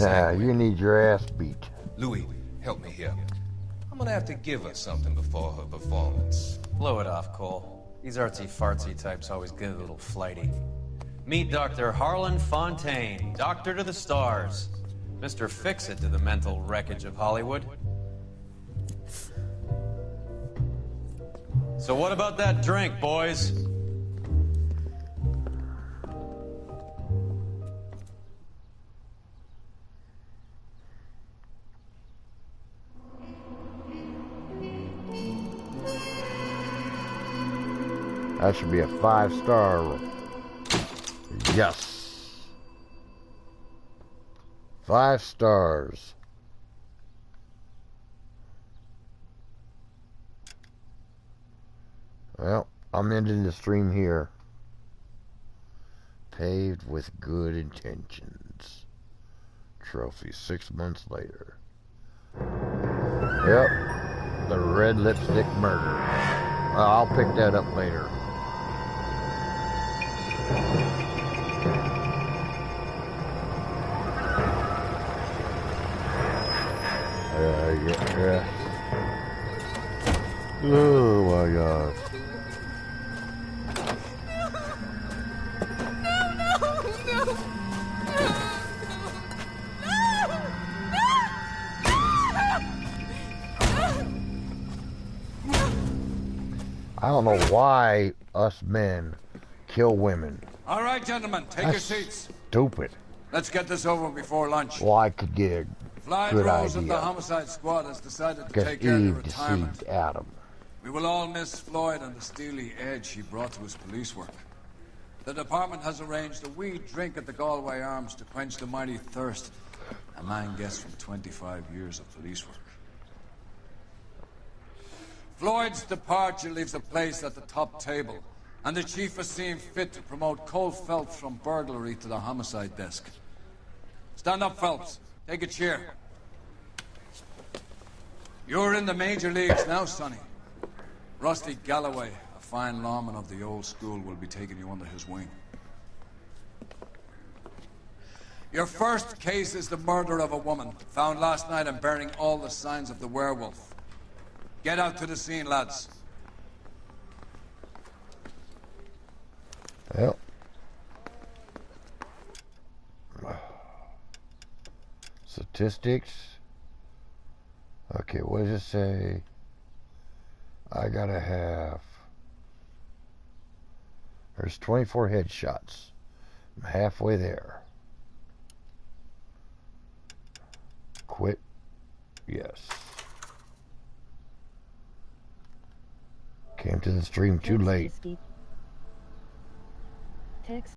Yeah, you need your ass beat. Louis, help me here. I'm gonna have to give her something before her performance. Blow it off, Cole. These artsy-fartsy types always get a little flighty. Meet Dr. Harlan Fontaine, doctor to the stars. Mr. Fix-It to the mental wreckage of Hollywood. So what about that drink, boys? That should be a 5-star. Yes. 5 stars. Well, I'm ending the stream here. Paved with good intentions. trophy 6 months later. Yep, the red lipstick murder. I'll pick that up later. Yeah. Oh my gosh. I don't know why us men kill women. All right, gentlemen, take your seats. Stupid. Let's get this over before lunch. Well, I could get a Flight good Rose of the idea. homicide squad has decided to Because take care of your Eve retirement. deceived Adam. We will all miss Floyd and the steely edge he brought to his police work. The department has arranged a wee drink at the Galway Arms to quench the mighty thirst a man gets from 25 years of police work. Floyd's departure leaves a place at the top table, and the chief has seen fit to promote Cole Phelps from burglary to the homicide desk. Stand up, Phelps. Take a chair. You're in the major leagues now, Sonny. Rusty Galloway, a fine lawman of the old school, will be taking you under his wing. Your first case is the murder of a woman, found last night and bearing all the signs of the werewolf. Get out to the scene, lads. Yep. Statistics. Okay, what does it say? I gotta have... There's 24 headshots. I'm halfway there. Quit. Yes. Came to the stream too late. Text